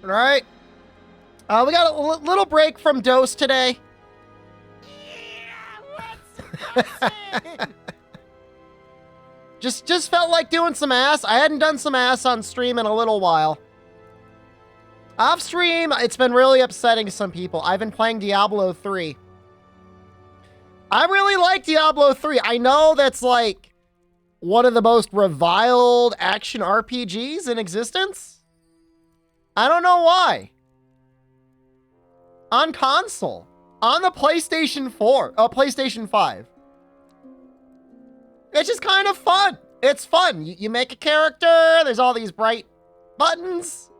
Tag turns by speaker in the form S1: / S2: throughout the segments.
S1: All right. We got a little break from Dose today. Just felt like doing some ass. I hadn't done some ass on stream in a little while. Off stream, it's been really upsetting some people. I've been playing Diablo 3. I really like Diablo 3. I know that's like one of the most reviled action RPGs in existence. I don't know why. On console. On the PlayStation 4. Oh, PlayStation 5. It's just kind of fun. It's fun. You make a character. There's all these bright buttons.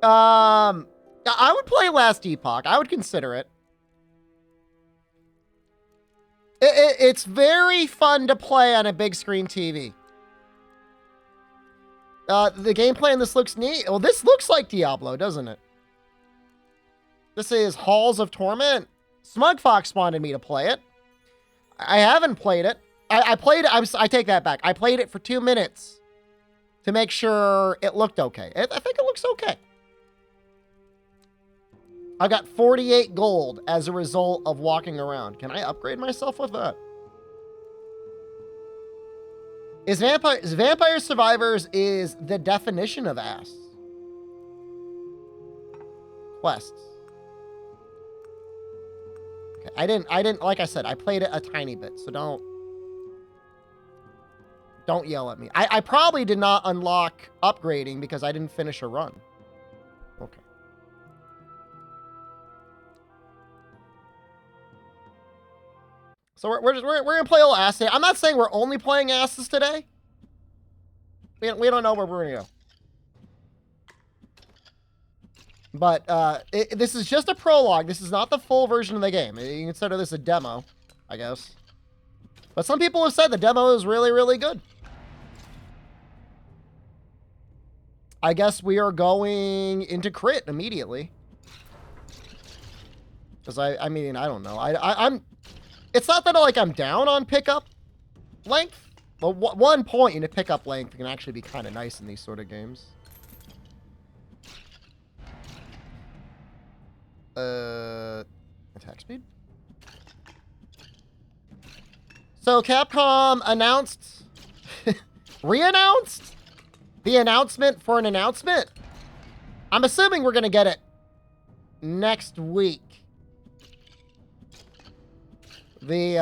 S1: I would play Last Epoch. I would consider it. It's very fun to play on a big screen TV. The gameplay in this looks neat. Well, this looks like Diablo, doesn't it? This is Halls of Torment. Smug Fox wanted me to play it. I haven't played it. I played it. I take that back. I played it for 2 minutes to make sure it looked okay. I think it looks okay. I got 48 gold as a result of walking around. Can I upgrade myself with that? Vampire Survivors is the definition of ass. Quests. Okay, I didn't, like I said, I played it a tiny bit, so don't yell at me. I probably did not unlock upgrading because I didn't finish a run. Okay. So we're gonna play a little ass today. I'm not saying we're only playing asses today. We don't know where we're gonna go. But this is just a prologue. This is not the full version of the game. You can consider this a demo, I guess. But some people have said the demo is really, really good. I guess we are going into crit immediately. Because I mean, I don't know. I'm... It's not that I'm down on pickup length. But one point in a pickup length can actually be kind of nice in these sort of games. Attack speed. So Capcom announced, re-announced the announcement for an announcement. I'm assuming we're going to get it next week. The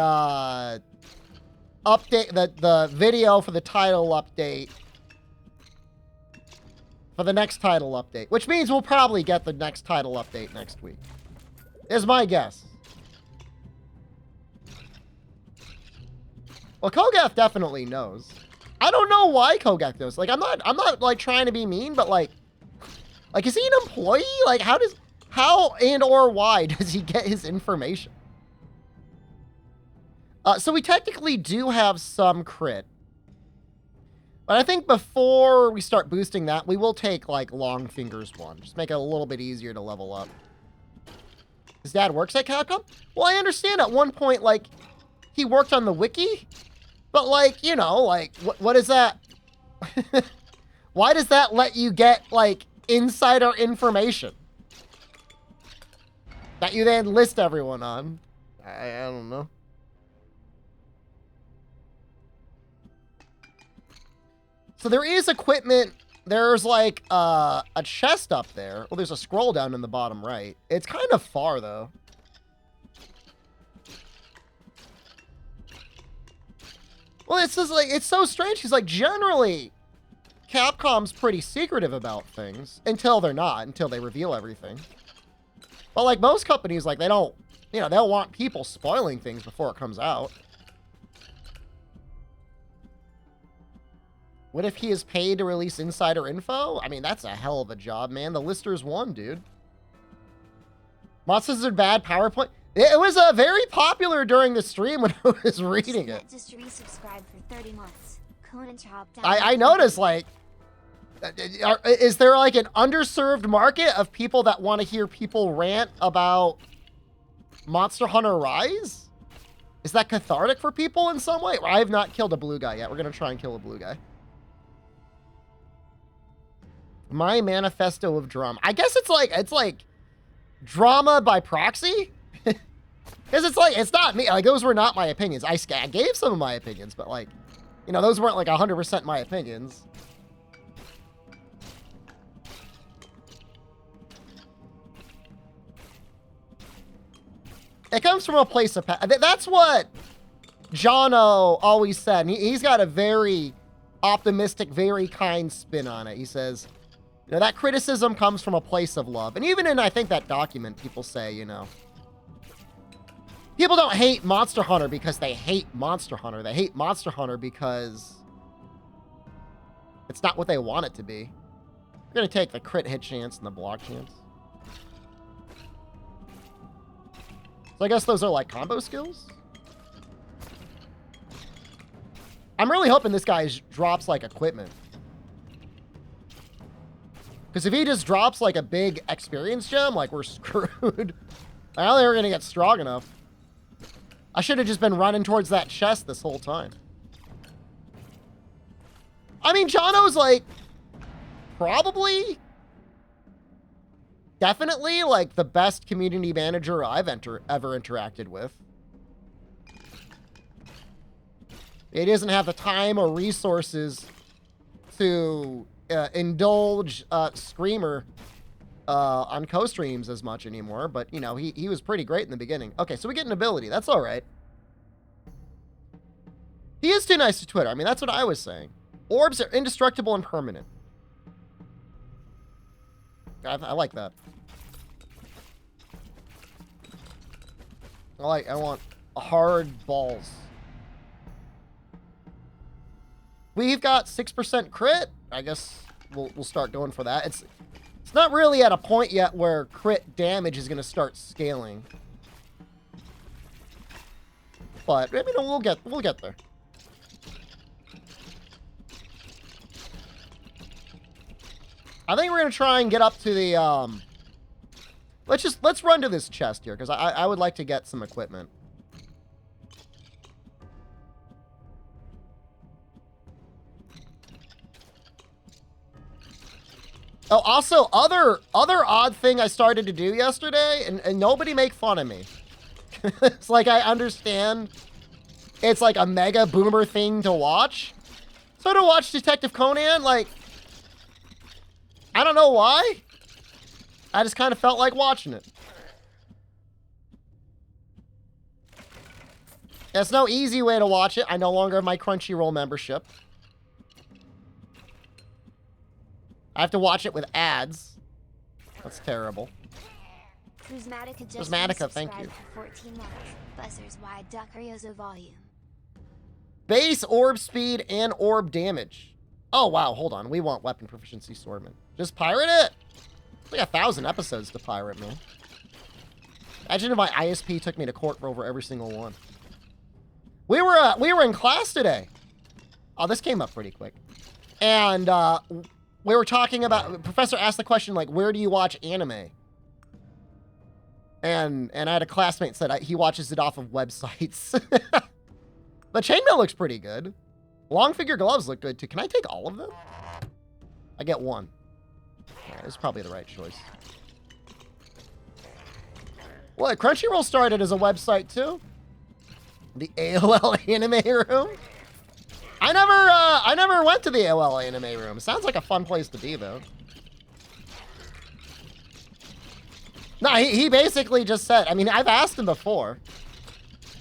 S1: update, the video for the title update, for the next title update, which means we'll probably get the next title update next week, is my guess. Well, Kogath definitely knows. I don't know why Kogath knows. Like, I'm not like trying to be mean, but like, is he an employee? Like, how and or why does he get his information? So we technically do have some crit. But I think before we start boosting that, we will take, like, Long Fingers 1. Just make it a little bit easier to level up. His dad works at Capcom? Well, I understand at one point, like, he worked on the wiki. But, like, you know, like, what is that? Why does that let you get, like, insider information that you then list everyone on? I don't know. So there is equipment. There's like a chest up there. Well, there's a scroll down in the bottom right. It's kind of far though. Well, it's just like, it's so strange. He's like, generally, Capcom's pretty secretive about things until they're not, until they reveal everything. But like most companies, like they don't, you know, they don't want people spoiling things before it comes out. What if he is paid to release insider info? I mean, that's a hell of a job, man. The listers won, dude. Monsters are bad PowerPoint. It was very popular during the stream when I was reading it.
S2: Just resubscribe for 30 months.
S1: I noticed, like, is there like an underserved market of people that want to hear people rant about Monster Hunter Rise? Is that cathartic for people in some way? I have not killed a blue guy yet. We're going to try and kill a blue guy. My manifesto of drama. I guess it's like drama by proxy. Because it's not me. Like, those were not my opinions. I gave some of my opinions, but like, you know, those weren't like 100% my opinions. It comes from a place of... That's what Jono always said. And he's got a very optimistic, very kind spin on it. He says, you know, that criticism comes from a place of love. And even in, I think, that document, people say, you know, people don't hate Monster Hunter because they hate Monster Hunter. They hate Monster Hunter because it's not what they want it to be. We're going to take the crit hit chance and the block chance. So I guess those are like combo skills. I'm really hoping this guy drops like equipment. Because if he just drops like a big experience gem, like we're screwed. I don't think we're going to get strong enough. I should have just been running towards that chest this whole time. I mean, Jono's like probably... definitely, like, the best community manager I've ever interacted with. He doesn't have the time or resources to indulge Screamer on co-streams as much anymore, but, you know, he was pretty great in the beginning. Okay, so we get an ability. That's all right. He is too nice to Twitter. I mean, that's what I was saying. Orbs are indestructible and permanent. I like that. I want hard balls. We've got 6% crit. I guess we'll start going for that. It's not really at a point yet where crit damage is going to start scaling. But I mean, we'll get there. I think we're going to try and get up to the, let's run to this chest here, because I would like to get some equipment. Oh, also, other odd thing I started to do yesterday, and nobody make fun of me. It's like, I understand it's like a mega boomer thing to watch. So to watch Detective Conan, like, I don't know why. I just kind of felt like watching it. There's no easy way to watch it. I no longer have my Crunchyroll membership. I have to watch it with ads. That's terrible. Prismatica, thank you.
S2: For 14 months. Buzzers wide duck Ryozo volume.
S1: Base orb speed and orb damage. Oh, wow. Hold on. We want weapon proficiency swordman. Just pirate it. It's like 1,000 episodes to pirate, man. Imagine if my ISP took me to court for over every single one. We were in class today. Oh, this came up pretty quick. And we were talking about... Professor asked the question, like, where do you watch anime? And I had a classmate said he watches it off of websites. But chainmail looks pretty good. Long figure gloves look good, too. Can I take all of them? I get one. Yeah, this is probably the right choice. What? Crunchyroll started as a website, too? The AOL Anime Room? I never went to the AOL Anime Room. Sounds like a fun place to be, though. No, he basically just said, I mean, I've asked him before.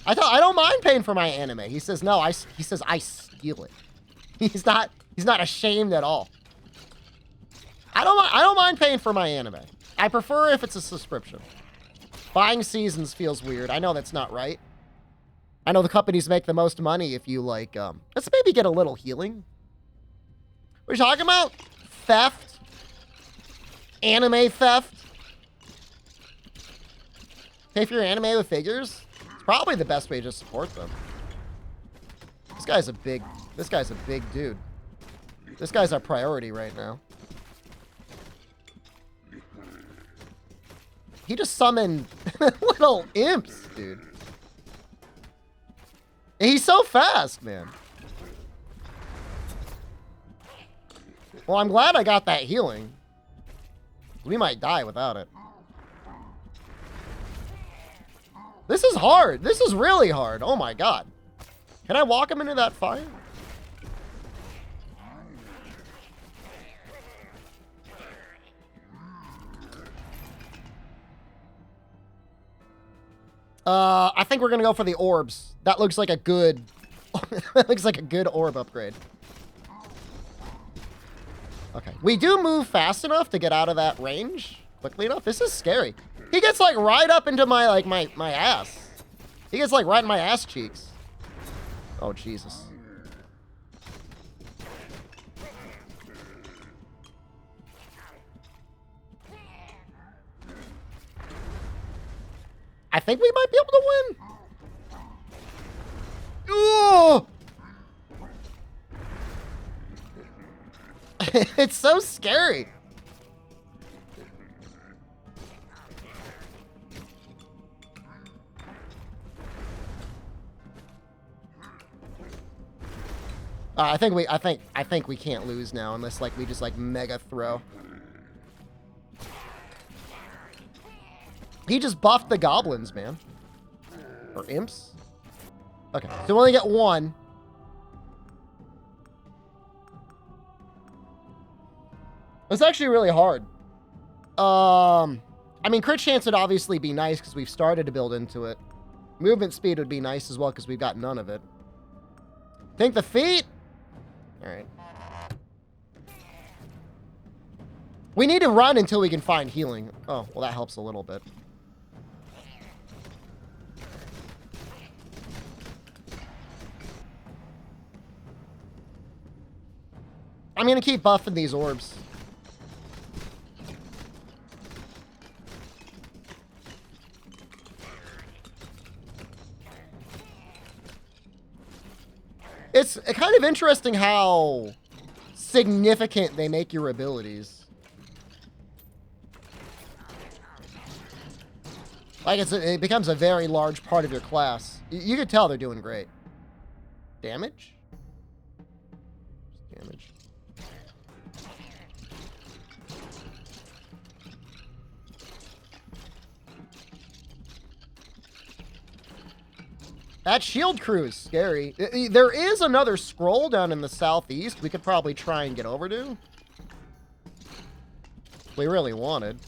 S1: I don't mind paying for my anime. He says, no, he says, I steal it. He's not ashamed at all. I don't mind paying for my anime. I prefer if it's a subscription. Buying seasons feels weird. I know that's not right. I know the companies make the most money if you, like, let's maybe get a little healing. What are you talking about? Theft? Anime theft? Pay for your anime with figures? It's probably the best way to support them. This guy's a big dude. This guy's our priority right now. He just summoned little imps, dude. And he's so fast, man. Well, I'm glad I got that healing. We might die without it. This is hard. This is really hard. Oh my god. Can I walk him into that fire? I think we're gonna go for the orbs. That looks like a good... that looks like a good orb upgrade. Okay. We do move fast enough to get out of that range quickly enough. This is scary. He gets like right up into my, like, my ass. He gets like right in my ass cheeks. Oh, Jesus. I think we might be able to win. Ooh! It's so scary. I think we can't lose now unless like we just like mega throw. He just buffed the goblins, man. Or imps. Okay, so we only get one. It's actually really hard. I mean, crit chance would obviously be nice because we've started to build into it. Movement speed would be nice as well because we've got none of it. Think the feet? All right. We need to run until we can find healing. Oh, well, that helps a little bit. I'm going to keep buffing these orbs. It's kind of interesting how significant they make your abilities. Like, it becomes a very large part of your class. You can tell they're doing great. Damage? Damage. That shield crew is scary. There is another scroll down in the southeast we could probably try and get over to. If we really wanted.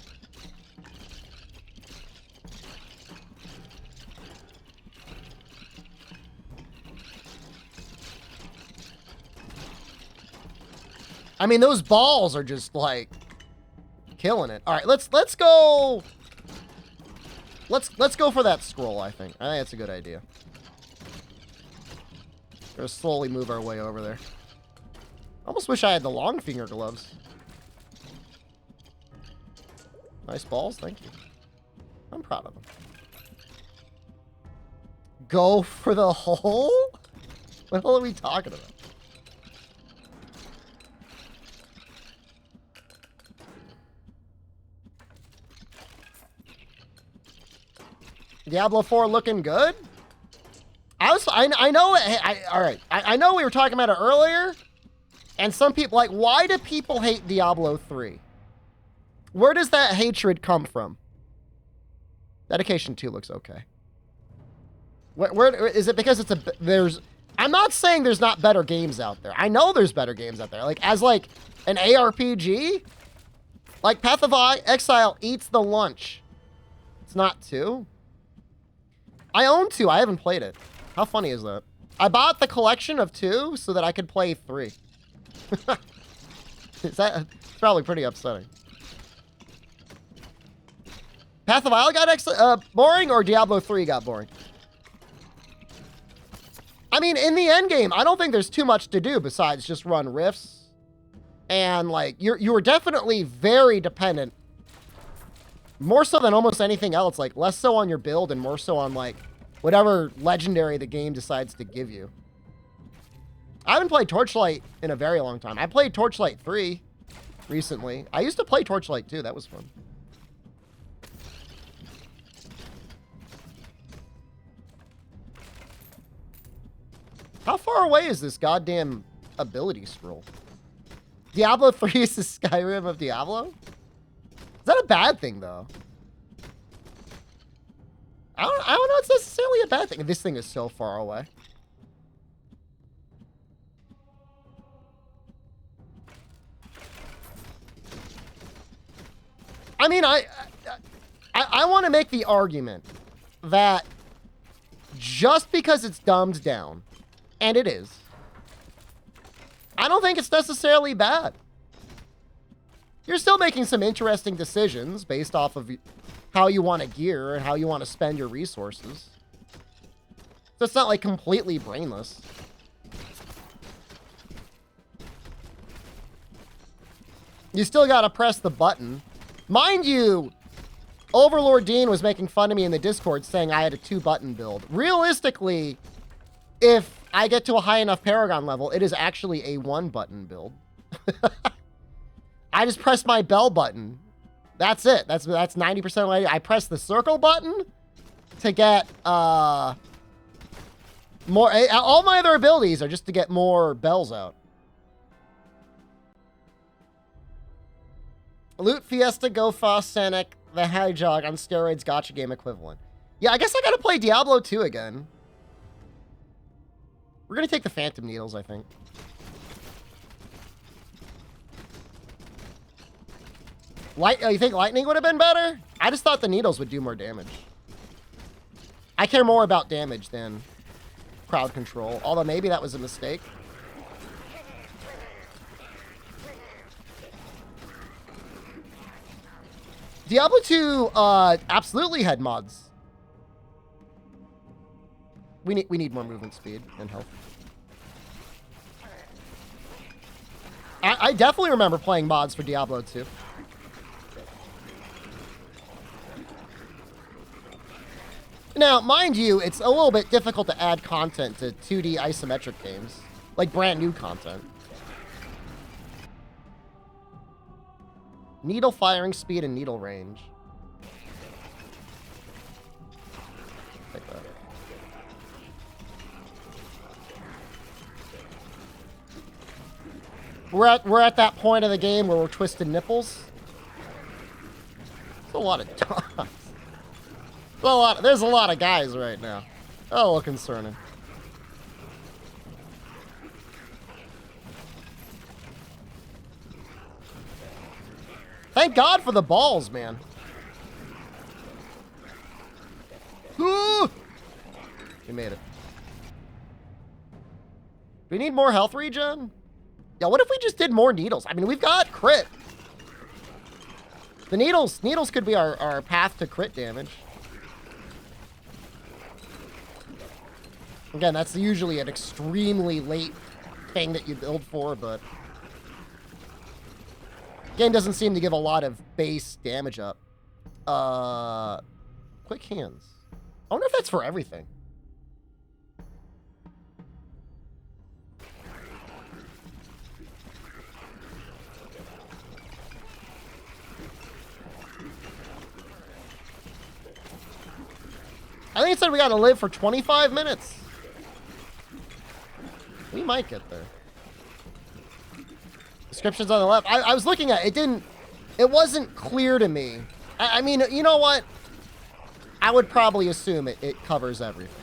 S1: I mean, those balls are just like killing it. All right, let's go. Let's go for that scroll, I think. I think that's a good idea. We're gonna slowly move our way over there. Almost wish I had the long finger gloves. Nice balls, thank you. I'm proud of them. Go for the hole? What the hell are we talking about? Diablo 4 looking good? I know, all right. I know we were talking about it earlier, and some people, like, why do people hate Diablo 3? Where does that hatred come from? Dedication 2 looks okay. Where is it because it's I'm not saying there's not better games out there. I know there's better games out there. Like, as, like, an ARPG, like, Path of Exile eats the lunch. It's not 2. I own 2. I haven't played it. How funny is that? I bought the collection of 2 so that I could play 3. It's probably pretty upsetting. Path of Isle got boring, or Diablo 3 got boring? I mean, in the end game, I don't think there's too much to do besides just run rifts. And, like, you were definitely very dependent. More so than almost anything else. Like, less so on your build and more so on, like, whatever legendary the game decides to give you. I haven't played Torchlight in a very long time. I played Torchlight 3 recently. I used to play Torchlight 2. That was fun. How far away is this goddamn ability scroll? Diablo 3 is the Skyrim of Diablo? Is that a bad thing, though? I don't know it's necessarily a bad thing. This thing is so far away. I mean, I want to make the argument that just because it's dumbed down, and it is, I don't think it's necessarily bad. You're still making some interesting decisions based off of how you want to gear and how you want to spend your resources. So it's not like completely brainless. You still got to press the button. Mind you, Overlord Dean was making fun of me in the Discord saying I had a 2-button build. Realistically, if I get to a high enough Paragon level, it is actually a 1-button build. I just press my bell button. That's it. That's 90% what I press the circle button to get more. All my other abilities are just to get more bells out. Loot Fiesta, Go Fast, Sanic, the Hedgehog on steroids, gotcha game equivalent. Yeah, I guess I gotta play Diablo 2 again. We're gonna take the Phantom Needles, I think. You think lightning would have been better? I just thought the needles would do more damage. I care more about damage than crowd control, although maybe that was a mistake. Diablo 2 absolutely had mods. We need more movement speed and health. I definitely remember playing mods for Diablo 2. Now, mind you, it's a little bit difficult to add content to 2D isometric games. Like brand new content. Needle firing speed and needle range. Take that. We're at that point of the game where we're twisting nipples. There's a lot of dogs. There's a lot of guys right now. Oh, a little concerning. Thank God for the balls, man. Ooh! We made it. Do we need more health regen? Yeah, what if we just did more needles? I mean, we've got crit. The needles could be our path to crit damage. Again, that's usually an extremely late thing that you build for, but game doesn't seem to give a lot of base damage up. Quick hands. I wonder if that's for everything. I think it said we gotta live for 25 minutes. We might get there. Descriptions on the left. I was looking at it. It wasn't clear to me. I mean, you know what? I would probably assume it covers everything.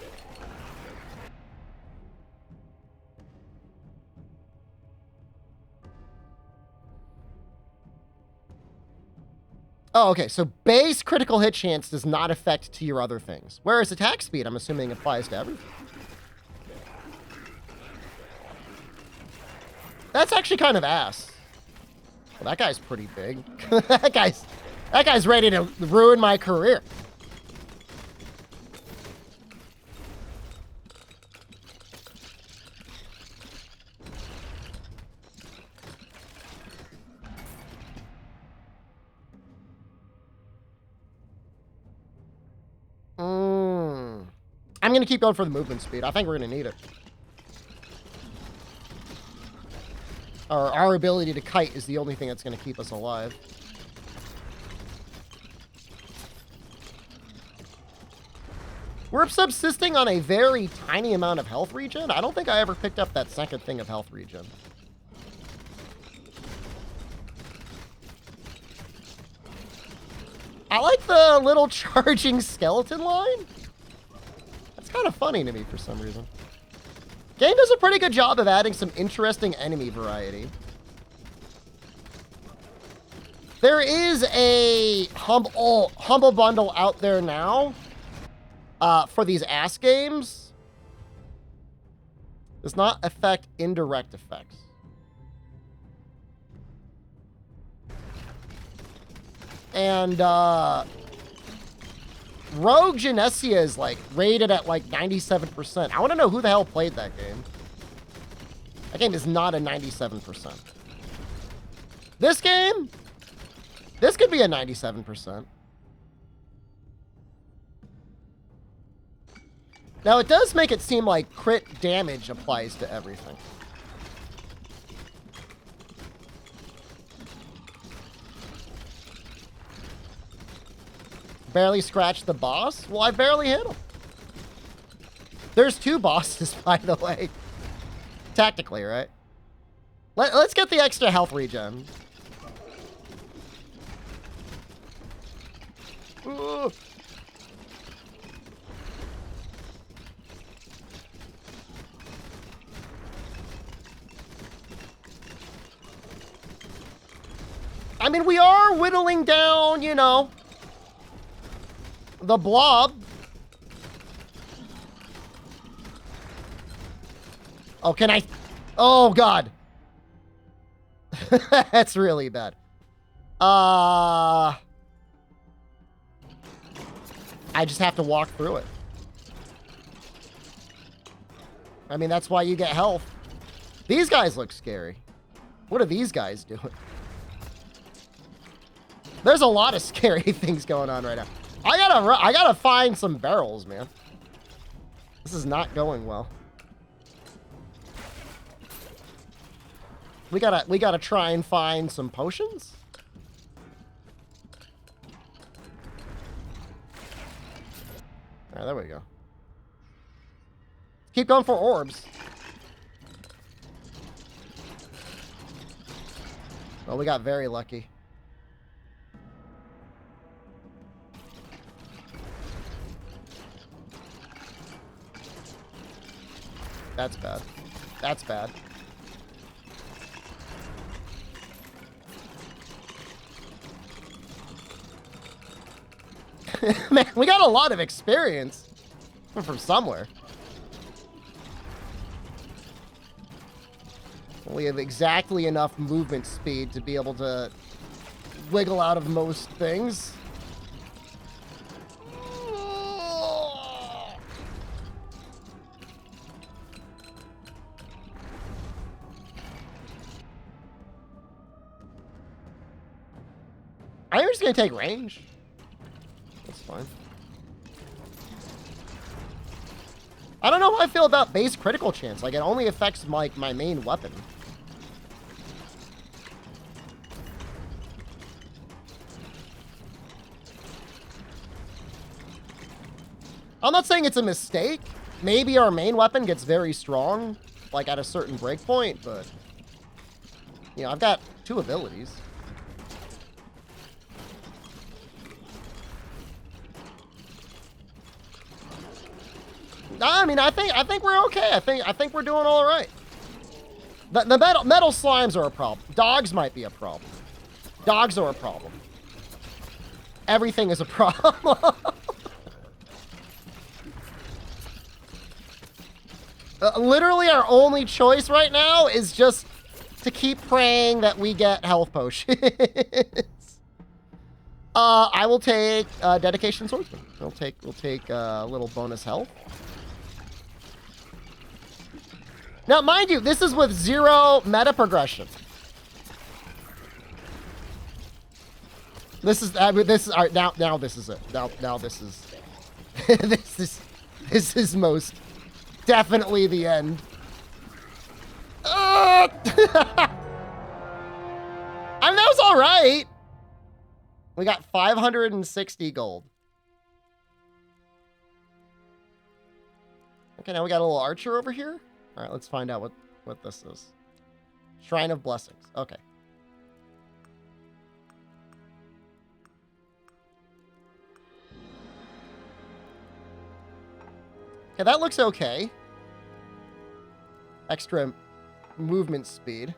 S1: Oh, okay. So base critical hit chance does not affect to your other things. Whereas attack speed, I'm assuming, applies to everything. That's actually kind of ass. Well, that guy's pretty big. that guy's ready to ruin my career. I'm going to keep going for the movement speed. I think we're going to need it. Our ability to kite is the only thing that's going to keep us alive. We're subsisting on a very tiny amount of health regen. I don't think I ever picked up that second thing of health regen. I like the little charging skeleton line. That's kind of funny to me for some reason. Game does a pretty good job of adding some interesting enemy variety. There is a humble bundle out there now for these ass games. Does not affect indirect effects. And Rogue Genesia is like rated at like 97%. I want to know who the hell played that game. That game is not a 97%. This game, this could be a 97%. Now, it does make it seem like crit damage applies to everything. Barely scratched the boss? Well, I barely hit him. There's 2 bosses, by the way. Tactically, right? Let's get the extra health regen. Ooh. I mean, we are whittling down, you know, the blob. Oh, can I? Oh, God. That's really bad. I just have to walk through it. I mean, that's why you get health. These guys look scary. What are these guys doing? There's a lot of scary things going on right now. I gotta find some barrels, man. This is not going well. We gotta try and find some potions. All right, there we go. Keep going for orbs. Well, we got very lucky. That's bad. That's bad. Man, we got a lot of experience from somewhere. We have exactly enough movement speed to be able to wiggle out of most things. I'm just gonna take range. That's fine. I don't know how I feel about base critical chance. Like, it only affects my main weapon. I'm not saying it's a mistake. Maybe our main weapon gets very strong, like at a certain breakpoint, but you know, I've got 2 abilities. I mean, I think we're okay. I think we're doing all right. The metal slimes are a problem. Dogs might be a problem. Dogs are a problem. Everything is a problem. Literally, our only choice right now is just to keep praying that we get health potions. I will take dedication swordsman. We'll take a little bonus health. Now, mind you, this is with 0 meta progression. This is all right, now this is it. Now this is this is most definitely the end. I mean, that was all right. We got 560 gold. Okay, now we got a little archer over here. All right, let's find out what this is. Shrine of Blessings. Okay. Okay, that looks okay. Extra movement speed.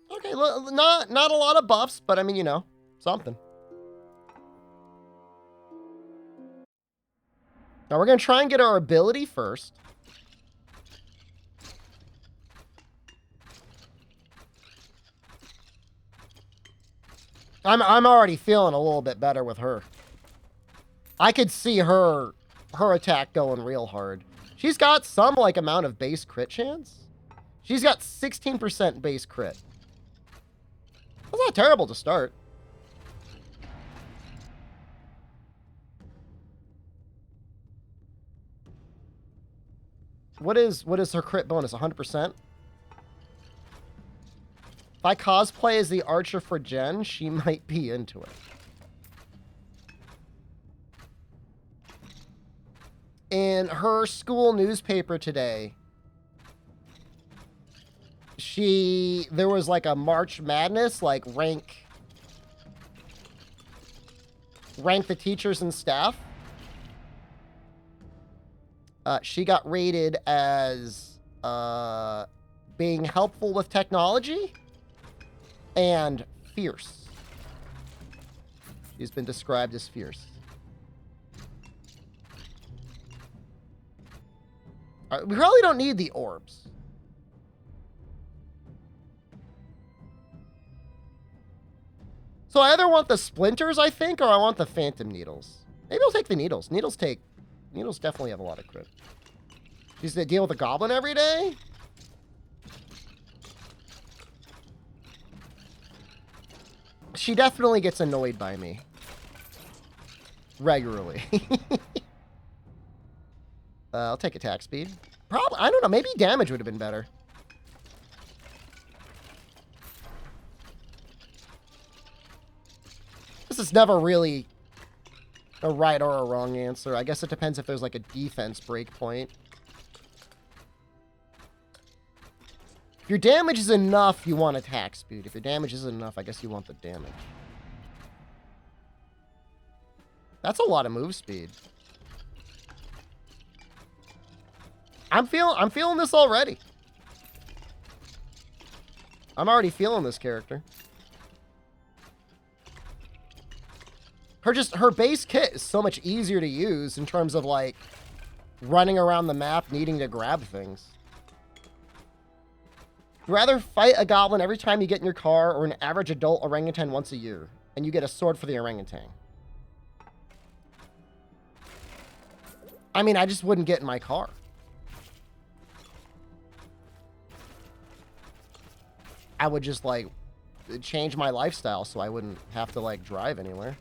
S1: Okay, not a lot of buffs, but I mean, you know, something. Now we're gonna try and get our ability first. I'm already feeling a little bit better with her. I could see her attack going real hard. She's got some like amount of base crit chance. She's got 16% base crit. That's not terrible to start. What is her crit bonus? 100%? If I cosplay as the archer for Jen, she might be into it. In her school newspaper today, there was like a March Madness, like rank the teachers and staff. She got rated as being helpful with technology and fierce. She's been described as fierce. We probably don't need the orbs. So I either want the splinters, I think, or I want the phantom needles. Maybe I'll take the needles. Needles definitely have a lot of crit. She's to deal with a goblin every day? She definitely gets annoyed by me. Regularly. I'll take attack speed. Probably, I don't know, maybe damage would have been better. This is never really a right or a wrong answer. I guess it depends if there's like a defense breakpoint. If your damage is enough, you want attack speed. If your damage isn't enough, I guess you want the damage. That's a lot of move speed. I'm feeling this already. I'm already feeling this character. Her base kit is so much easier to use in terms of like running around the map needing to grab things. You'd rather fight a goblin every time you get in your car or an average adult orangutan once a year and you get a sword for the orangutan. I mean, I just wouldn't get in my car. I would just like change my lifestyle so I wouldn't have to like drive anywhere.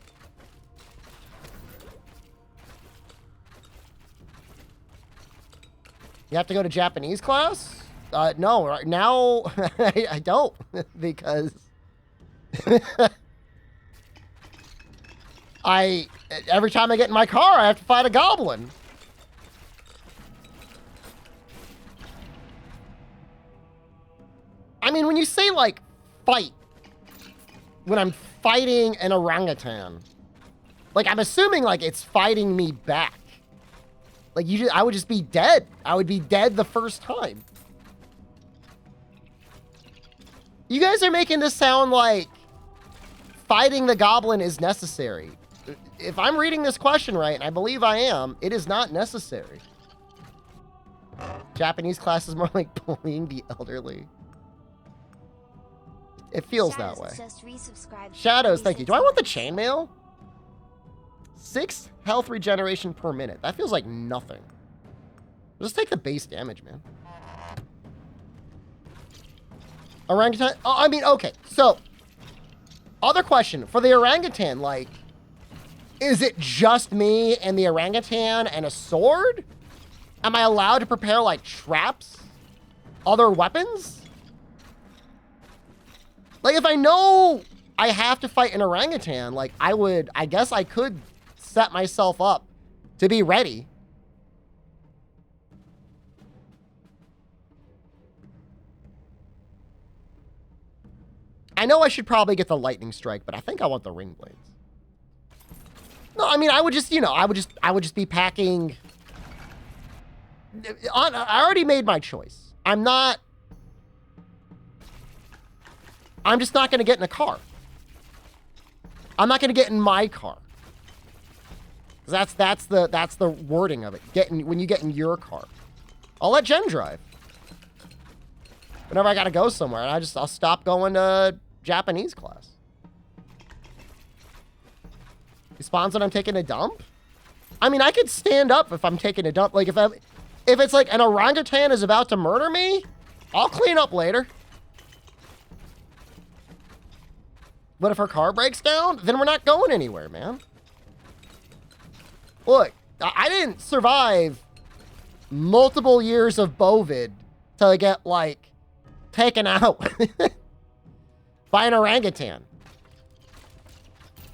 S1: You have to go to Japanese class? No, right now I don't because every time I get in my car, I have to fight a goblin. I mean, when you say like fight, when I'm fighting an orangutan, like I'm assuming like it's fighting me back. Like I would just be dead. I would be dead the first time. You guys are making this sound like fighting the goblin is necessary. If I'm reading this question right, and I believe I am, it is not necessary. Japanese class is more like bullying the elderly. It feels that way. Shadows, thank you. Do I want the chainmail? 6 health regeneration per minute. That feels like nothing. Just take the base damage, man. Orangutan. Oh, I mean, okay. So, other question. For the orangutan, like, is it just me and the orangutan and a sword? Am I allowed to prepare, like, traps? Other weapons? Like, if I know I have to fight an orangutan, like, I guess I could set myself up to be ready. I know I should probably get the lightning strike, but I think I want the ring blades. No, I mean, I would just, you know, I would just be packing. I already made my choice. I'm just not going to get in a car. I'm not going to get in my car. That's the wording of it. When you get in your car. I'll let Jen drive. Whenever I got to go somewhere, I'll stop going to Japanese class. He spawns when I'm taking a dump? I mean, I could stand up if I'm taking a dump. Like, if it's like an orangutan is about to murder me, I'll clean up later. But if her car breaks down, then we're not going anywhere, man. Look, I didn't survive multiple years of Bovid to get, like, taken out by an orangutan.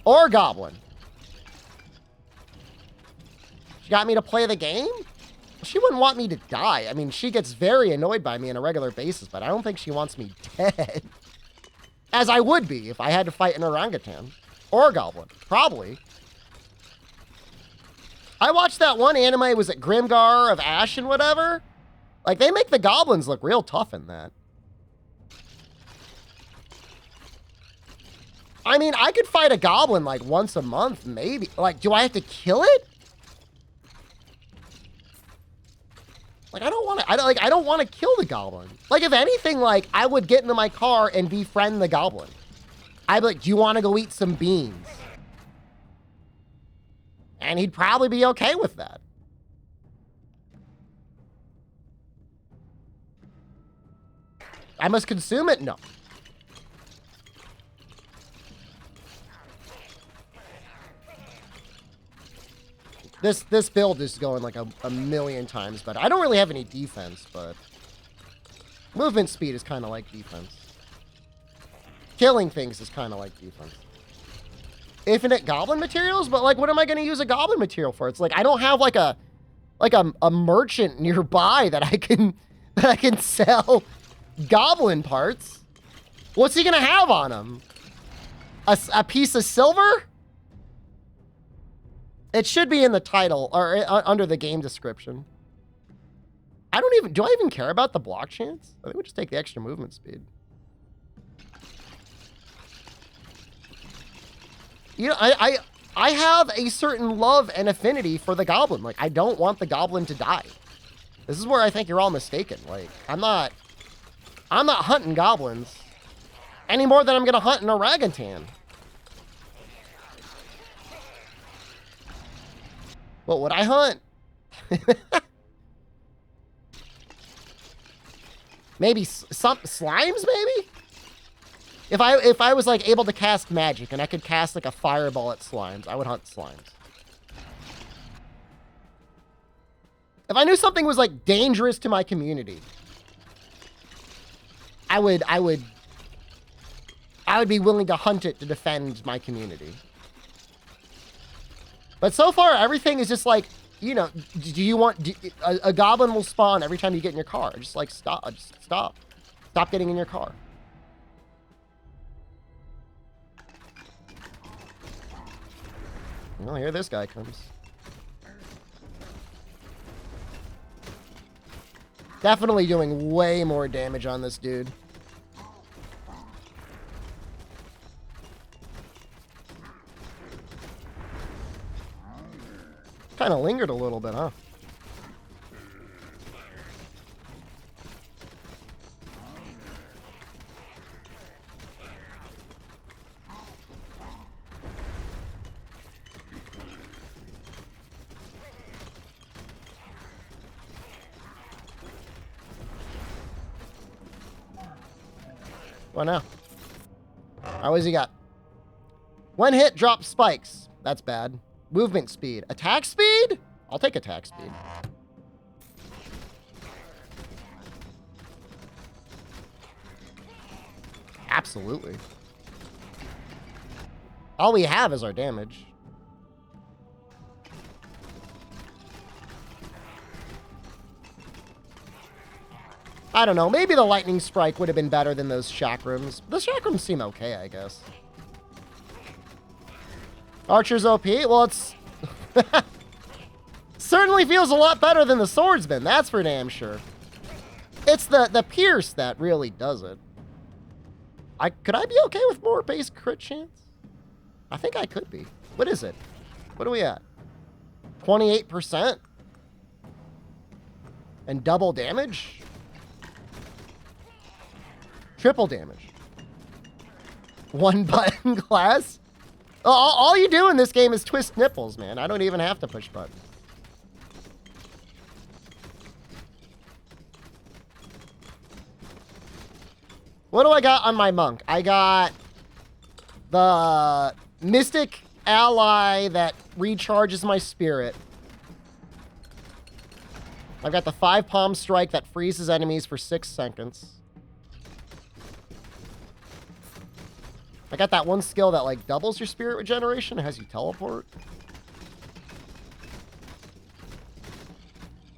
S1: Or a goblin. She got me to play the game? She wouldn't want me to die. I mean, she gets very annoyed by me on a regular basis, but I don't think she wants me dead. As I would be if I had to fight an orangutan. Or a goblin. Probably. I watched that one anime, was it Grimgar of Ash and whatever? Like, they make the goblins look real tough in that. I mean, I could fight a goblin, like, once a month, maybe. Like, do I have to kill it? Like, I don't want to kill the goblin. Like, if anything, like, I would get into my car and befriend the goblin. I'd be like, do you want to go eat some beans? And he'd probably be okay with that. I must consume it? No. This build is going like a million times better. I don't really have any defense, but movement speed is kind of like defense. Killing things is kind of like defense. Infinite goblin materials, but like, what am I going to use a goblin material for? It's like I don't have like a merchant nearby that I can sell goblin parts. What's he gonna have on him? A piece of silver? It should be in the title or under the game description. Do I even care about the block chance? I think we just take the extra movement speed. You know, I have a certain love and affinity for the goblin. Like, I don't want the goblin to die. This is where I think you're all mistaken. Like, I'm not hunting goblins any more than I'm gonna hunt an orangutan. What would I hunt? Maybe some slimes, maybe? If I was like able to cast magic and I could cast like a fireball at slimes, I would hunt slimes. If I knew something was like dangerous to my community, I would be willing to hunt it to defend my community. But so far, everything is just like, you know, a goblin will spawn every time you get in your car. Just like, stop. Stop getting in your car. Well, here this guy comes. Definitely doing way more damage on this dude. Kind of lingered a little bit, huh? What now? How is he got? One hit drops spikes. That's bad. Movement speed. Attack speed? I'll take attack speed. Absolutely. All we have is our damage. I don't know. Maybe the lightning strike would have been better than those chakrams. The chakrams seem okay, I guess. Archer's OP? Well, it's... certainly feels a lot better than the swordsman. That's for damn sure. It's the pierce that really does it. Could I be okay with more base crit chance? I think I could be. What is it? What are we at? 28%? And double damage? Triple damage. One button class? All you do in this game is twist nipples, man. I don't even have to push buttons. What do I got on my monk? I got the mystic ally that recharges my spirit. I've got the 5 palm strike that freezes enemies for 6 seconds. I got that one skill that like doubles your spirit regeneration and has you teleport.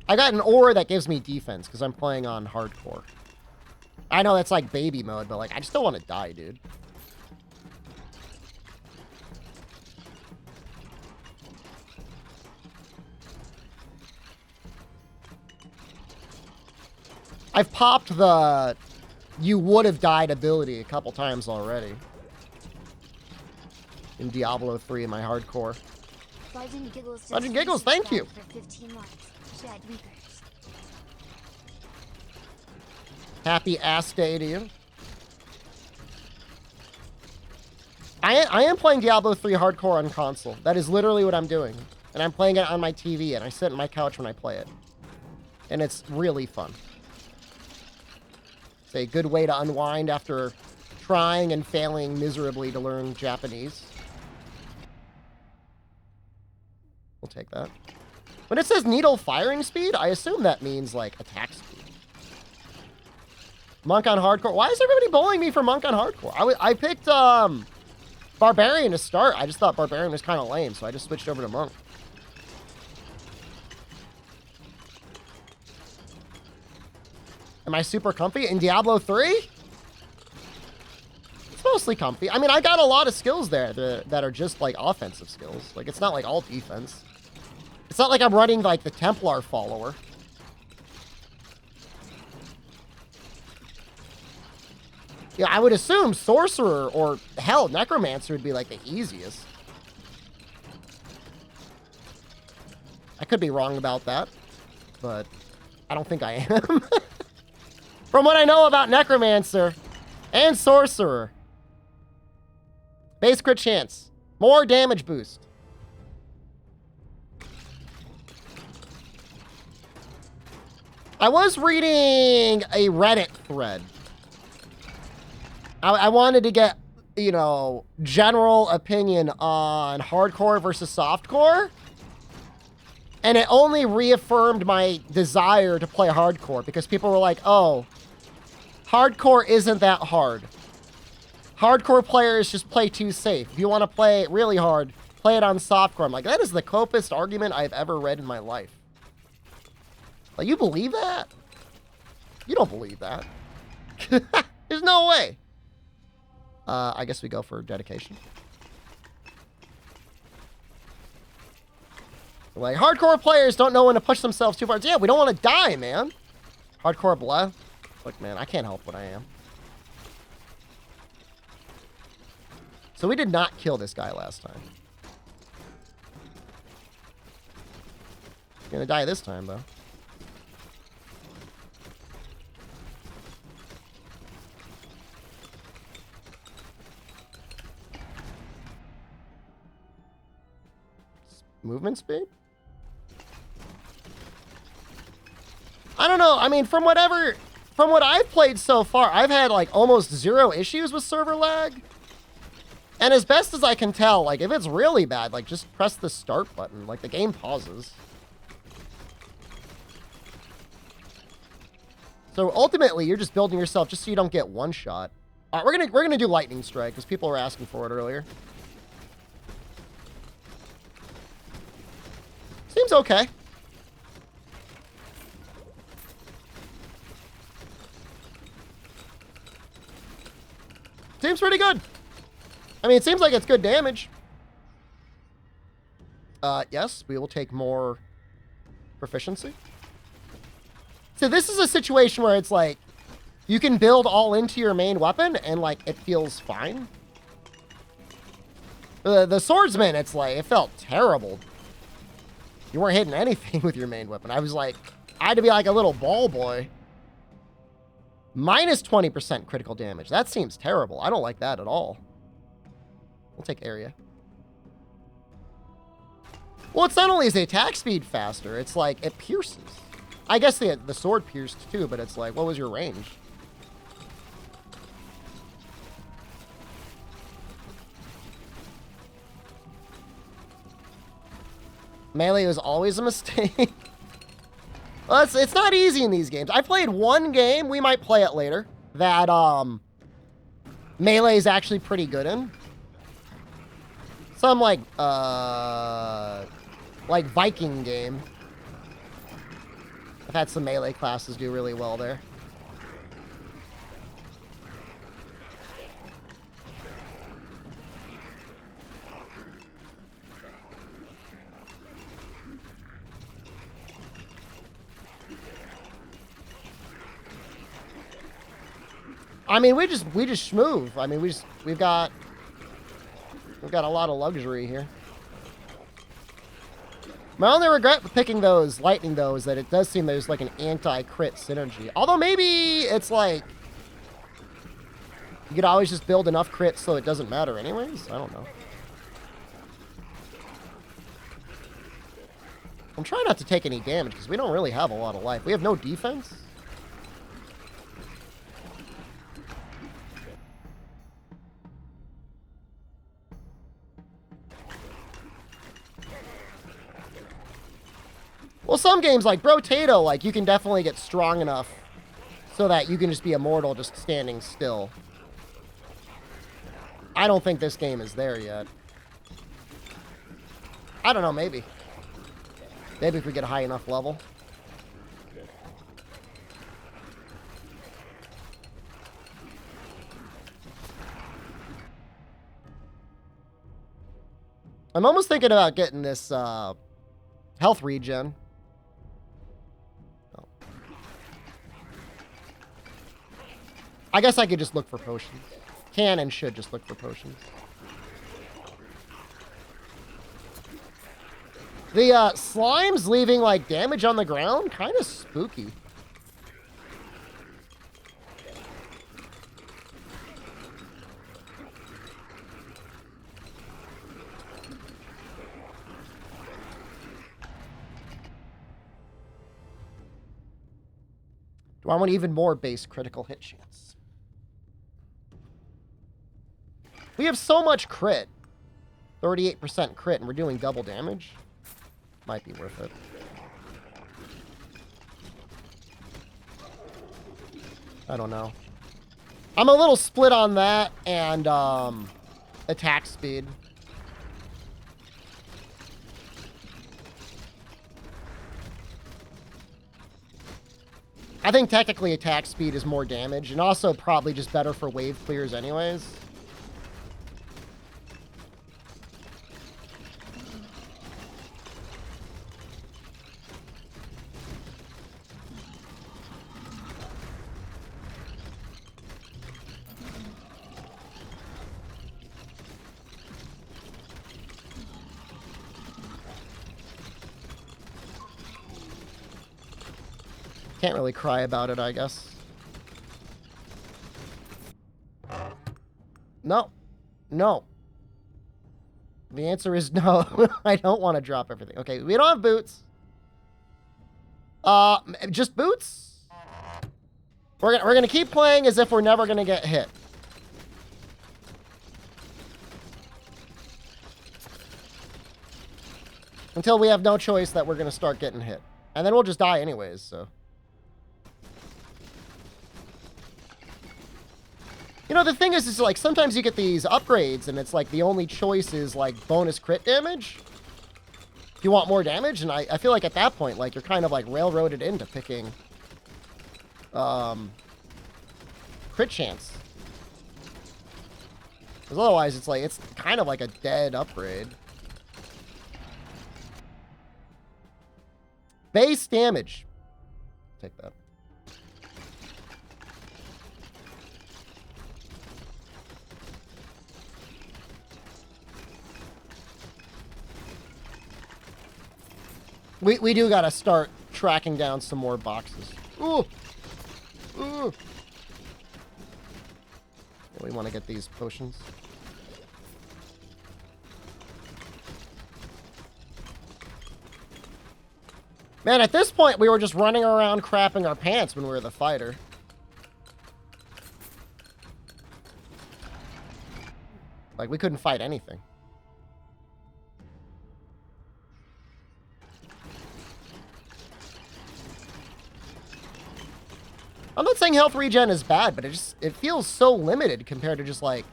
S1: I got an aura that gives me defense because I'm playing on hardcore. I know that's like baby mode, but like I just don't want to die, dude. I've popped the you would have died ability a couple times already. In Diablo 3 in my hardcore.
S2: Legend Giggles,
S1: Legend Giggles, thank you.
S2: For 15 months. Shed Weakers.
S1: Happy ass day to you. I am playing Diablo 3 hardcore on console. That is literally what I'm doing. And I'm playing it on my TV, and I sit on my couch when I play it. And it's really fun. It's a good way to unwind after trying and failing miserably to learn Japanese. We'll take that. When it says needle firing speed, I assume that means, like, attack speed. Monk on hardcore. Why is everybody bullying me for Monk on hardcore? I picked, Barbarian to start. I just thought Barbarian was kind of lame, so I just switched over to Monk. Am I super comfy in Diablo 3? It's mostly comfy. I mean, I got a lot of skills there that are just, like, offensive skills. Like, it's not, like, all defense. It's not like I'm running, like, the Templar follower. Yeah, I would assume Sorcerer or, hell, Necromancer would be, like, the easiest. I could be wrong about that, but I don't think I am. From what I know about Necromancer and Sorcerer. Base crit chance. More damage boost. I was reading a Reddit thread. I wanted to get, you know, general opinion on hardcore versus softcore. And it only reaffirmed my desire to play hardcore because people were like, oh, hardcore isn't that hard. Hardcore players just play too safe. If you want to play it really hard, play it on softcore. I'm like, that is the copest argument I've ever read in my life. Like, you believe that? You don't believe that. There's no way. I guess we go for dedication. Like, hardcore players don't know when to push themselves too far. Yeah, we don't want to die, man. Hardcore blah. Look, man, I can't help what I am. So we did not kill this guy last time. Gonna die this time, though. Movement speed? I don't know. I mean, from what I've played so far, I've had like almost 0 issues with server lag. And as best as I can tell, like if it's really bad, like just press the start button. Like the game pauses. So ultimately, you're just building yourself just so you don't get one shot. All right, we're gonna do lightning strike because people were asking for it earlier. seems okay. Seems pretty good. I mean, it seems like it's good damage. Yes, we will take more proficiency. So this is a situation where it's like, you can build all into your main weapon and like, it feels fine. The swordsman, it's like, it felt terrible. You weren't hitting anything with your main weapon. I was like, I had to be like a little ball boy. Minus 20% critical damage. That seems terrible. I don't like that at all. We'll take area. Well, it's not only is the attack speed faster, it's like it pierces. I guess the sword pierced too, but it's like, what was your range? Melee was always a mistake. Well, it's not easy in these games. I played one game, we might play it later, that Melee is actually pretty good in. Some like Viking game. I've had some Melee classes do really well there. I mean, we just schmoove. I mean, we've got a lot of luxury here. My only regret with picking those lightning, though, is that it does seem there's like an anti-crit synergy. Although maybe it's like you could always just build enough crits so it doesn't matter anyways. I don't know. I'm trying not to take any damage because we don't really have a lot of life. We have no defense. Well, some games like Brotato, like you can definitely get strong enough so that you can just be immortal just standing still. I don't think this game is there yet. I don't know, maybe. Maybe if we get a high enough level. I'm almost thinking about getting this health regen. I guess I could just look for potions. Can and should just look for potions. The slimes leaving like damage on the ground, kind of spooky. Do I want even more base critical hit chance? We have so much crit. 38% crit, and we're doing double damage. Might be worth it. I don't know. I'm a little split on that and attack speed. I think technically attack speed is more damage, and also probably just better for wave clears anyways. Can't really cry about it, I guess. No. No. The answer is no. I don't want to drop everything. Okay, we don't have boots. Just boots? We're gonna keep playing as if we're never gonna get hit. Until we have no choice that we're gonna start getting hit. And then we'll just die anyways, so. You know, the thing is like, sometimes you get these upgrades, and it's like the only choice is like bonus crit damage. if you want more damage. And I feel like at that point, like, you're kind of like railroaded into picking crit chance. Because otherwise, it's like, it's kind of like a dead upgrade. Base damage. Take that. We do gotta start tracking down some more boxes. Ooh! Ooh! We want to get these potions. Man, at this point, we were just running around crapping our pants when we were the fighter. Like, we couldn't fight anything. I'm not saying health regen is bad, but it feels so limited compared to just, like,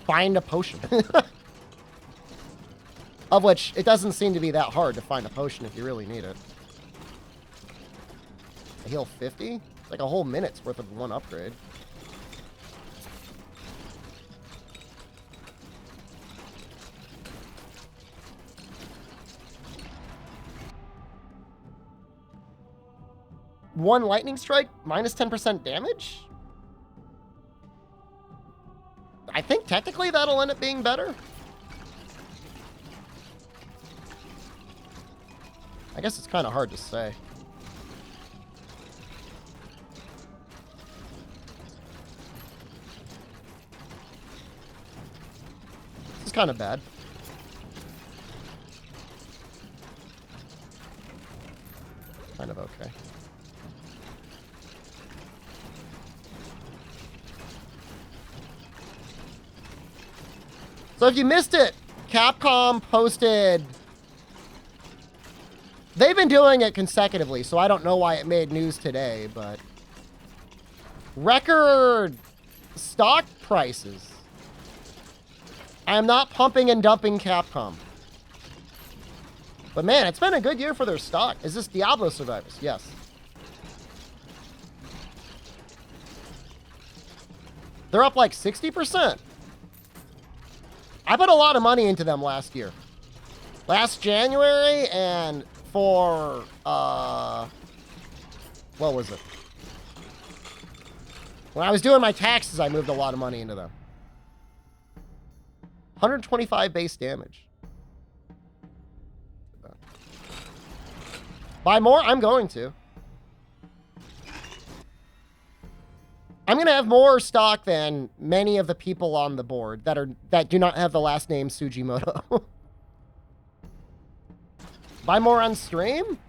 S1: find a potion. Of which, it doesn't seem to be that hard to find a potion if you really need it. I heal 50? It's like a whole minute's worth of one upgrade. One lightning strike, minus 10% damage? I think technically that'll end up being better. I guess it's kind of hard to say. This is kind of bad. Kind of okay. So if you missed it, Capcom posted... They've been doing it consecutively, so I don't know why it made news today, but... Record stock prices. I am not pumping and dumping Capcom. But man, it's been a good year for their stock. Is this Diablo Survivors? Yes. They're up like 60%. I put a lot of money into them last year. Last January, and for, what was it? When I was doing my taxes, I moved a lot of money into them. 125 base damage. Buy more? I'm going to. I'm going to have more stock than many of the people on the board that do not have the last name Sujimoto. Buy more on stream?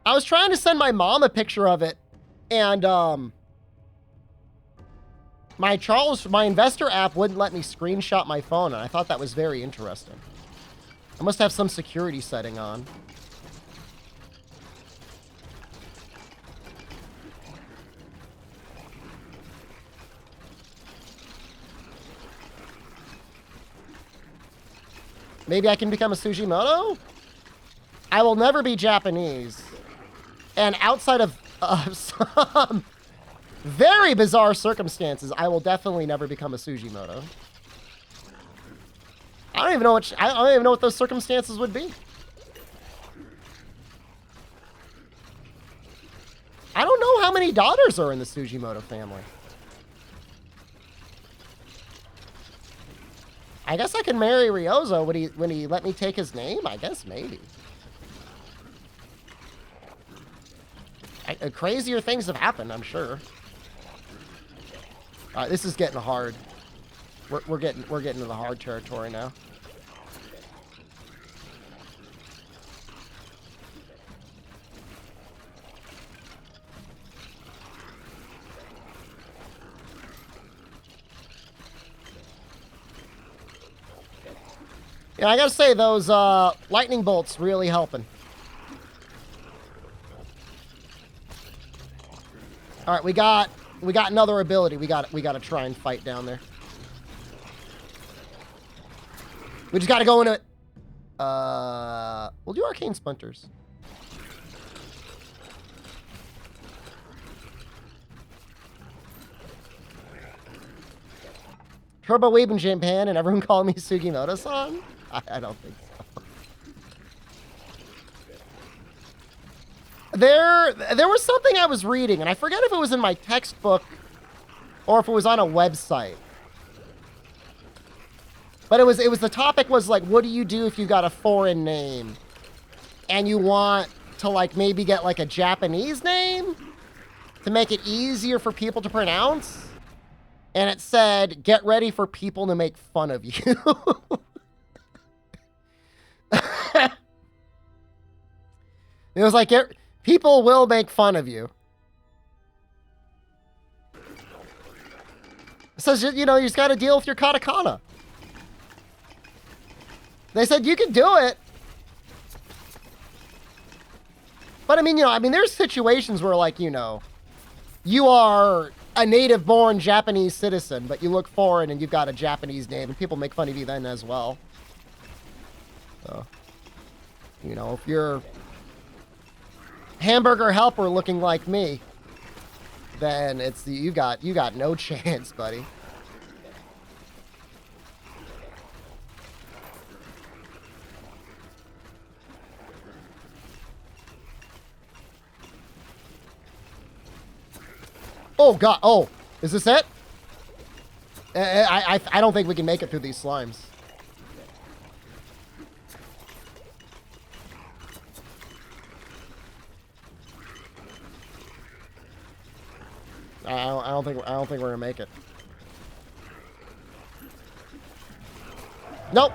S1: I was trying to send my mom a picture of it, and my investor app wouldn't let me screenshot my phone, and I thought that was very interesting. I must have some security setting on. Maybe I can become a Sujimoto? I will never be Japanese. And outside of some very bizarre circumstances, I will definitely never become a Sujimoto. I don't even know what those circumstances would be. I don't know how many daughters are in the Sujimoto family. I guess I can marry Ryozo when he let me take his name. I guess maybe. Crazier things have happened, I'm sure. All right, this is getting hard. We're getting into the hard territory now. Yeah, I gotta say, those lightning bolts really helping. All right, we got another ability. We got to try and fight down there. We just got to go into it. We'll do arcane splinters. Turbo Wave in Japan and everyone calling me Sugimoto-san? I don't think so. There was something I was reading, and I forget if it was in my textbook or if it was on a website. But it was the topic was like, what do you do if you got a foreign name and you want to like maybe get like a Japanese name to make it easier for people to pronounce? And it said, get ready for people to make fun of you. It was like, people will make fun of you. It says, you know, you just got to deal with your katakana. They said you can do it. But I mean, you know, there's situations where like, you know, you are a native-born Japanese citizen, but you look foreign and you've got a Japanese name, and people make fun of you then as well. So, you know, if you're hamburger helper looking like me, then it's you got no chance, buddy. Oh, God. Oh, is this it? I don't think we can make it through these slimes. I don't think we're gonna make it. Nope.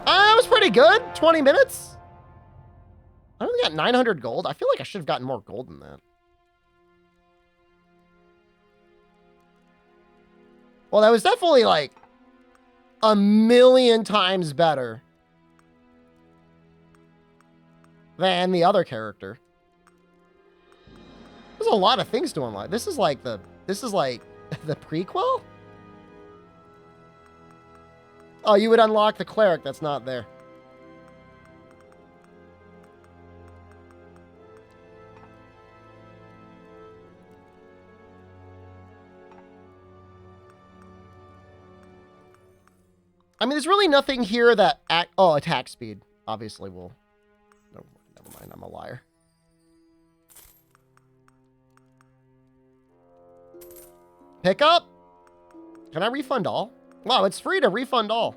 S1: That was pretty good. 20 minutes. I only got 900 gold. I feel like I should have gotten more gold than that. Well, that was definitely like a million times better than the other character. There's a lot of things to unlock. This is like the prequel? Oh, you would unlock the cleric that's not there. I mean, there's really nothing here that... Oh, attack speed. Obviously, we'll... No, never mind, I'm a liar. Pick up? Can I refund all? Wow, it's free to refund all.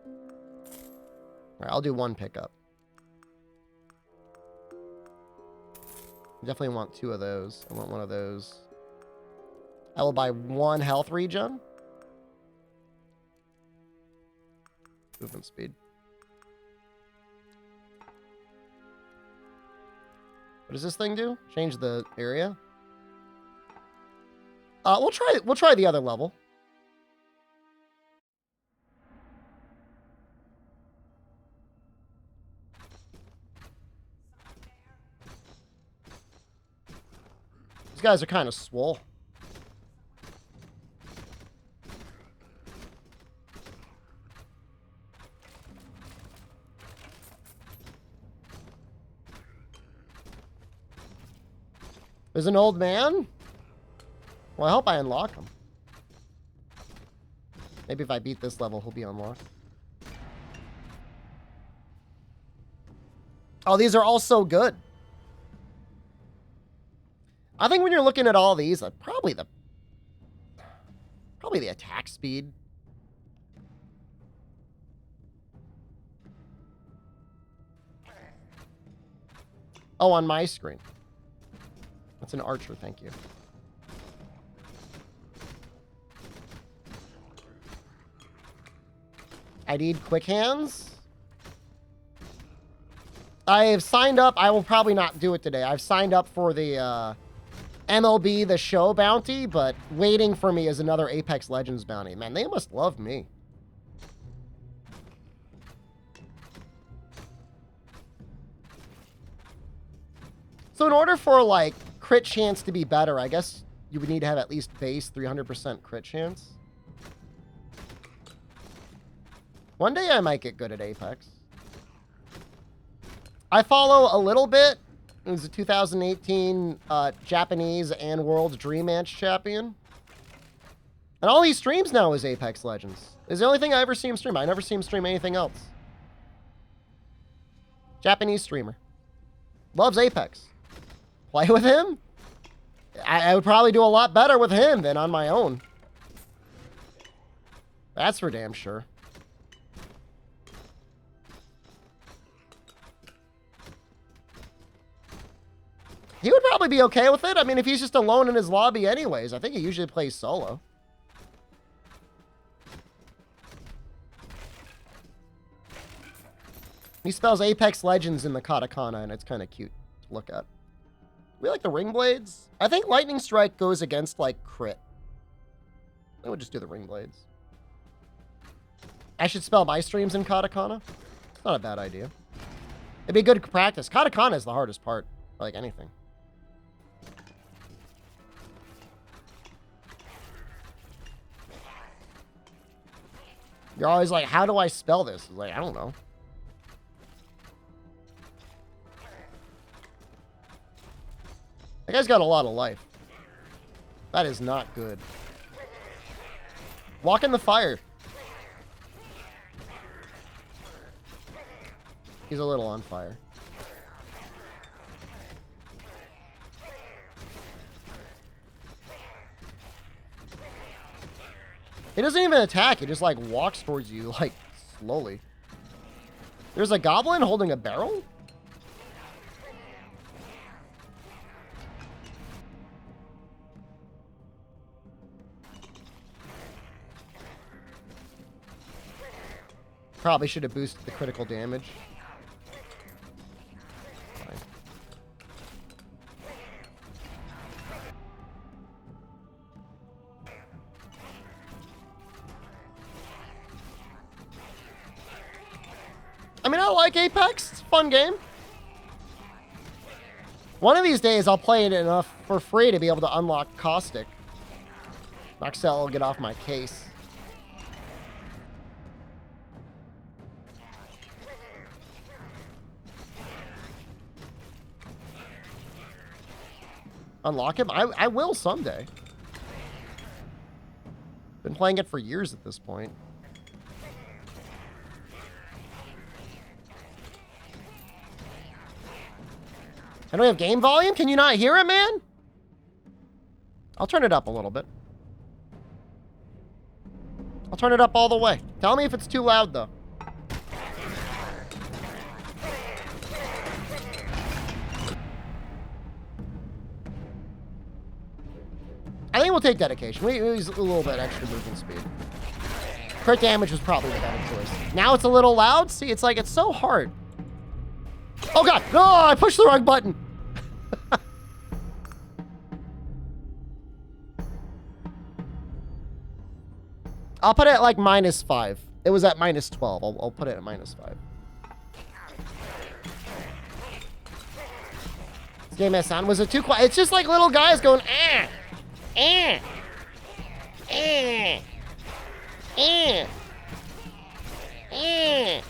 S1: All right, I'll do one pickup. Definitely want 2 of those. I want 1 of those. I will buy 1 health regen. Movement speed. What does this thing do? Change the area? We'll try the other level. These guys are kind of swole. There's an old man? Well, I hope I unlock him. Maybe if I beat this level, he'll be unlocked. Oh, these are all so good. I think when you're looking at all these, probably the attack speed. Oh, on my screen. That's an archer, thank you. I need quick hands. I have signed up. I will probably not do it today. I've signed up for the MLB The Show bounty, but waiting for me is another Apex Legends bounty. Man, they must love me. So in order for, like, crit chance to be better, I guess you would need to have at least base 300% crit chance. One day I might get good at Apex. I follow a little bit. It was a 2018 Japanese and World Dream Match champion. And all he streams now is Apex Legends. It's the only thing I ever see him stream. I never see him stream anything else. Japanese streamer. Loves Apex. Play with him? I would probably do a lot better with him than on my own. That's for damn sure. He would probably be okay with it. I mean, if he's just alone in his lobby anyways, I think he usually plays solo. He spells Apex Legends in the katakana, and it's kind of cute to look at. We like the ring blades. I think Lightning Strike goes against, like, crit. I would just do the ring blades. I should spell my streams in katakana. It's not a bad idea. It'd be good practice. Katakana is the hardest part, like anything. You're always like, how do I spell this? It's like, I don't know. That guy's got a lot of life. That is not good. Walk in the fire. He's a little on fire. He doesn't even attack. He just, like, walks towards you, like, slowly. There's a goblin holding a barrel? Probably should have boosted the critical damage. Fine. I mean, I like Apex. It's a fun game. One of these days, I'll play it enough for free to be able to unlock Caustic. Marcel will get off my case. Unlock him? I will someday. Been playing it for years at this point. I don't have game volume? Can you not hear it, man? I'll turn it up a little bit. I'll turn it up all the way. Tell me if it's too loud, though. I think we'll take dedication. We use a little bit extra movement speed. Crit damage was probably the better choice. Now it's a little loud. See, it's like, it's so hard. Oh, God. No, I pushed the wrong button. I'll put it at like -5. It was at -12. I'll put it at -5. This game has sound. Was it too quiet? It's just like little guys going, eh. Eh. Eh. Eh. Eh.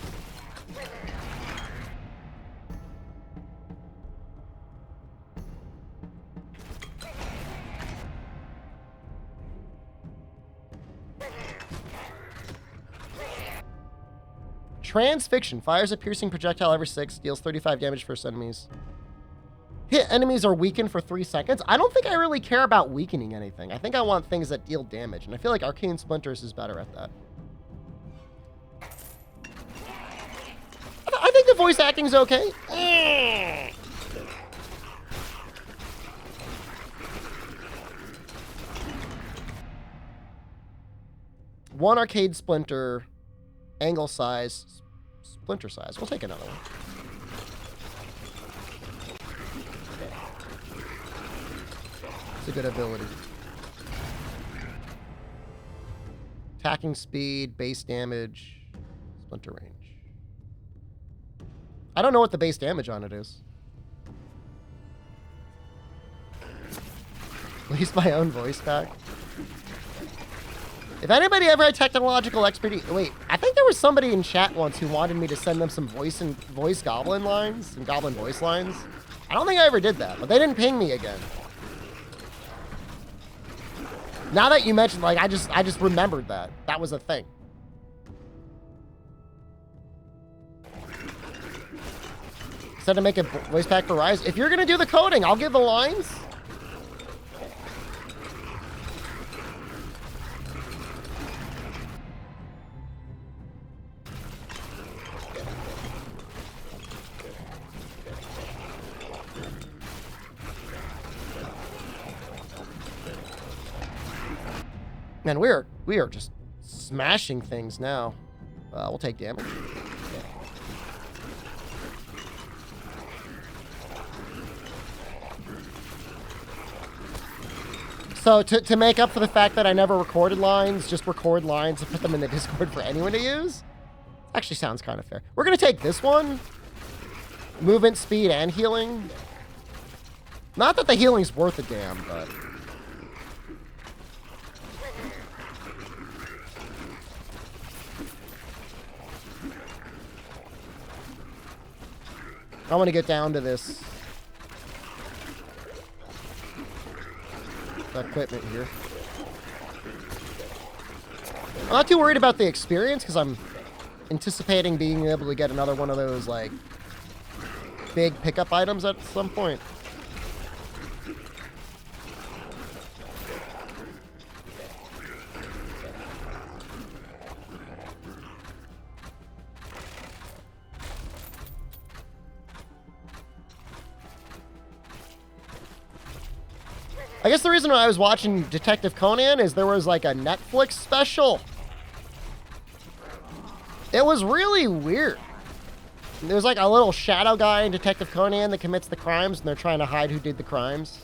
S1: Transfixion. Fires a piercing projectile every 6. Deals 35 damage for enemies. Hit enemies are weakened for 3 seconds. I don't think I really care about weakening anything. I think I want things that deal damage. And I feel like Arcane Splinters is better at that. I think the voice acting's okay. One arcade splinter, angle size, splinter size. We'll take another one. It's a good ability. Attacking speed, base damage, splinter range. I don't know what the base damage on it is. At least my own voice back. If anybody ever had technological expertise... Wait, I think there was somebody in chat once who wanted me to send them some voice goblin lines and goblin voice lines. I don't think I ever did that, but they didn't ping me again. Now that you mentioned, like, I just remembered that. That was a thing. Instead of make a voice pack for Rise. If you're going to do the coding, I'll give the lines. Man, we are just smashing things now. We'll take damage. So to make up for the fact that I never recorded lines, just record lines and put them in the Discord for anyone to use. Actually sounds kind of fair. We're gonna take this one. Movement, speed, and healing. Not that the healing's worth a damn, but... I want to get down to this equipment here. I'm not too worried about the experience because I'm anticipating being able to get another one of those like big pickup items at some point. I guess the reason why I was watching Detective Conan is there was like a Netflix special. It was really weird. There's like a little shadow guy in Detective Conan that commits the crimes and they're trying to hide who did the crimes.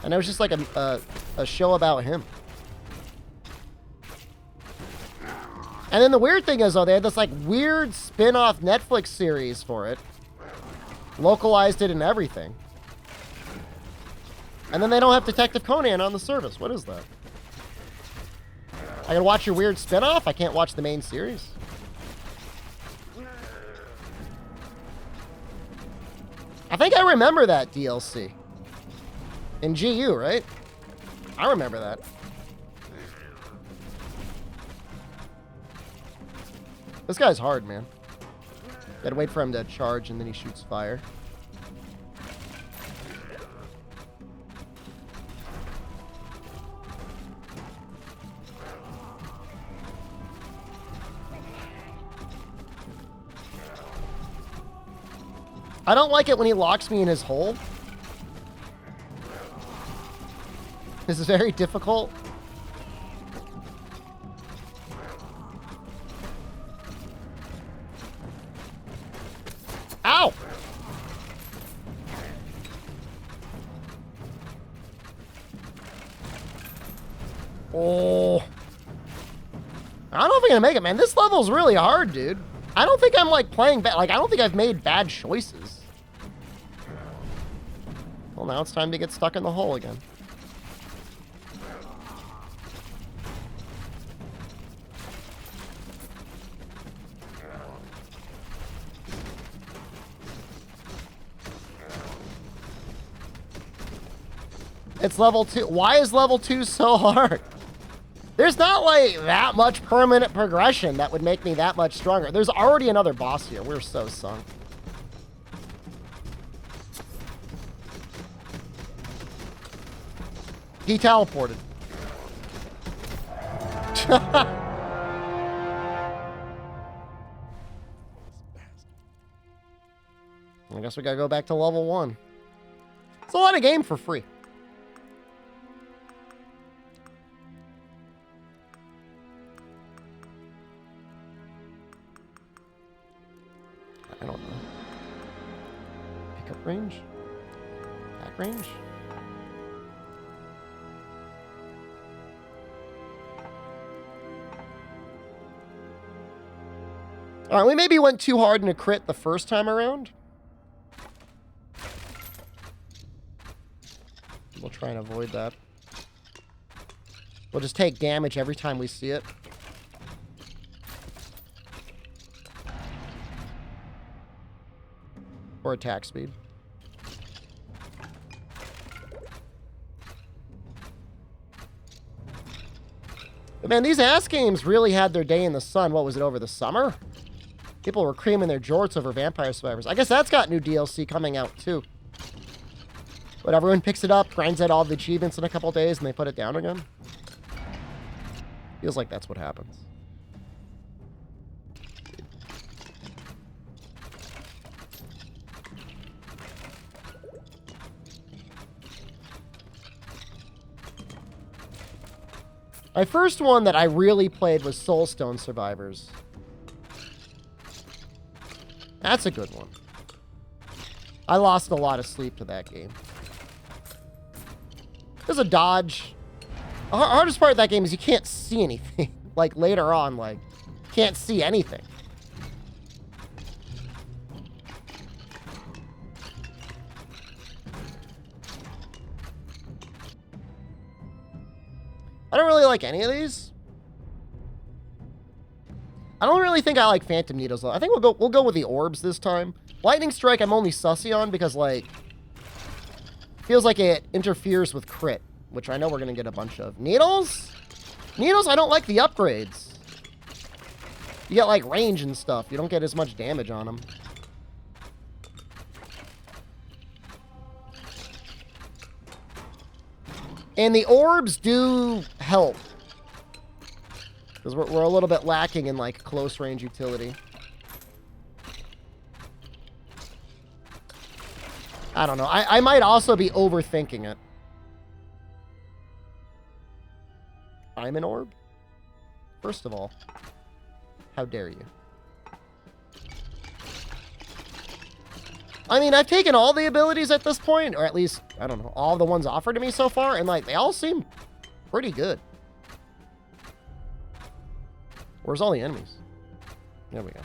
S1: And it was just like a show about him. And then the weird thing is though, they had this like weird spin-off Netflix series for it. Localized it and everything. And then they don't have Detective Conan on the service. What is that? I can watch your weird spin-off? I can't watch the main series? I think I remember that DLC. In GU, right? I remember that. This guy's hard, man. Gotta wait for him to charge and then he shoots fire. I don't like it when he locks me in his hole. This is very difficult. Ow! Oh. I don't know if I'm gonna make it, man. This level's really hard, dude. I don't think I'm like playing bad. Like, I don't think I've made bad choices. Well, now it's time to get stuck in the hole again. It's level 2. Why is level 2 so hard? There's not like that much permanent progression that would make me that much stronger. There's already another boss here. We're so sunk. He teleported. I guess we gotta go back to level 1. It's a lot of game for free. I don't know. Pickup range? Back range? Alright, we maybe went too hard in a crit the first time around. We'll try and avoid that. We'll just take damage every time we see it. Or attack speed. But man, these ass games really had their day in the sun. What was it, over the summer? People were creaming their jorts over Vampire Survivors. I guess that's got new DLC coming out too. But everyone picks it up, grinds out all the achievements in a couple days, and they put it down again. Feels like that's what happens. My first one that I really played was Soulstone Survivors. That's a good one. I lost a lot of sleep to that game. There's a dodge. The hardest part of that game is you can't see anything. Like, later on, like, can't see anything. I don't really like any of these. I don't really think I like Phantom Needles, though. I think we'll go with the orbs this time. Lightning Strike I'm only sussy on because, like, feels like it interferes with crit, which I know we're going to get a bunch of. Needles? Needles, I don't like the upgrades. You get, like, range and stuff. You don't get as much damage on them. And the orbs do help. Because we're a little bit lacking in, like, close range utility. I don't know. I might also be overthinking it. I'm an orb? First of all, how dare you? I mean, I've taken all the abilities at this point, or at least, I don't know, all the ones offered to me so far, and, like, they all seem pretty good. Where's all the enemies? There we go.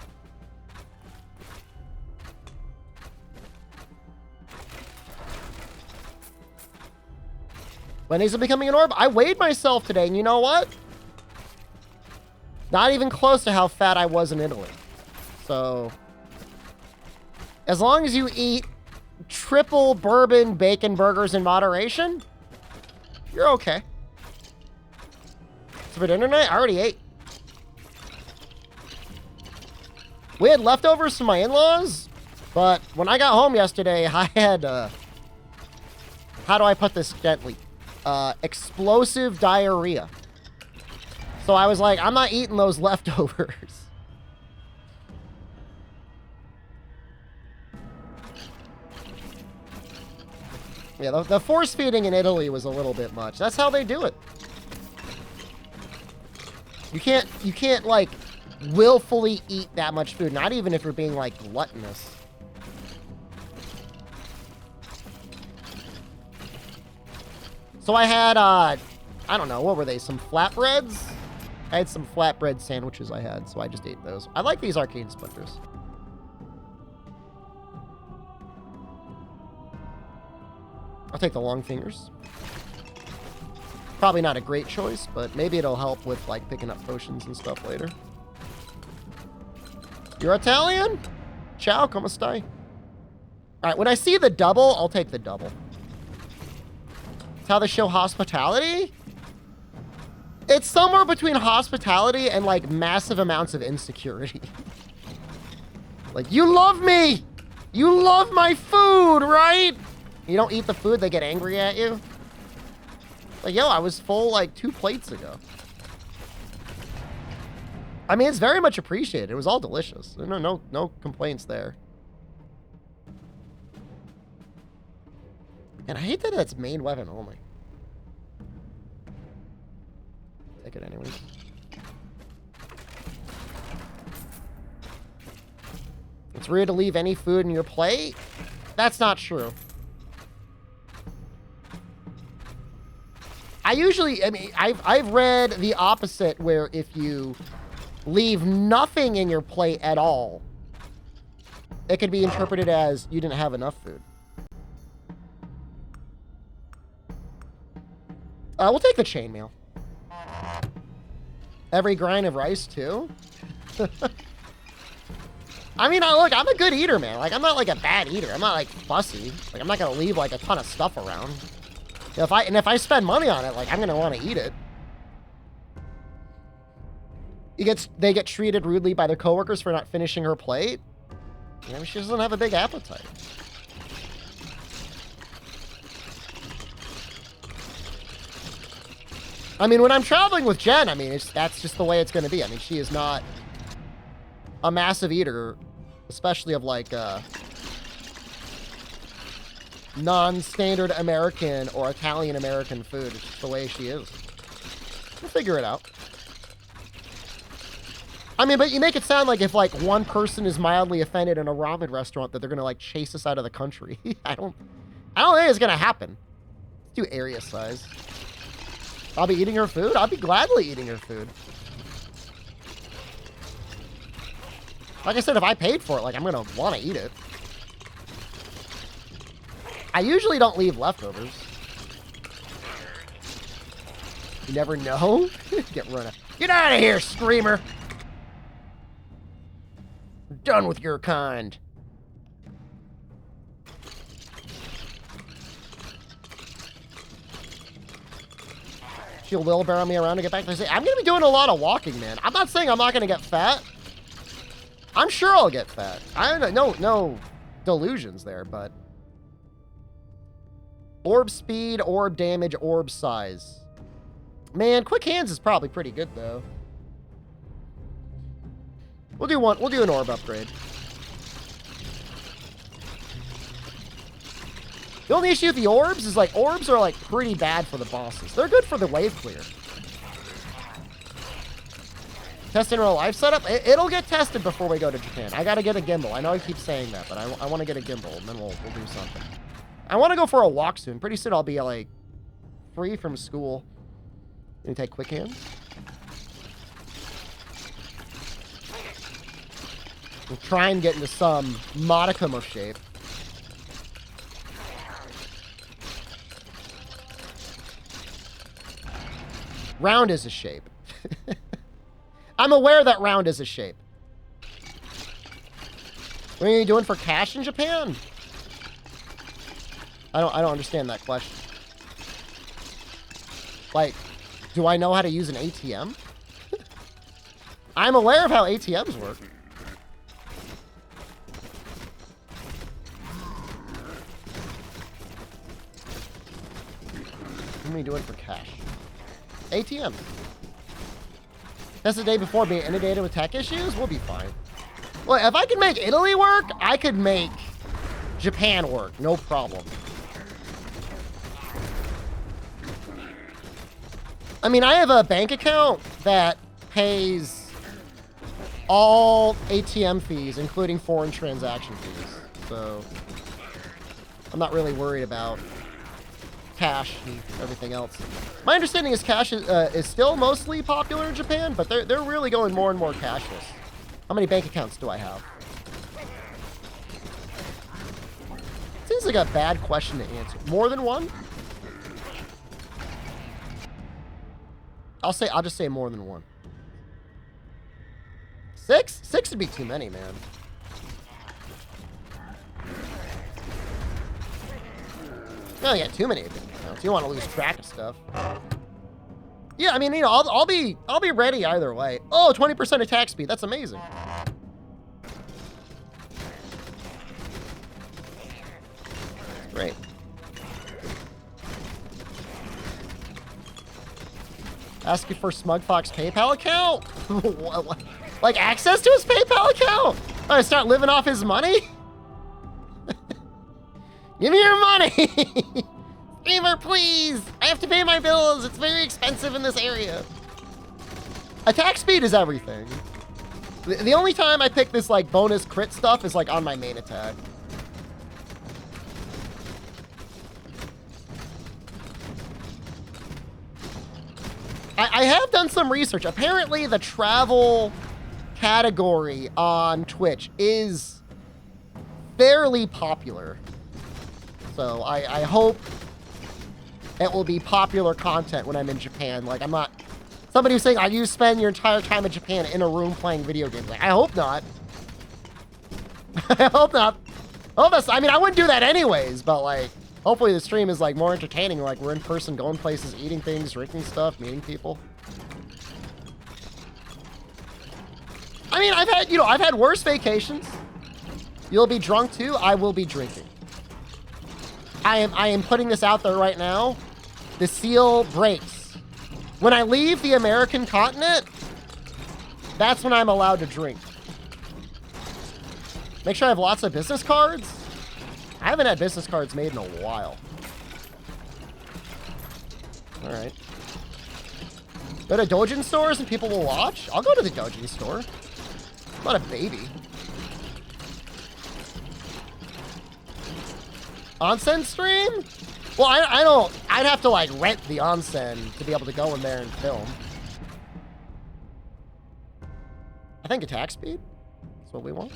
S1: When is it becoming an orb? I weighed myself today, and you know what? Not even close to how fat I was in Italy. So, as long as you eat triple bourbon bacon burgers in moderation, you're okay. So for dinner night, I already ate. We had leftovers from my in-laws, but when I got home yesterday, I had, how do I put this gently? Explosive diarrhea. So I was like, I'm not eating those leftovers. Yeah, the force feeding in Italy was a little bit much. That's how they do it. You can't like willfully eat that much food, not even if you're being like gluttonous. So I had I don't know, what were they, some flatbreads? I had some flatbread sandwiches I had, so I just ate those. I like these arcade splinters. I'll take the long fingers. Probably not a great choice, but maybe it'll help with like picking up potions and stuff later. You're Italian? Ciao, come stai? Alright, when I see the double, I'll take the double. It's how they show hospitality? It's somewhere between hospitality and like massive amounts of insecurity. Like, you love me! You love my food, right? You don't eat the food, they get angry at you. Like, yo, I was full like 2 plates ago. I mean, it's very much appreciated. It was all delicious. No complaints there. And I hate that it's main weapon only. Take it anyways. It's weird to leave any food in your plate? That's not true. I've read the opposite, where if you leave nothing in your plate at all, it could be interpreted as you didn't have enough food. We'll take the chainmail. Every grain of rice, too? I mean, look, I'm a good eater, man. Like, I'm not, like, a bad eater. I'm not, like, fussy. Like, I'm not gonna leave, like, a ton of stuff around. If I spend money on it, like, I'm gonna want to eat it. They get treated rudely by their coworkers for not finishing her plate. You know, she doesn't have a big appetite. I mean, when I'm traveling with Jen, I mean, that's just the way it's going to be. I mean, she is not a massive eater, especially of, like, non-standard American or Italian-American food. It's just the way she is. We'll figure it out. I mean, but you make it sound like if, like, one person is mildly offended in a ramen restaurant that they're going to, like, chase us out of the country. I don't think it's going to happen. Let's do area size. I'll be eating her food? I'll be gladly eating her food. Like I said, if I paid for it, like, I'm going to want to eat it. I usually don't leave leftovers. You never know. Get run out. Get out of here, Screamer! I'm done with your kind. She'll wheelbarrow me around to get back to the city. I'm going to be doing a lot of walking, man. I'm not saying I'm not going to get fat. I'm sure I'll get fat. I don't know, no delusions there, but... Orb speed, orb damage, orb size. Man, quick hands is probably pretty good, though. We'll do an orb upgrade. The only issue with the orbs is, like, orbs are, like, pretty bad for the bosses. They're good for the wave clear. Test in real life setup? It'll get tested before we go to Japan. I gotta get a gimbal. I know I keep saying that, but I want to get a gimbal, and then we'll do something. I want to go for a walk soon. Pretty soon I'll be, like, free from school. Let me take quick hands. We'll try and get into some modicum of shape. Round is a shape. I'm aware that round is a shape. What are you doing for cash in Japan? I don't understand that question. Like, do I know how to use an ATM? I'm aware of how ATMs work. What are you doing for cash? ATM. That's the day before being inundated with tech issues? We'll be fine. Well, if I can make Italy work, I could make Japan work. No problem. I mean, I have a bank account that pays all ATM fees, including foreign transaction fees. So I'm not really worried about cash and everything else. My understanding is cash is still mostly popular in Japan, but they're really going more and more cashless. How many bank accounts do I have? Seems like a bad question to answer. More than one? I'll just say more than one. 6? 6 would be too many, man. No, you got too many bank accounts. You don't want to lose track of stuff. Yeah, I mean, you know, I'll be ready either way. Oh, 20% attack speed. That's amazing. Great. Ask you for Smugfox PayPal account? Like access to his PayPal account? I start living off his money? Give me your money! Streamer, please! I have to pay my bills. It's very expensive in this area. Attack speed is everything. The only time I pick this, like, bonus crit stuff is, like, on my main attack. I have done some research. Apparently, the travel category on Twitch is fairly popular. So I hope it will be popular content when I'm in Japan. Like, it's Somebody was saying, you spend your entire time in Japan in a room playing video games. Like, I hope not. I hope not. I mean, I wouldn't do that anyways, but like, hopefully the stream is like more entertaining. Like we're in person, going places, eating things, drinking stuff, meeting people. I mean, I've had worse vacations. You'll be drunk too. I will be drinking. I am putting this out there right now. The seal breaks. When I leave the American continent, that's when I'm allowed to drink. Make sure I have lots of business cards. I haven't had business cards made in a while. All right. Go to Dojin stores and people will watch? I'll go to the Dojin store. I'm not a baby. Onsen stream? Well, I don't... I'd have to, like, rent the onsen to be able to go in there and film. I think attack speed is what we want.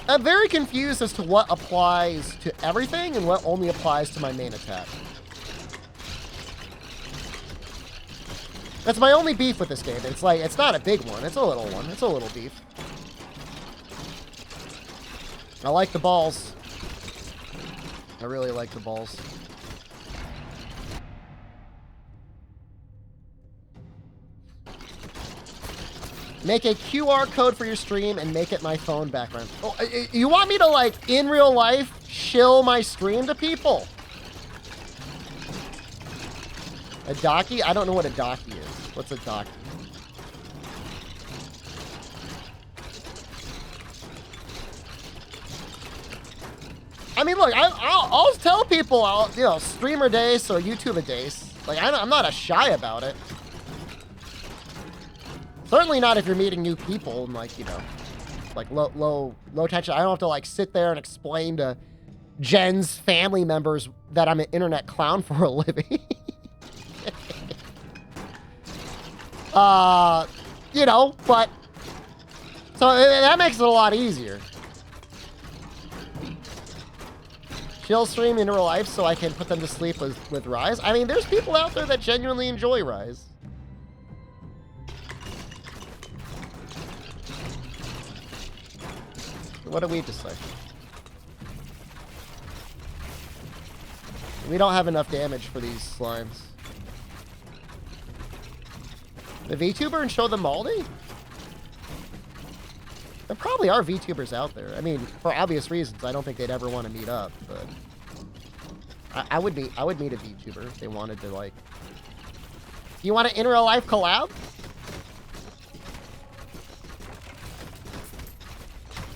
S1: I'm very confused as to what applies to everything and what only applies to my main attack. That's my only beef with this game. It's like, it's not a big one. It's a little one. It's a little beef. I like the balls. I really like the balls. Make a QR code for your stream and make it my phone background. Oh, you want me to, like, in real life, shill my stream to people? A docky? I don't know what a docky is. What's a docky? I mean, look, I'll tell people, streamer days or YouTube days. Like, I'm not shy about it. Certainly not if you're meeting new people and, like, like low tension. I don't have to, like, sit there and explain to Jen's family members that I'm an internet clown for a living. But so that makes it a lot easier. Chill stream in real life so I can put them to sleep with Rise. I mean, there's people out there that genuinely enjoy Rise. What do we have to say? We don't have enough damage for these slimes. The VTuber and show them Maldi? There probably are VTubers out there. I mean, for obvious reasons, I don't think they'd ever want to meet up, but I would meet a VTuber if they wanted to, like. You want an in real life collab?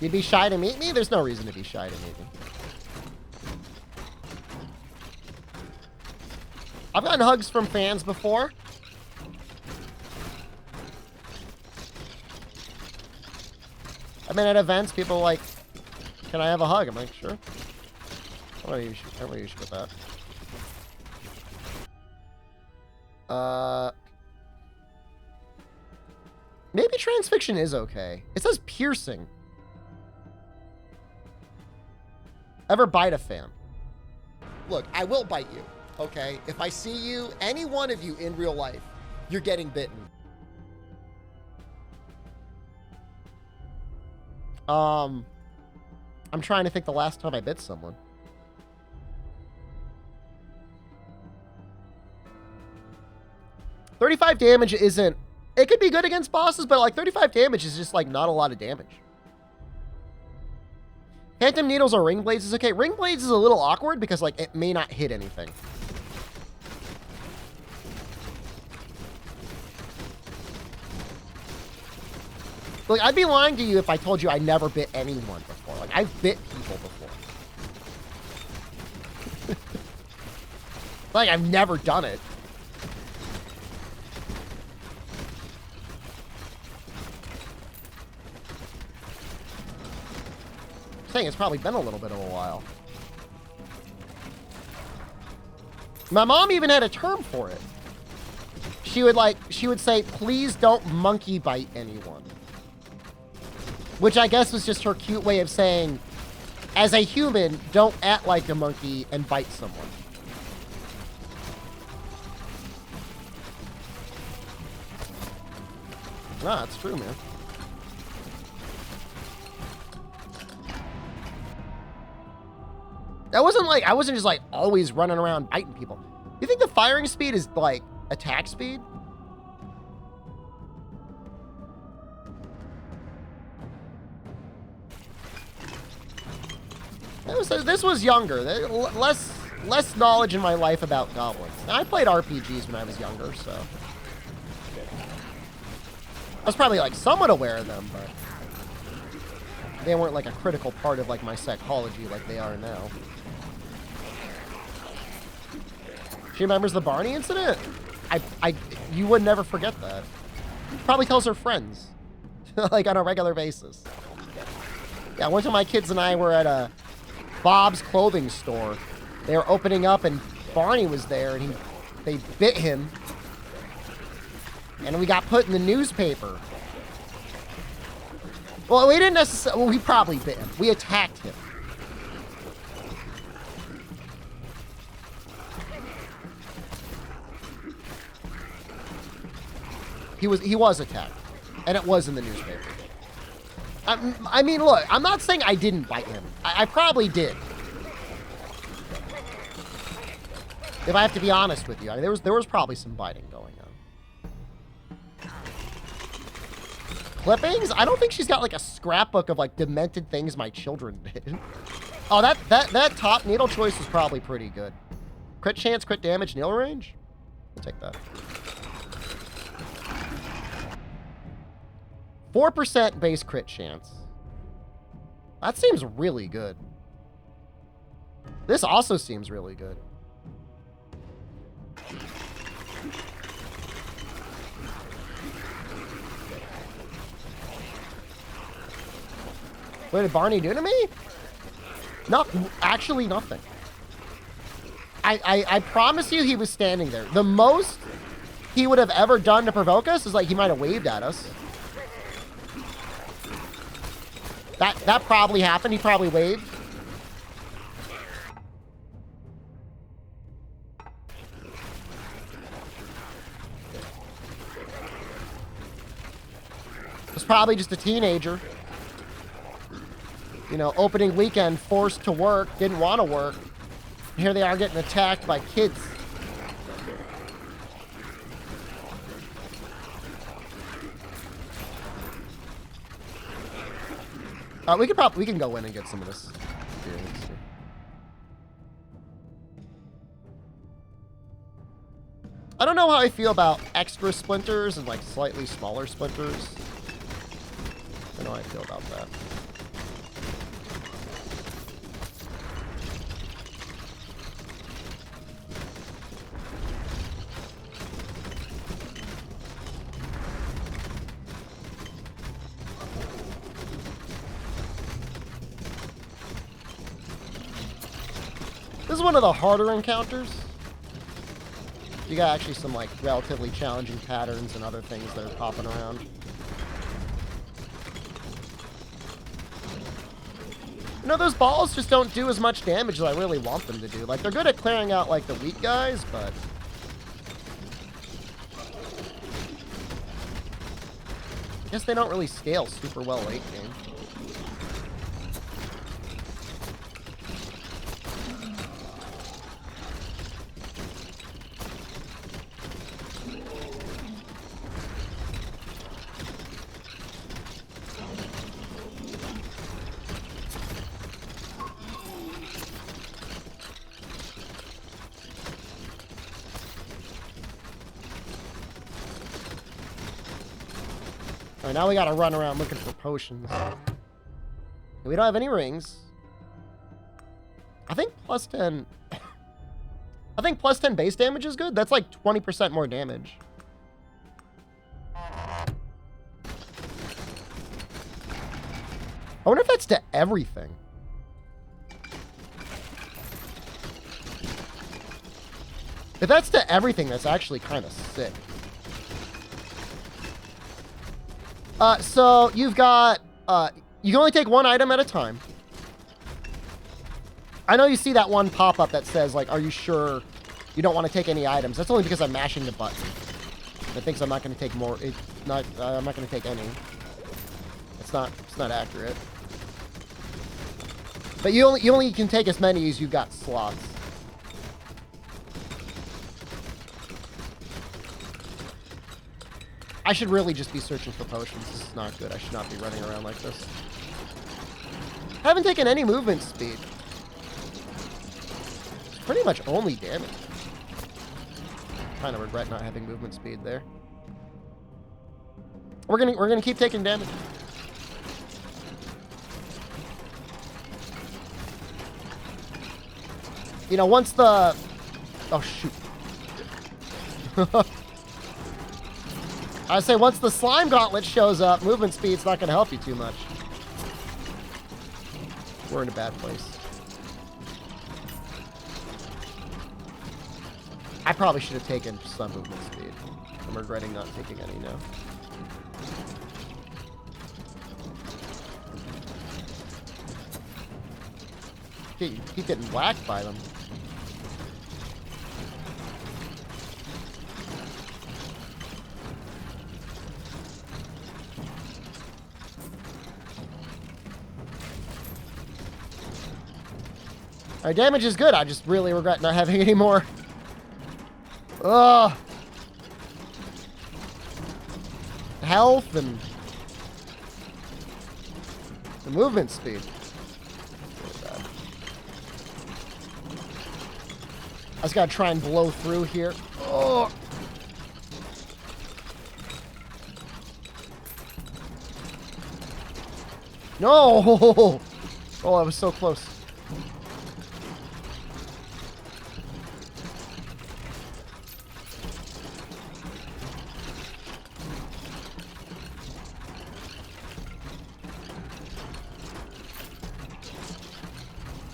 S1: You'd be shy to meet me? There's no reason to be shy to meet me. I've gotten hugs from fans before. I've been at events, people are like, can I have a hug? I'm like, sure. I don't know you should get that. Maybe transfixion is okay. It says piercing. Ever bite a fan? Look, I will bite you, okay? If I see you, any one of you in real life, you're getting bitten. I'm trying to think the last time I bit someone. $35 damage isn't... It could be good against bosses, but like 35 damage is just like not a lot of damage. Phantom needles or ring blades is okay. Ring blades is a little awkward because like it may not hit anything. Like, I'd be lying to you if I told you I never bit anyone before. Like, I've bit people before. Like, I've never done it. I'm saying it's probably been a little bit of a while. My mom even had a term for it. She would say, please don't monkey bite anyone. Which I guess was just her cute way of saying, as a human, don't act like a monkey and bite someone. Nah, it's true, man. That wasn't like, I wasn't just like always running around biting people. You think the firing speed is like attack speed? This was younger. Less knowledge in my life about goblins. Now, I played RPGs when I was younger, so I was probably like somewhat aware of them, but they weren't like a critical part of like my psychology like they are now. She remembers the Barney incident? You would never forget that. Probably tells her friends, like on a regular basis. Yeah, one time my kids and I were at a Bob's clothing store. They were opening up and Barney was there and they bit him. And we got put in the newspaper. Well, we didn't necessarily, well, we probably bit him. We attacked him. He was attacked. And it was in the newspaper. I mean, look, I'm not saying I didn't bite him. I probably did. If I have to be honest with you, I mean, there was probably some biting going on. Clippings? I don't think she's got like a scrapbook of like demented things my children did. Oh, that top needle choice was probably pretty good. Crit chance, crit damage, needle range? I'll take that. 4% base crit chance. That seems really good. This also seems really good. What did Barney do to me? Actually nothing. I promise you he was standing there. The most he would have ever done to provoke us is like he might have waved at us. That probably happened. He probably waved. Was probably just a teenager. You know, opening weekend, forced to work, didn't want to work. And here they are getting attacked by kids. We can go in and get some of this experience here. I don't know how I feel about extra splinters and like slightly smaller splinters. I don't know how I feel about that. This is one of the harder encounters. You got actually some like relatively challenging patterns and other things that are popping around. You know, those balls just don't do as much damage as I really want them to do. Like, they're good at clearing out like the weak guys, but I guess they don't really scale super well late game. Alright, now we gotta run around looking for potions. We don't have any rings. I think plus 10... I think plus 10 base damage is good. That's like 20% more damage. I wonder if that's to everything. If that's to everything, that's actually kind of sick. So you've got, you can only take one item at a time. I know you see that one pop-up that says, like, are you sure you don't want to take any items? That's only because I'm mashing the button. It thinks I'm not going to take more. I'm not going to take any. It's not accurate. But you only can take as many as you've got slots. I should really just be searching for potions. This is not good. I should not be running around like this. I haven't taken any movement speed. It's pretty much only damage. Kind of regret not having movement speed there. We're gonna keep taking damage. You know, once the... Oh, shoot. I say once the slime gauntlet shows up, movement speed's not going to help you too much. We're in a bad place. I probably should have taken some movement speed. I'm regretting not taking any now. Keep getting whacked by them. Our damage is good. I just really regret not having any more. Ugh. Health and the movement speed. I just gotta try and blow through here. Oh. No! Oh, I was so close.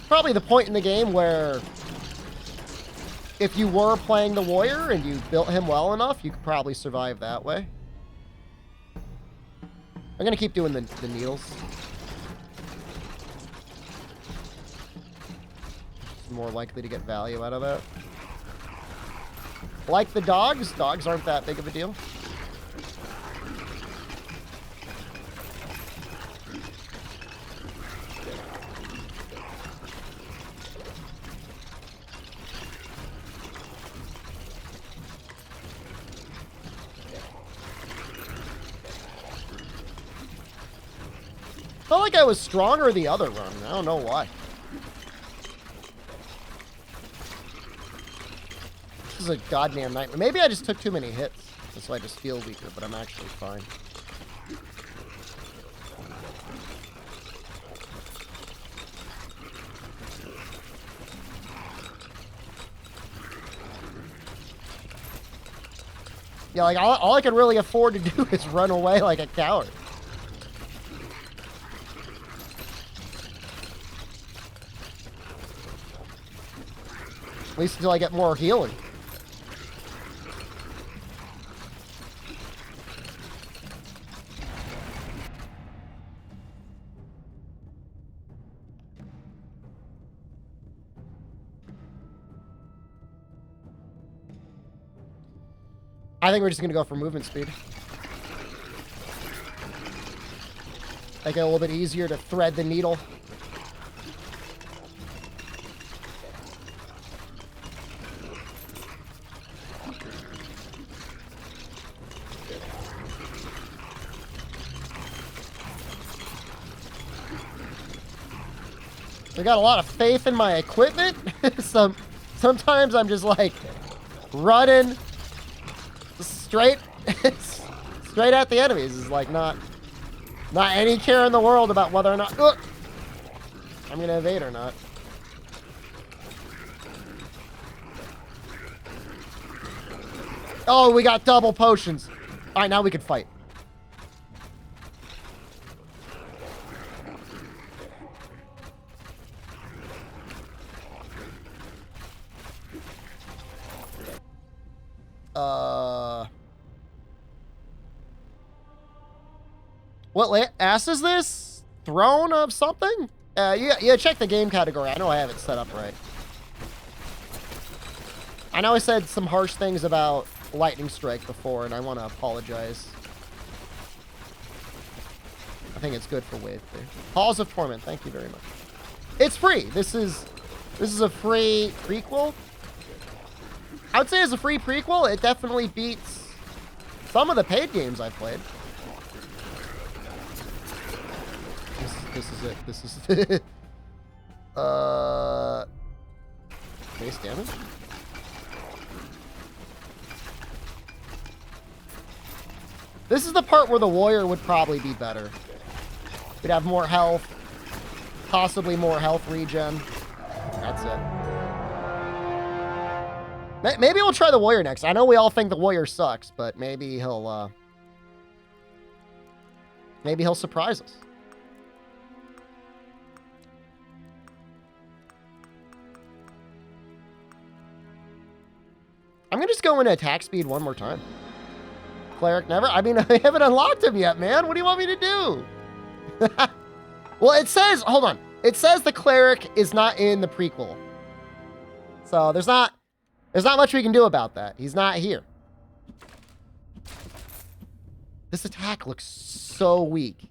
S1: Probably the point in the game where if you were playing the warrior and you built him well enough, you could probably survive that way. I'm gonna keep doing the needles. More likely to get value out of that. Like the dogs. Dogs aren't that big of a deal. Felt like I was stronger the other run. I don't know why. This is a goddamn nightmare. Maybe I just took too many hits. That's why I just feel weaker, but I'm actually fine. Yeah, like, all I can really afford to do is run away like a coward. At least until I get more healing. I think we're just gonna go for movement speed. Make it a little bit easier to thread the needle. I got a lot of faith in my equipment. Sometimes I'm just like running straight at the enemies. It's like not any care in the world about whether or not I'm gonna evade or not. Oh, we got double potions. All right, now we can fight. What ass is this? Throne of something? Yeah, check the game category. I know I have it set up right. I know I said some harsh things about Lightning Strike before, and I want to apologize. I think it's good for Wave 3. Halls of Torment, thank you very much. It's free. This is a free prequel. I would say as a free prequel, it definitely beats some of the paid games I've played. This is it. This is it. Base damage? This is the part where the warrior would probably be better. We'd have more health, possibly more health regen. That's it. Maybe we'll try the warrior next. I know we all think the warrior sucks, but maybe he'll surprise us. I'm gonna just go into attack speed one more time. Cleric never? I mean, I haven't unlocked him yet, man. What do you want me to do? Well, it says, hold on. It says the cleric is not in the prequel. So there's not much we can do about that. He's not here. This attack looks so weak.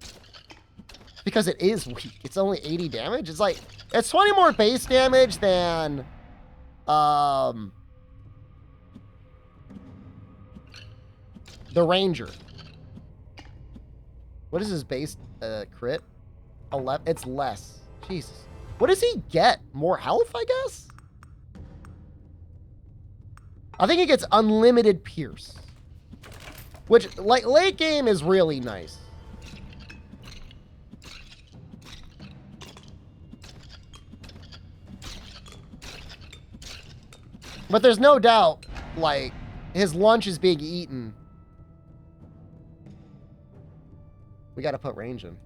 S1: Because it is weak. It's only 80 damage. It's like, it's 20 more base damage than, the Ranger. What is his base crit? 11. It's less. Jesus. What does he get? More health, I guess? I think he gets unlimited pierce. Which, like, late game is really nice. But there's no doubt, like, his lunch is being eaten. We gotta put range in.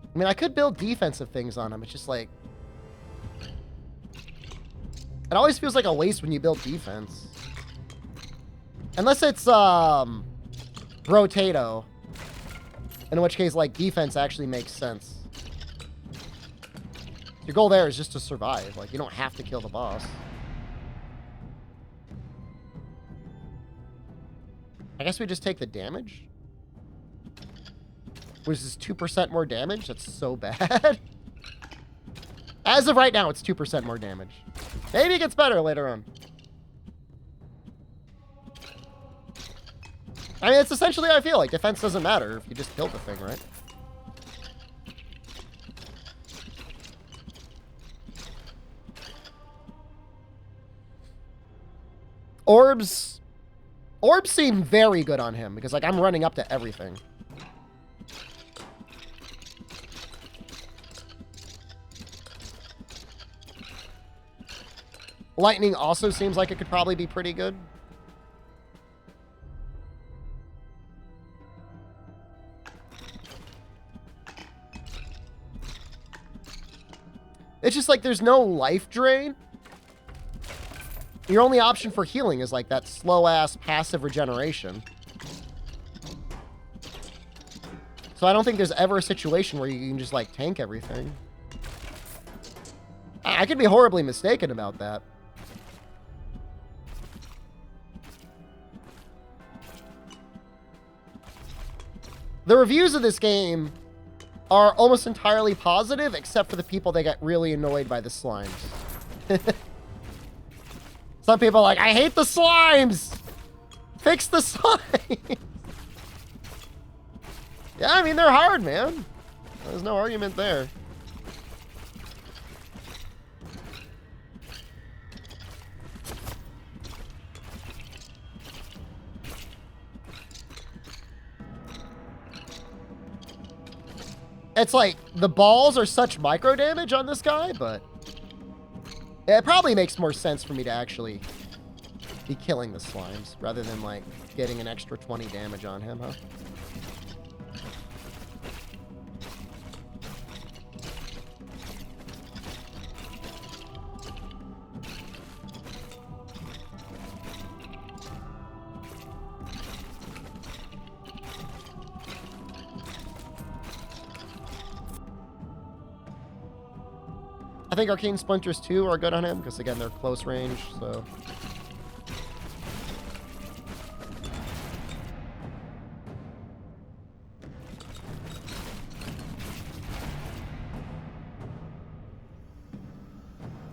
S1: I mean, I could build defensive things on him. It's just like... It always feels like a waste when you build defense. Unless it's, Rotato. In which case, like, defense actually makes sense. Your goal there is just to survive. Like, you don't have to kill the boss. I guess we just take the damage? Which is 2% more damage? That's so bad. As of right now, it's 2% more damage. Maybe it gets better later on. I mean, it's essentially how I feel. Like, defense doesn't matter if you just kill the thing, right? Orbs seem very good on him because, like, I'm running up to everything. Lightning also seems like it could probably be pretty good. It's just like there's no life drain. Your only option for healing is like that slow-ass passive regeneration. So I don't think there's ever a situation where you can just like tank everything. I could be horribly mistaken about that. The reviews of this game are almost entirely positive, except for the people that get really annoyed by the slimes. Some people are like, I hate the slimes! Fix the slimes! Yeah, I mean, they're hard, man. There's no argument there. It's like, the balls are such micro damage on this guy, but it probably makes more sense for me to actually be killing the slimes rather than like getting an extra 20 damage on him, huh? think Arcane Splinters 2 are good on him, because again, they're close range, so.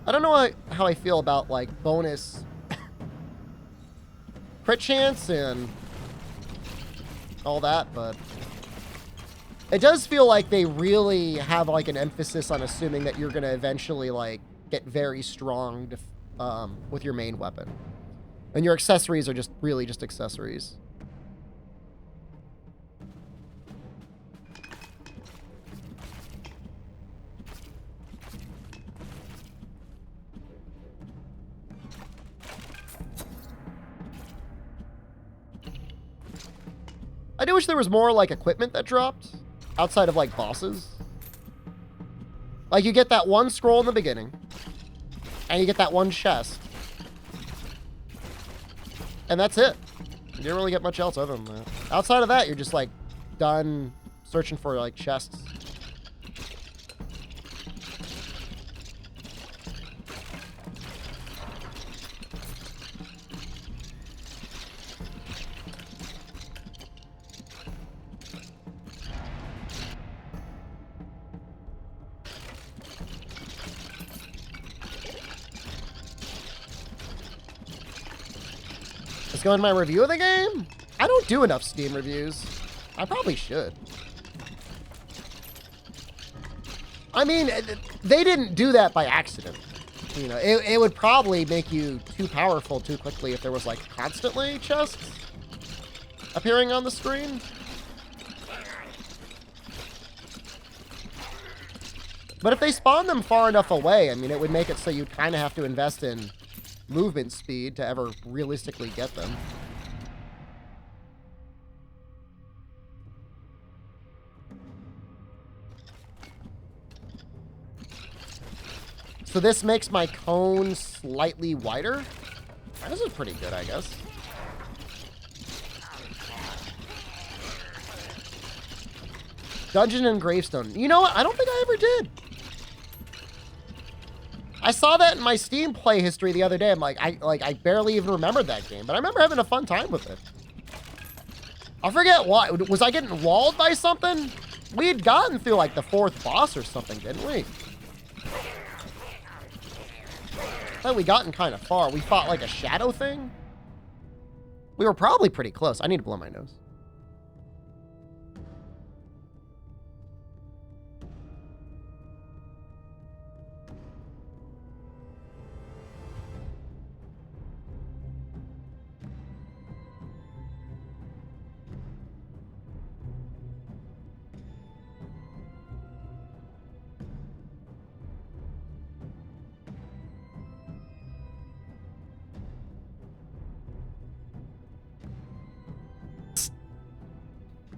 S1: I don't know how I feel about, like, bonus crit chance and all that, but it does feel like they really have, like, an emphasis on assuming that you're going to eventually, like, get very strong with your main weapon. And your accessories are just really just accessories. I do wish there was more, like, equipment that dropped outside of, like, bosses. Like, you get that one scroll in the beginning, and you get that one chest. And that's it. You didn't really get much else other than that. Outside of that, you're just, like, done searching for, like, chests. Let's go in my review of the game. I don't do enough Steam reviews. I probably should. I mean, they didn't do that by accident. You know, it would probably make you too powerful too quickly if there was, like, constantly chests appearing on the screen. But if they spawn them far enough away, I mean, it would make it so you kind of have to invest in movement speed to ever realistically get them. So this makes my cone slightly wider. This is pretty good, I guess. Dungeon and Gravestone. You know what? I don't think I ever did. I saw that in my Steam play history the other day. I'm like, I barely even remembered that game, but I remember having a fun time with it. I forget why. Was I getting walled by something? We had gotten through, like, the 4th boss or something, didn't we? I thought we gotten kind of far. We fought, like, a shadow thing. We were probably pretty close. I need to blow my nose.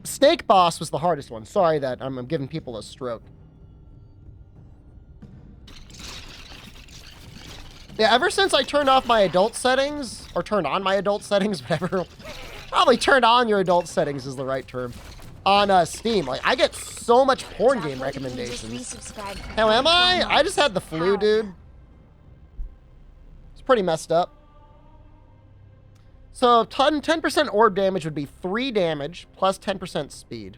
S1: Snake boss was the hardest one. Sorry that I'm giving people a stroke. Yeah, ever since I turned off my adult settings, or turned on my adult settings, whatever. Probably turned on your adult settings is the right term. On Steam. Like, I get so much porn game recommendations. How am I? I just had the flu, dude. It's pretty messed up. So 10% orb damage would be 3 damage plus 10% speed.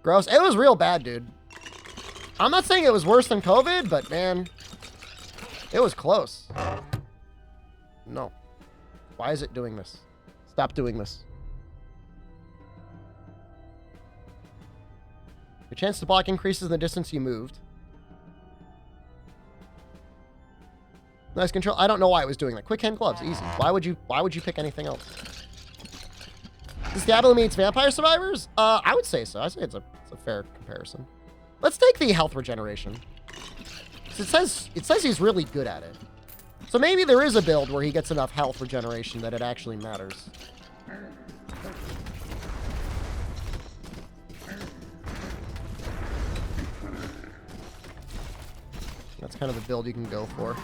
S1: Gross. It was real bad, dude. I'm not saying it was worse than COVID, but man, it was close. No. Why is it doing this? Stop doing this. Your chance to block increases in the distance you moved. Nice control. I don't know why it was doing that. Quick hand gloves, easy. Why would you pick anything else? Does Diablo meets Vampire Survivors? I would say so. I say it's a fair comparison. Let's take the health regeneration. It says he's really good at it. So maybe there is a build where he gets enough health regeneration that it actually matters. That's kind of the build you can go for.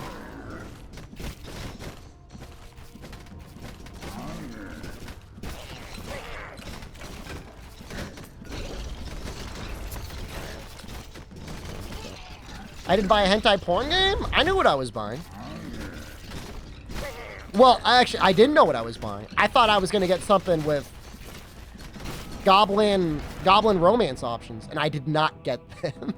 S1: I didn't buy a hentai porn game? I knew what I was buying. Well, I didn't know what I was buying. I thought I was going to get something with goblin romance options, and I did not get them.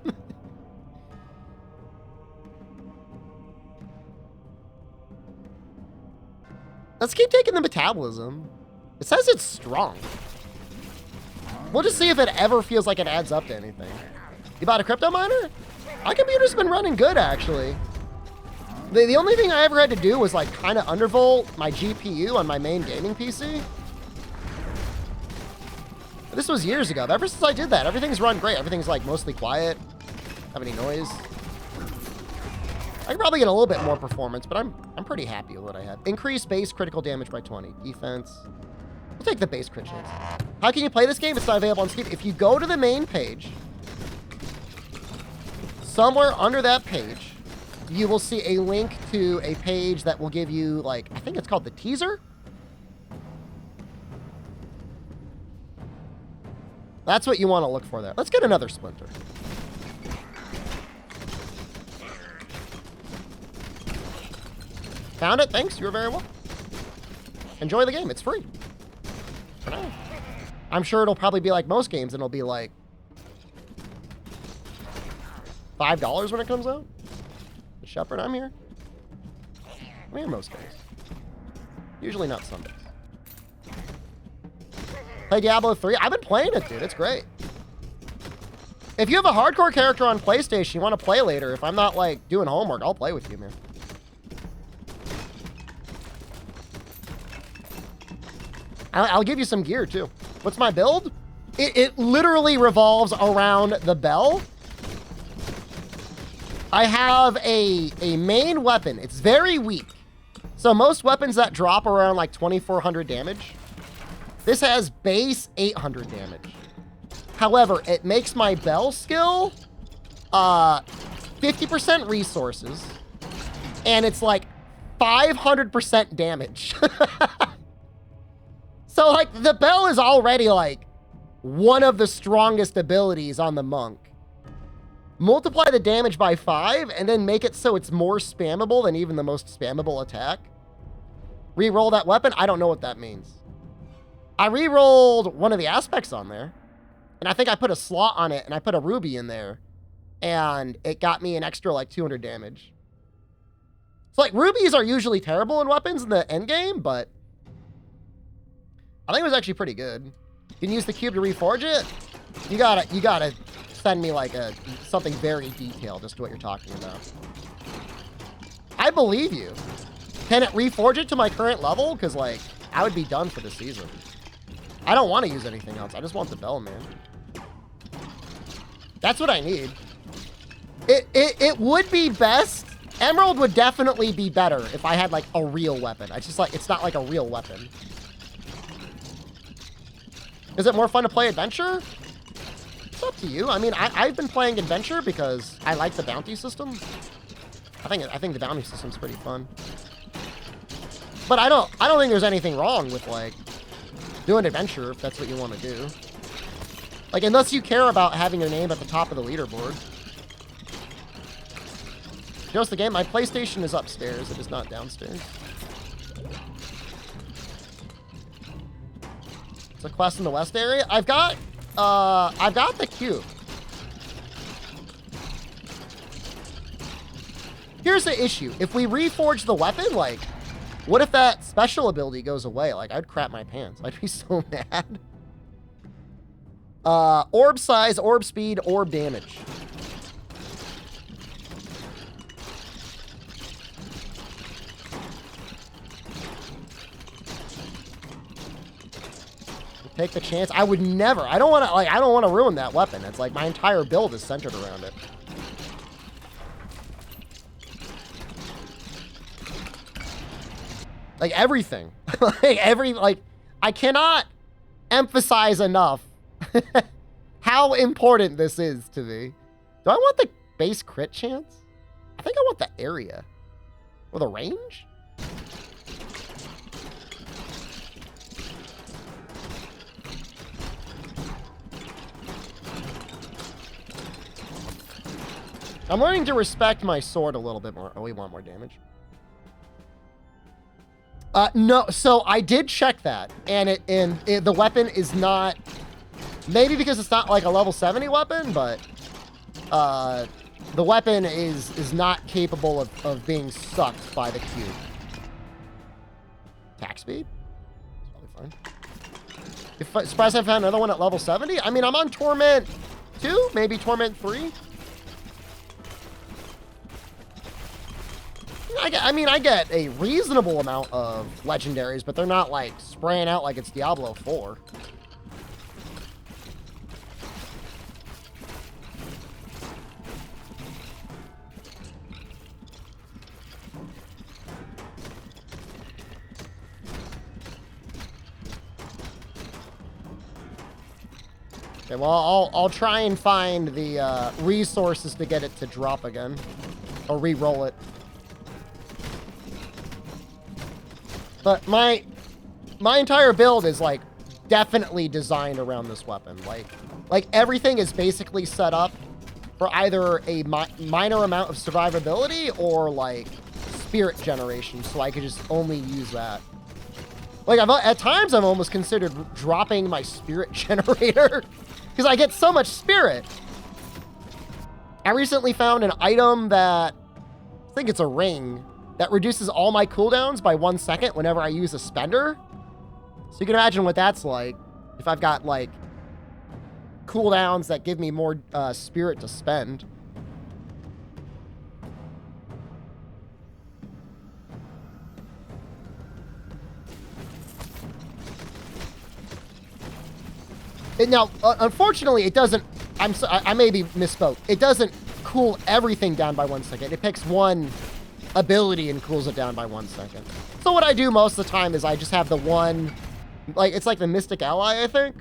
S1: Let's keep taking the metabolism. It says it's strong. We'll just see if it ever feels like it adds up to anything. You bought a crypto miner? My computer's been running good, actually. The only thing I ever had to do was like kind of undervolt my GPU on my main gaming PC. This was years ago, but ever since I did that, everything's run great. Everything's like mostly quiet. Don't have any noise. I could probably get a little bit more performance, but I'm pretty happy with what I have. Increase base critical damage by 20. Defense. We'll take the base crit chance. How can you play this game? It's not available on Steam. If you go to the main page, somewhere under that page, you will see a link to a page that will give you, like, I think it's called the teaser. That's what you want to look for there. Let's get another splinter. Found it. Thanks. You were very well. Enjoy the game. It's free. For now. I'm sure it'll probably be like most games, and it'll be like $5 when it comes out. Shepard, I'm here. I'm here most days. Usually not Sundays. Play Diablo 3. I've been playing it, dude. It's great. If you have a hardcore character on PlayStation you want to play later, if I'm not like doing homework, I'll play with you, man. I'll give you some gear too. What's my build? It literally revolves around the bell. I have a main weapon. It's very weak. So most weapons that drop around like 2,400 damage. This has base 800 damage. However, it makes my bell skill 50% resources. And it's like 500% damage. So like the bell is already like one of the strongest abilities on the monk. Multiply the damage by 5 and then make it so it's more spammable than even the most spammable attack. Reroll that weapon? I don't know what that means. I re-rolled one of the aspects on there. And I think I put a slot on it and I put a ruby in there. And it got me an extra like 200 damage. So like rubies are usually terrible in weapons in the end game, but I think it was actually pretty good. You can use the cube to reforge it. You gotta send me like something very detailed as to what you're talking about. I believe you. Can it reforge it to my current level? Because like I would be done for the season. I don't want to use anything else. I just want the bell, man. That's what I need. It would be best. Emerald would definitely be better if I had like a real weapon. I just like it's not like a real weapon. Is it more fun to play adventure? It's up to you. I mean, I've been playing adventure because I like the bounty system. I think the bounty system's pretty fun. But I don't think there's anything wrong with like doing adventure if that's what you want to do. Like unless you care about having your name at the top of the leaderboard. Just the game. My PlayStation is upstairs. It is not downstairs. It's a quest in the west area. I've got the cube. Here's the issue. If we reforge the weapon, like, what if that special ability goes away? Like, I'd crap my pants. I'd be so mad. Orb size, orb speed, orb damage. Take the chance. I would never. I don't want to ruin that weapon. It's like my entire build is centered around it. Like everything. I cannot emphasize enough how important this is to me. Do I want the base crit chance? I think I want the area. Or the range? I'm learning to respect my sword a little bit more. Oh, we want more damage. No, so I did check that, and the weapon is not, maybe because it's not like a level 70 weapon, but the weapon is not capable of being sucked by the cube. Attack speed? It's probably fine. Surprised I found another one at level 70? I mean, I'm on Torment 2, maybe Torment 3. I get a reasonable amount of legendaries, but they're not like spraying out like it's Diablo 4. Okay, well, I'll try and find the resources to get it to drop again, or re-roll it. But my entire build is like definitely designed around this weapon. Like everything is basically set up for either a minor amount of survivability or like spirit generation, so I could just only use that. Like at times I've almost considered dropping my spirit generator because I get so much spirit. I recently found an item that I think it's a ring that reduces all my cooldowns by 1 second whenever I use a spender. So you can imagine what that's like if I've got like cooldowns that give me more spirit to spend. Now, unfortunately, it doesn't, I maybe misspoke. It doesn't cool everything down by 1 second. It picks one ability and cools it down by 1 second. So what I do most of the time is I just have the one, like, it's like the Mystic Ally, I think.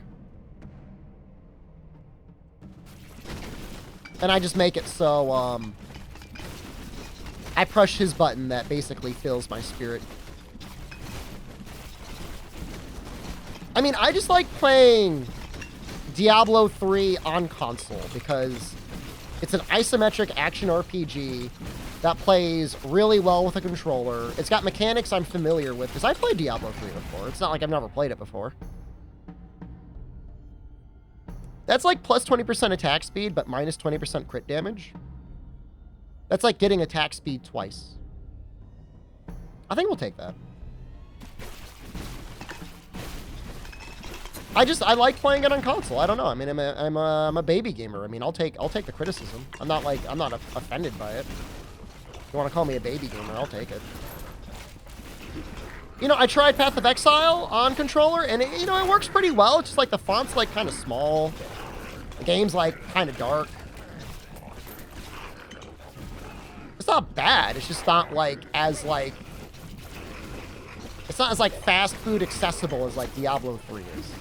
S1: And I just make it so, I push his button that basically fills my spirit. I mean, I just like playing Diablo 3 on console because it's an isometric action RPG that plays really well with a controller. It's got mechanics I'm familiar with because I played Diablo 3 before. It's not like I've never played it before. That's like plus 20% attack speed, but minus 20% crit damage. That's like getting attack speed twice. I think we'll take that. I like playing it on console. I don't know. I mean, I'm a baby gamer. I mean, I'll take the criticism. I'm not offended by it. If you want to call me a baby gamer, I'll take it. You know, I tried Path of Exile on controller, and it works pretty well. It's just like the font's like kind of small. The game's like kind of dark. It's not bad. It's just not like as like. It's not as like fast food accessible as like Diablo 3 is.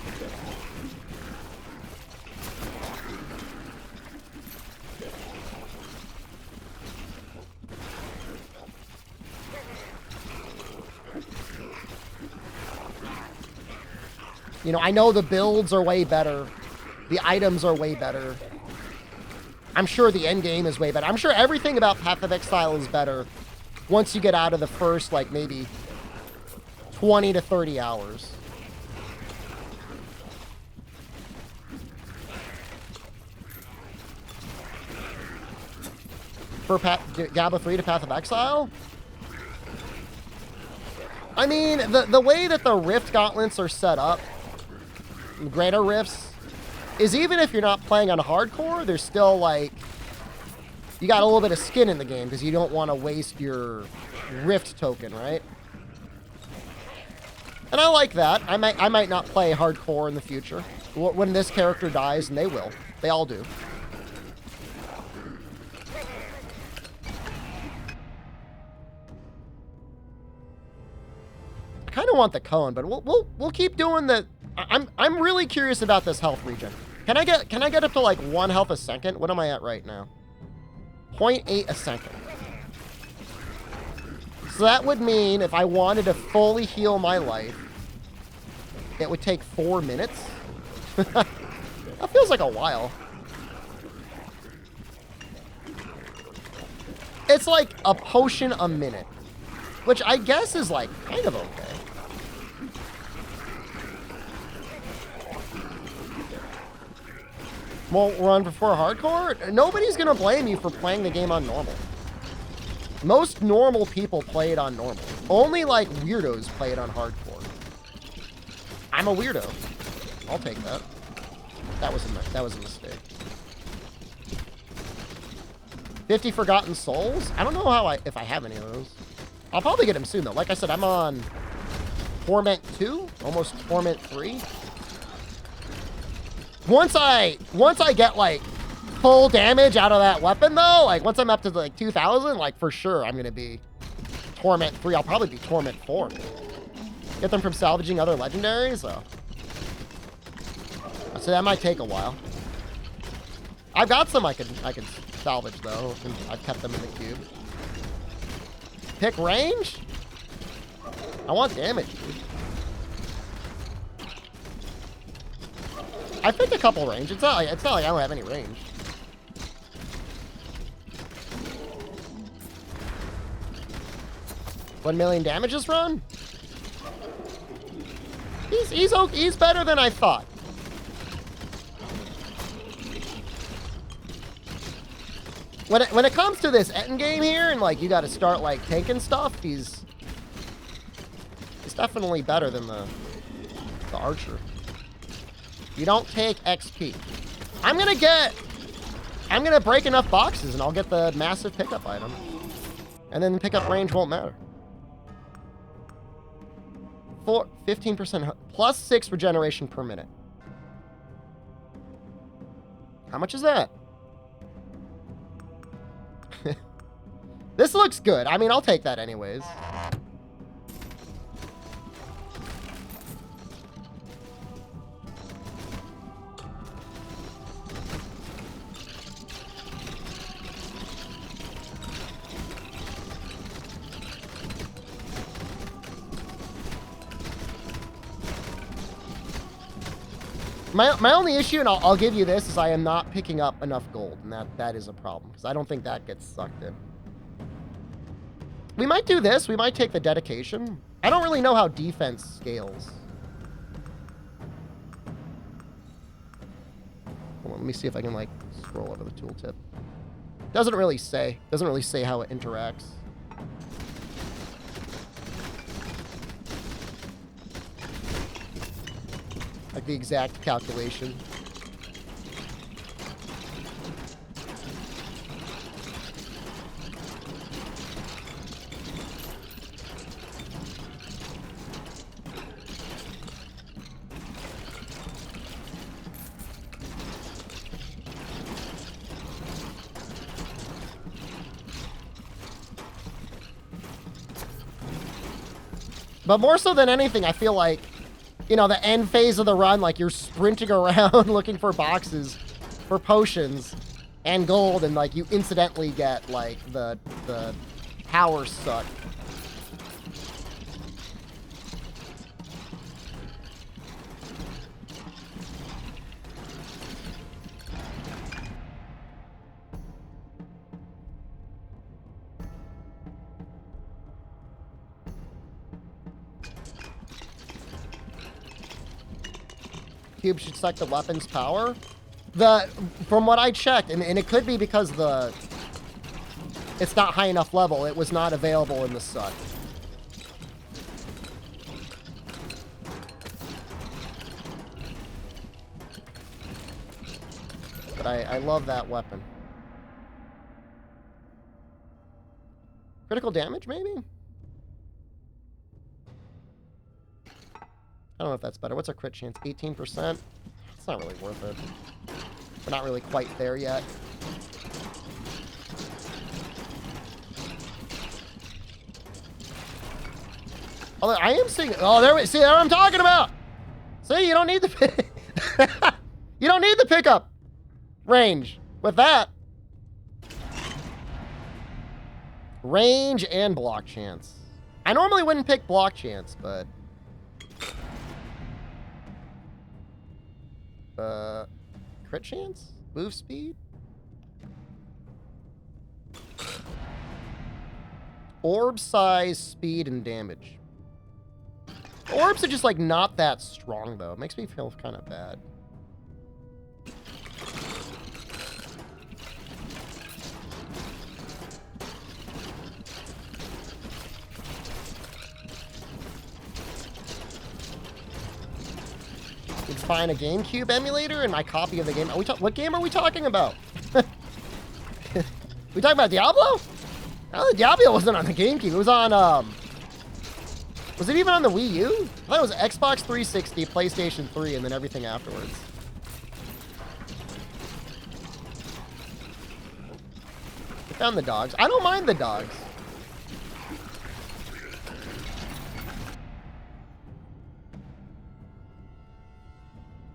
S1: You know, I know the builds are way better. The items are way better. I'm sure the end game is way better. I'm sure everything about Path of Exile is better once you get out of the first, like, maybe 20 to 30 hours. For Diablo 3 to Path of Exile? I mean, the way that the Rift Gauntlets are set up, greater rifts, is even if you're not playing on hardcore, there's still like, you got a little bit of skin in the game because you don't want to waste your rift token, right? And I like that. I might not play hardcore in the future when this character dies, and they will. They all do. I kind of want the cone, but we'll keep doing the. I'm really curious about this health regen. Can I get up to like 1 health a second? What am I at right now? 0.8 a second. So that would mean if I wanted to fully heal my life, it would take 4 minutes. That feels like a while. It's like a potion a minute, which I guess is like kind of okay. Won't run before hardcore? Nobody's gonna blame you for playing the game on normal. Most normal people play it on normal. Only like weirdos play it on hardcore. I'm a weirdo. I'll take that. That was a mistake. 50 Forgotten Souls? I don't know if I have any of those. I'll probably get them soon though. Like I said, I'm on Torment 2, almost Torment 3. Once I get like full damage out of that weapon though, like once I'm up to like 2,000, like for sure I'm gonna be Torment 3. I'll probably be Torment 4. Get them from salvaging other legendaries, so that might take a while. I've got some I can salvage though. I've kept them in the cube. Pick range? I want damage, dude. I picked a couple range. It's not like I don't have any range. $1 million damages run? He's better than I thought. When it comes to this end game here, and like you got to start like tanking stuff, he's definitely better than the archer. You don't take XP. I'm gonna break enough boxes and I'll get the massive pickup item. And then the pickup range won't matter. 15% plus 6 regeneration per minute. How much is that? This looks good. I mean, I'll take that anyways. My only issue, and I'll give you this, is I am not picking up enough gold, and that is a problem, because I don't think that gets sucked in. We might do this. We might take the dedication. I don't really know how defense scales. Hold on, let me see if I can, like, scroll over the tooltip. Doesn't really say how it interacts. Like the exact calculation. But more so than anything, I feel like, you know, the end phase of the run, like you're sprinting around looking for boxes for potions and gold, and like you incidentally get like the power suck. Cube should suck the weapon's power. From what I checked, and it could be because it's not high enough level, it was not available in the suck. But I love that weapon. Critical damage, maybe? I don't know if that's better. What's our crit chance? 18%? It's not really worth it. We're not really quite there yet. Although I am seeing... Oh, there we... See, there I'm talking about! See, you don't need the... You don't need the pickup range with that. Range and block chance. I normally wouldn't pick block chance, but... crit chance? Move speed? Orb size, speed, and damage. Orbs are just like not that strong though. It makes me feel kind of bad. You can find a GameCube emulator in my copy of the game. What game are we talking about? We talking about Diablo? Oh, Diablo wasn't on the GameCube. It was on, was it even on the Wii U? I thought it was Xbox 360, PlayStation 3, and then everything afterwards. I found the dogs. I don't mind the dogs.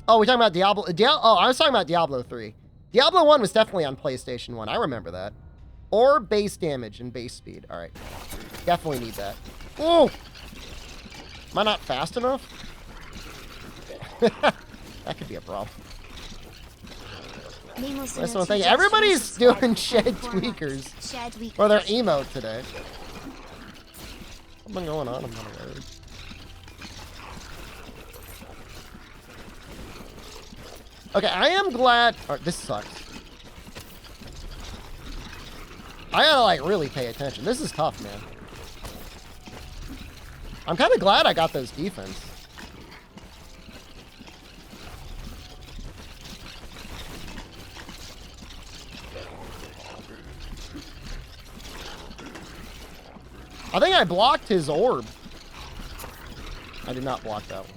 S1: Oh, we're talking about Diablo. Oh, I was talking about Diablo 3. Diablo 1 was definitely on PlayStation 1. I remember that. Or base damage and base speed. All right. Definitely need that. Oh! Am I not fast enough? That could be a problem. That's one thing. Everybody's doing shed tweakers. Or their emote today. Something going on. I'm not aware. Okay, I am glad. Oh, this sucks. I gotta like really pay attention. This is tough, man. I'm kind of glad I got those defense. I think I blocked his orb. I did not block that one.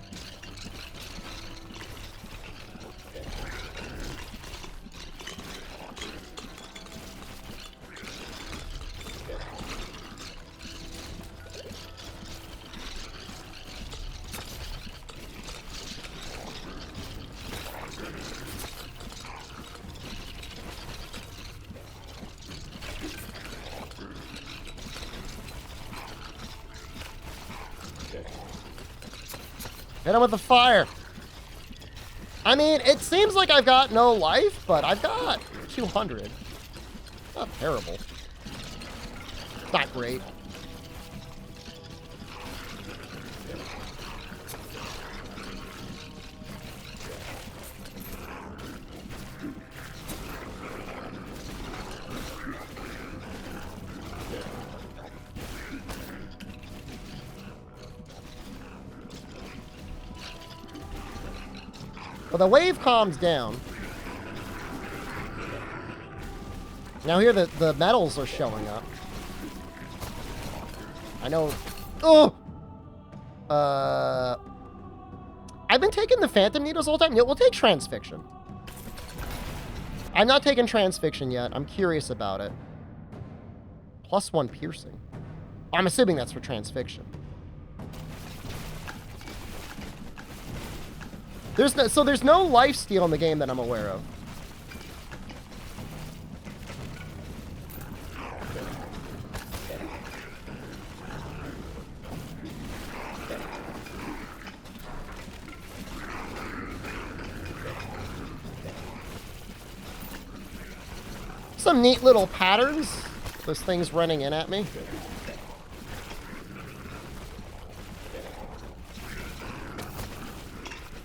S1: Hit him with the fire. I mean, it seems like I've got no life, but I've got 200. Not terrible. Not great. Well, the wave calms down. Now here the metals are showing up. I know. Oh! I've been taking the Phantom Needles the whole time. Yeah, we'll take Transfixion. I'm not taking Transfixion yet. I'm curious about it. +1 piercing. I'm assuming that's for Transfixion. There's no lifesteal in the game that I'm aware of. Some neat little patterns. Those things running in at me.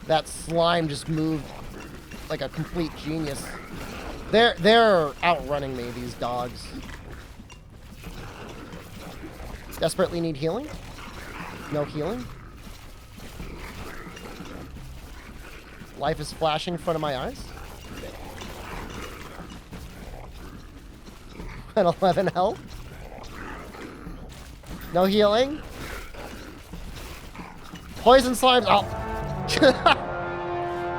S1: That slime just moved like a complete genius. They're outrunning me, these dogs. Desperately need healing? No healing? Life is flashing in front of my eyes. At 11 health. No healing. Poison slimes. Oh.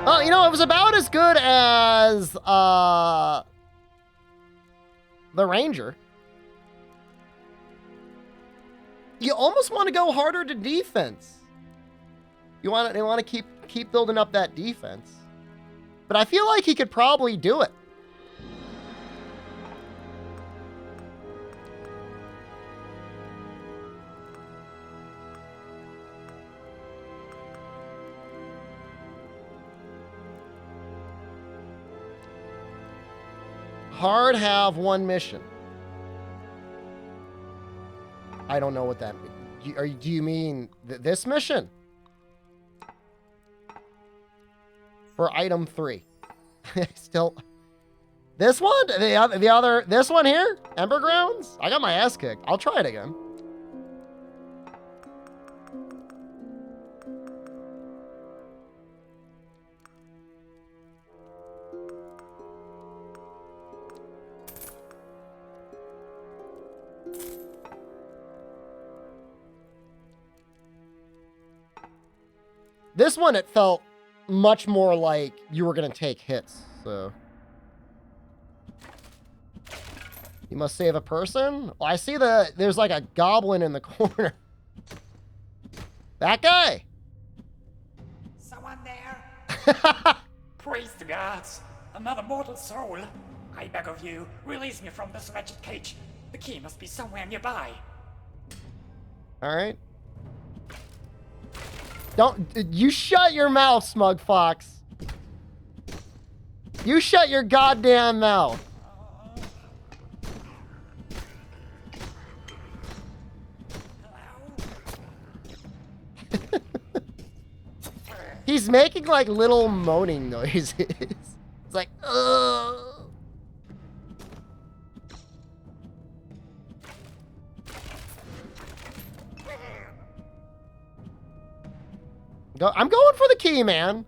S1: Well, you know, it was about as good as the Ranger. You almost want to go harder to defense. You want to keep building up that defense. But I feel like he could probably do it. Hard have one mission. I don't know what that means. Do you mean this mission? For item 3. Still. This one? The other, this one here? Ember Grounds? I got my ass kicked. I'll try it again. This one, it felt much more like you were going to take hits, so. You must save a person? Well, I see there's like a goblin in the corner. That guy!
S3: Someone there? Praise the gods! Another mortal soul! I beg of you, release me from this wretched cage. The key must be somewhere nearby.
S1: Alright. You shut your mouth, Smug Fox. You shut your goddamn mouth. He's making like little moaning noises. It's like, ugh. I'm going for the key, man.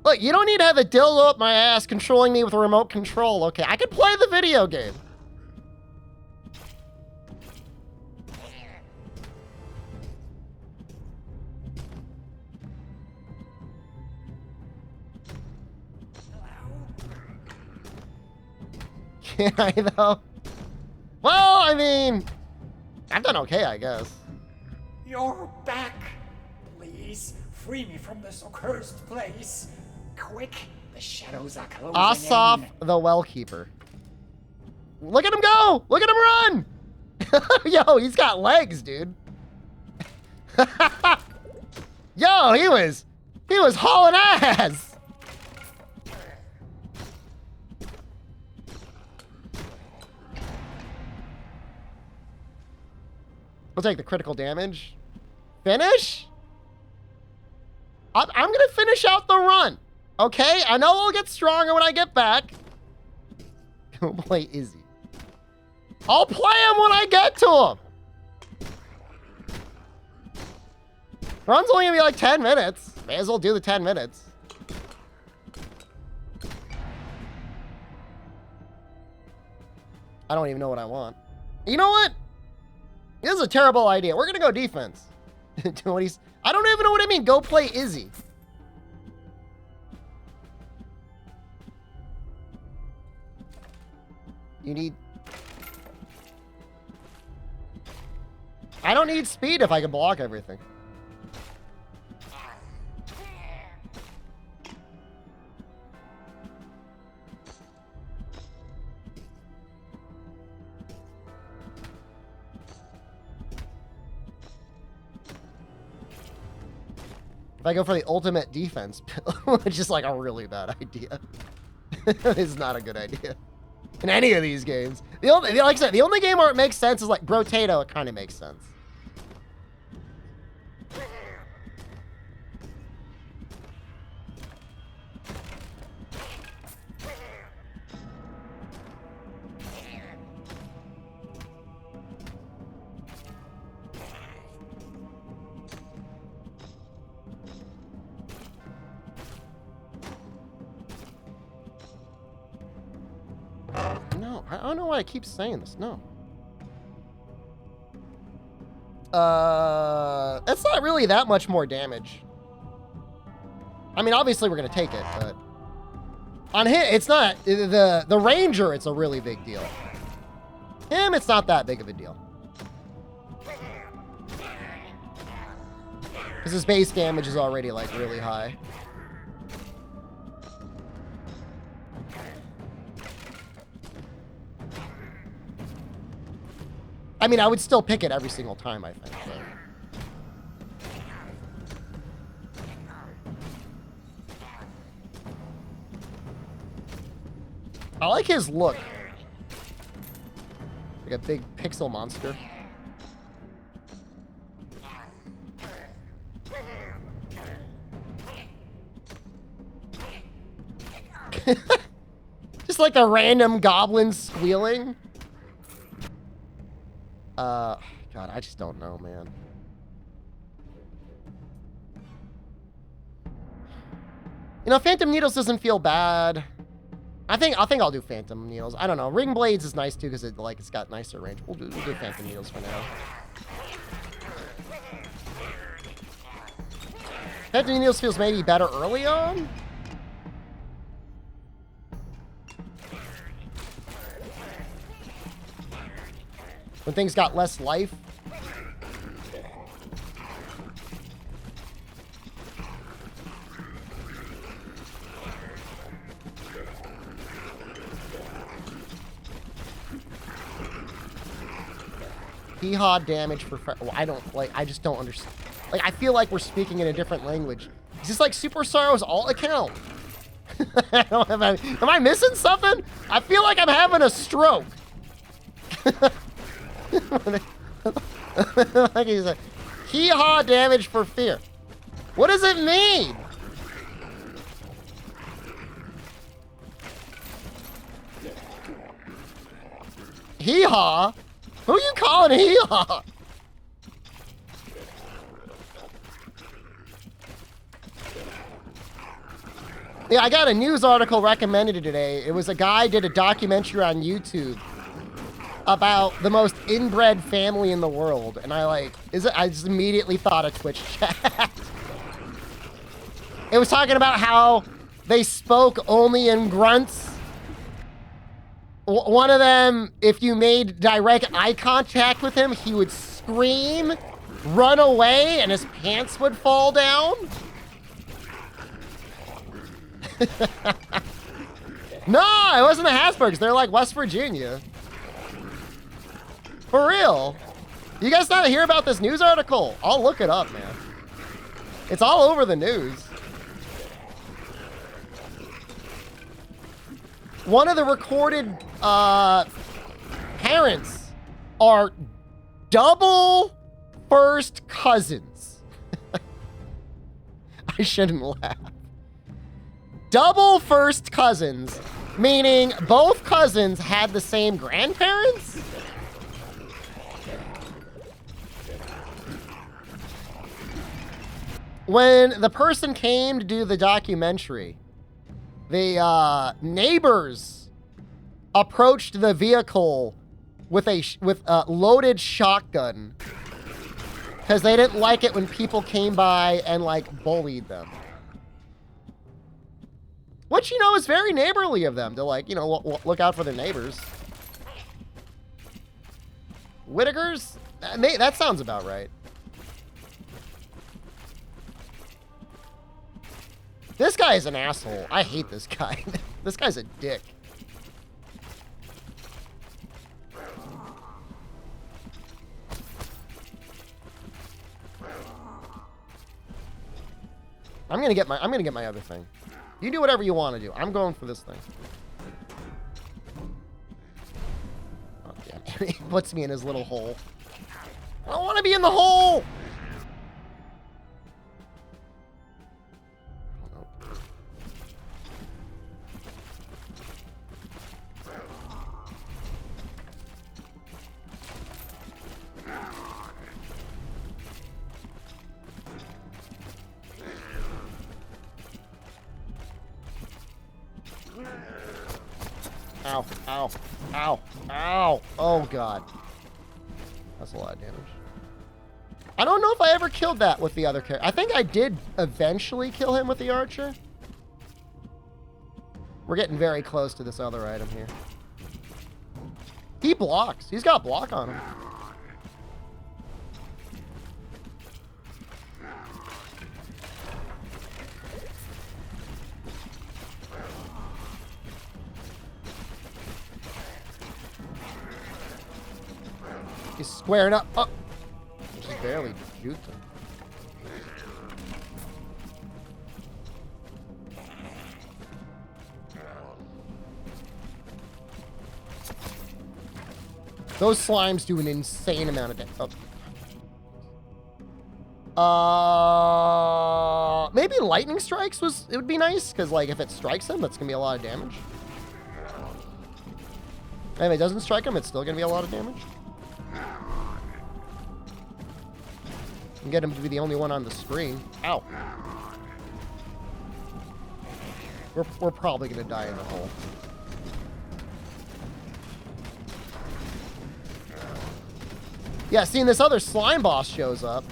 S1: Look, you don't need to have a dildo up my ass controlling me with a remote control, okay? I can play the video game. Can I, though? Well, I mean, I've done okay, I guess.
S3: You're back. Please, free me from this accursed place. Quick, the shadows are closing
S1: Asaf,
S3: in.
S1: the Wellkeeper. Look at him go! Look at him run! Yo, he's got legs, dude. Yo, he was hauling ass! We'll take the critical damage. Finish? I'm gonna finish out the run. Okay? I know I'll get stronger when I get back. Go play Izzy. I'll play him when I get to him. Run's only gonna be like 10 minutes. May as well do the 10 minutes. I don't even know what I want. You know what? This is a terrible idea. We're gonna go defense. I don't even know what I mean. Go play Izzy. You need... I don't need speed if I can block everything. If I go for the ultimate defense pill, which is like a really bad idea. It's not a good idea. In any of these games. Like I said, the only game where it makes sense is like Brotato, it kind of makes sense. No, I don't know why I keep saying this. No. It's not really that much more damage. I mean, obviously we're gonna take it, but on him, it's not the Ranger. It's a really big deal. Him, it's not that big of a deal. Because his base damage is already like really high. I mean, I would still pick it every single time, I think. But. I like his look. Like a big pixel monster. Just like the random goblins squealing. God, I just don't know, man. You know, Phantom Needles doesn't feel bad. I think I'll do Phantom Needles. I don't know. Ring Blades is nice too because it's got nicer range. We'll do Phantom Needles for now. Phantom Needles feels maybe better early on. When things got less life. Hee-haw damage for... I don't... Like, I just don't understand. Like, I feel like we're speaking in a different language. Is this like Super Sorrow's alt account? Am I missing something? I feel like I'm having a stroke. Like he's like, hee-haw damage for fear. What does it mean? Hee-haw? Who are you calling hee-haw? Yeah, I got a news article recommended today. It was a guy did a documentary on YouTube about the most inbred family in the world, and I just immediately thought of Twitch chat. It was talking about how they spoke only in grunts. One of them, if you made direct eye contact with him, he would scream, run away, and his pants would fall down. No, it wasn't the Habsburgs. They're like West Virginia. For real. You guys not hear about this news article? I'll look it up, man. It's all over the news. One of the recorded parents are double first cousins. I shouldn't laugh. Double first cousins, meaning both cousins had the same grandparents? When the person came to do the documentary, the neighbors approached the vehicle with a loaded shotgun because they didn't like it when people came by and like bullied them. Which, you know, is very neighborly of them to, like, you know, look out for their neighbors. Whittakers? That sounds about right. This guy is an asshole. I hate this guy. This guy's a dick. I'm gonna get my other thing. You do whatever you want to do. I'm going for this thing. Oh, damn. He puts me in his little hole. I don't want to be in the hole! Ow, ow, ow, ow. Oh, God. That's a lot of damage. I don't know if I ever killed that with the other character. I think I did eventually kill him with the archer. We're getting very close to this other item here. He blocks. He's got block on him. He's squaring up. Oh, just barely juked him. Those slimes do an insane amount of damage. Oh. Maybe maybe lightning strikes it would be nice, because like if it strikes him, that's gonna be a lot of damage. And if it doesn't strike him, it's still gonna be a lot of damage. And get him to be the only one on the screen. Ow. We're probably gonna die in the hole. Yeah, seeing this other slime boss shows up.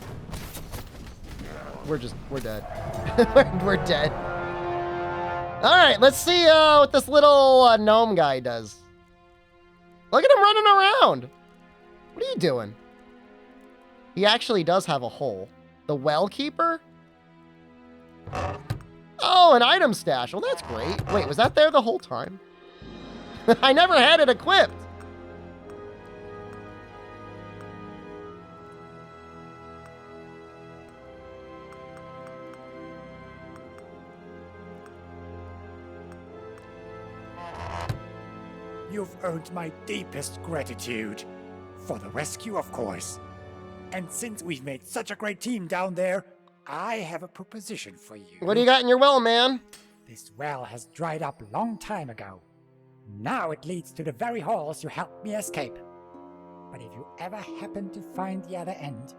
S1: We're dead. We're dead. All right, let's see what this little gnome guy does. Look at him running around. What are you doing? He actually does have a hole. The well keeper? Oh, an item stash. Well, that's great. Wait, was that there the whole time? I never had it equipped.
S3: You've earned my deepest gratitude. For the rescue, of course. And since we've made such a great team down there, I have a proposition for you.
S1: What do you got in your well, man?
S3: This well has dried up a long time ago. Now it leads to the very halls you helped me escape. But if you ever happen to find the other end,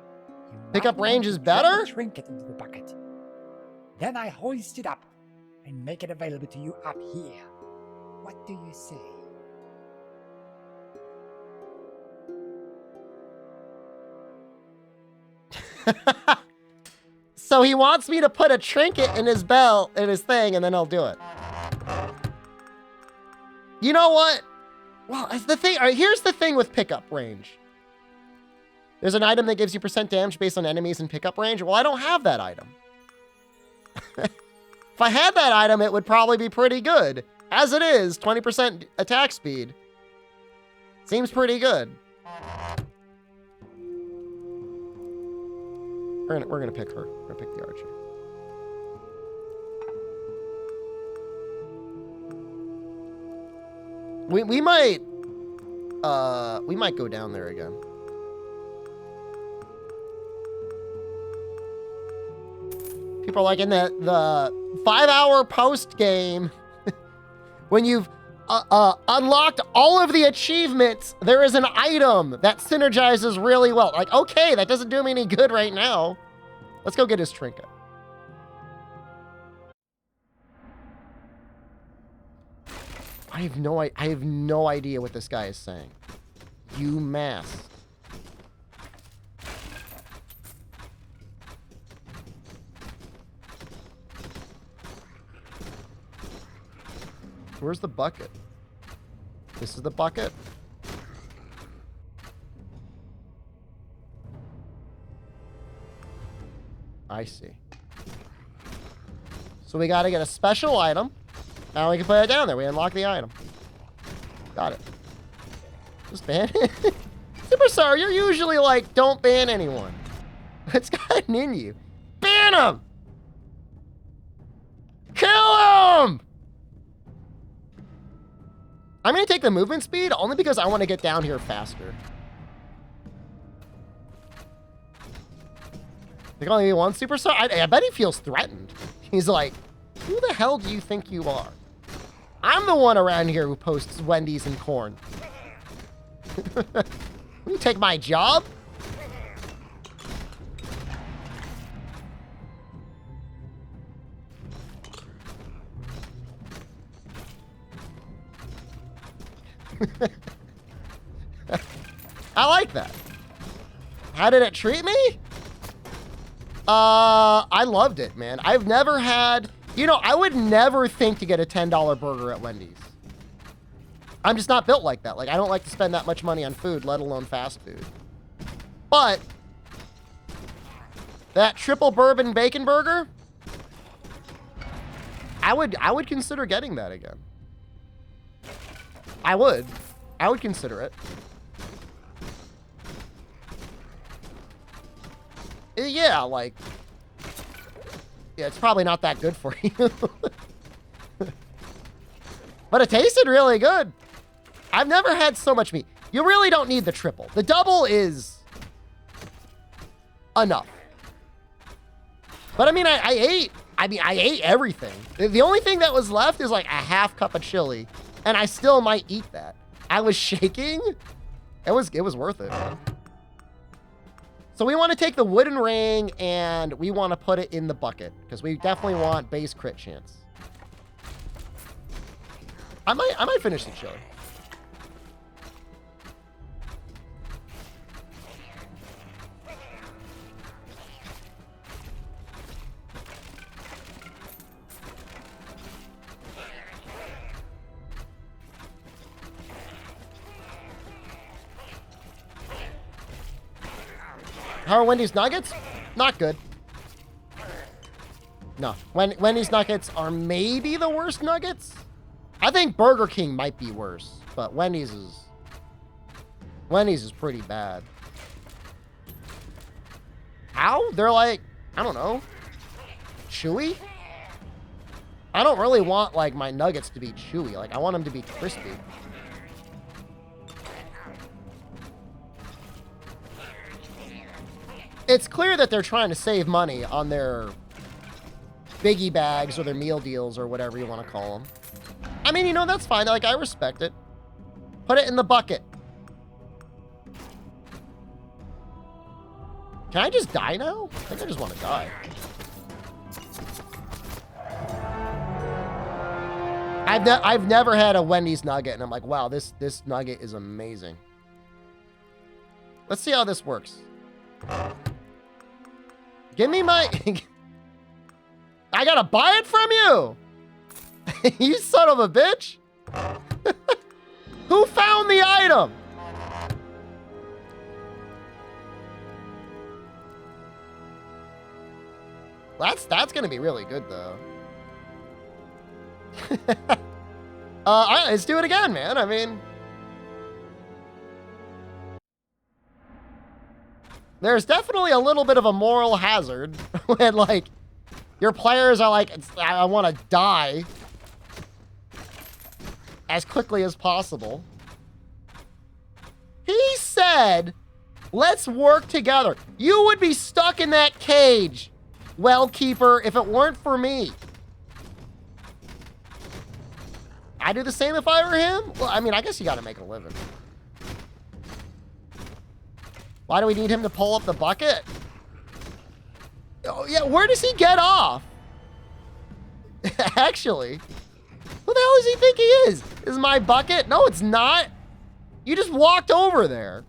S3: you
S1: Pickup
S3: might
S1: range
S3: want
S1: is
S3: to drop
S1: better?
S3: a trinket into the bucket. Then I hoist it up and make it available to you up here. What do you say?
S1: So he wants me to put a trinket in his belt, in his thing, and then I'll do it. You know what? Well, the thing. All right, here's the thing with pickup range. There's an item that gives you % damage based on enemies in pickup range. Well, I don't have that item. If I had that item, it would probably be pretty good. As it is, 20% attack speed. Seems pretty good. We're gonna pick her. We're gonna pick the archer. We might go down there again. People are like in the 5-hour post game when you've unlocked all of the achievements, there is an item that synergizes really well. Like, okay, that doesn't do me any good right now. Let's go get his trinket. I have no idea what this guy is saying. You masked. Where's the bucket? This is the bucket? I see. So we gotta get a special item. Now we can put it down there. We unlock the item. Got it. Just ban it. Superstar, you're usually like, don't ban anyone. It's gotten in you. Ban him! Kill him! I'm going to take the movement speed only because I want to get down here faster. There's only one superstar? I bet he feels threatened. He's like, who the hell do you think you are? I'm the one around here who posts Wendy's and corn. You take my job? I like that. How did it treat me? I loved it, man. I've never had, you know, I would never think to get a $10 burger at Wendy's. I'm just not built like that. Like, I don't like to spend that much money on food, let alone fast food. But that triple bourbon bacon burger, I would consider getting that again. I would consider it. Yeah, like, yeah, it's probably not that good for you. But it tasted really good. I've never had so much meat. You really don't need the triple. The double is enough. But I mean, I ate I mean, I ate everything. The only thing that was left is like a half cup of chili, and I still might eat that. I was shaking. It was worth it, man. So we want to take the wooden ring and we want to put it in the bucket because we definitely want base crit chance. I might finish the chili. How are Wendy's nuggets? Not good. No. Wendy's nuggets are maybe the worst nuggets. I think Burger King might be worse, but Wendy's is pretty bad. How? They're like, I don't know, chewy? I don't really want like my nuggets to be chewy. Like I want them to be crispy. It's clear that they're trying to save money on their biggie bags or their meal deals or whatever you want to call them. I mean, you know, that's fine. Like, I respect it. Put it in the bucket. Can I just die now? I think I just want to die. I've never had a Wendy's nugget, and I'm like, wow, this nugget is amazing. Let's see how this works. Give me my... I gotta buy it from you! You son of a bitch! Who found the item? That's gonna be really good, though. Let's do it again, man. I mean... There's definitely a little bit of a moral hazard when, like, your players are like, I want to die as quickly as possible. He said, let's work together. You would be stuck in that cage, Wellkeeper, if it weren't for me. I'd do the same if I were him? Well, I mean, I guess you got to make a living. Why do we need him to pull up the bucket? Oh, yeah, where does he get off? Actually, who the hell does he think he is? This is my bucket? No, it's not. You just walked over there.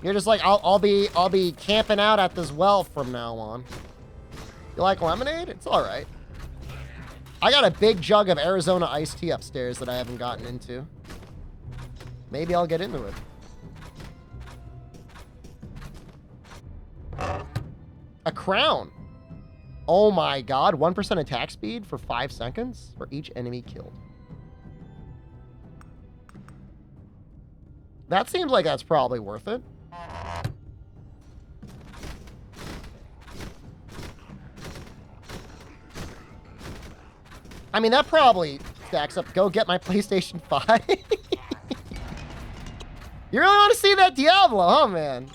S1: You're just like, I'll be camping out at this well from now on. You like lemonade? It's all right. I got a big jug of Arizona iced tea upstairs that I haven't gotten into. Maybe I'll get into it. A crown. Oh my God, 1% attack speed for 5 seconds for each enemy killed. That seems like that's probably worth it. I mean, that probably stacks up. Go get my PlayStation 5. You really want to see that Diablo, huh, man?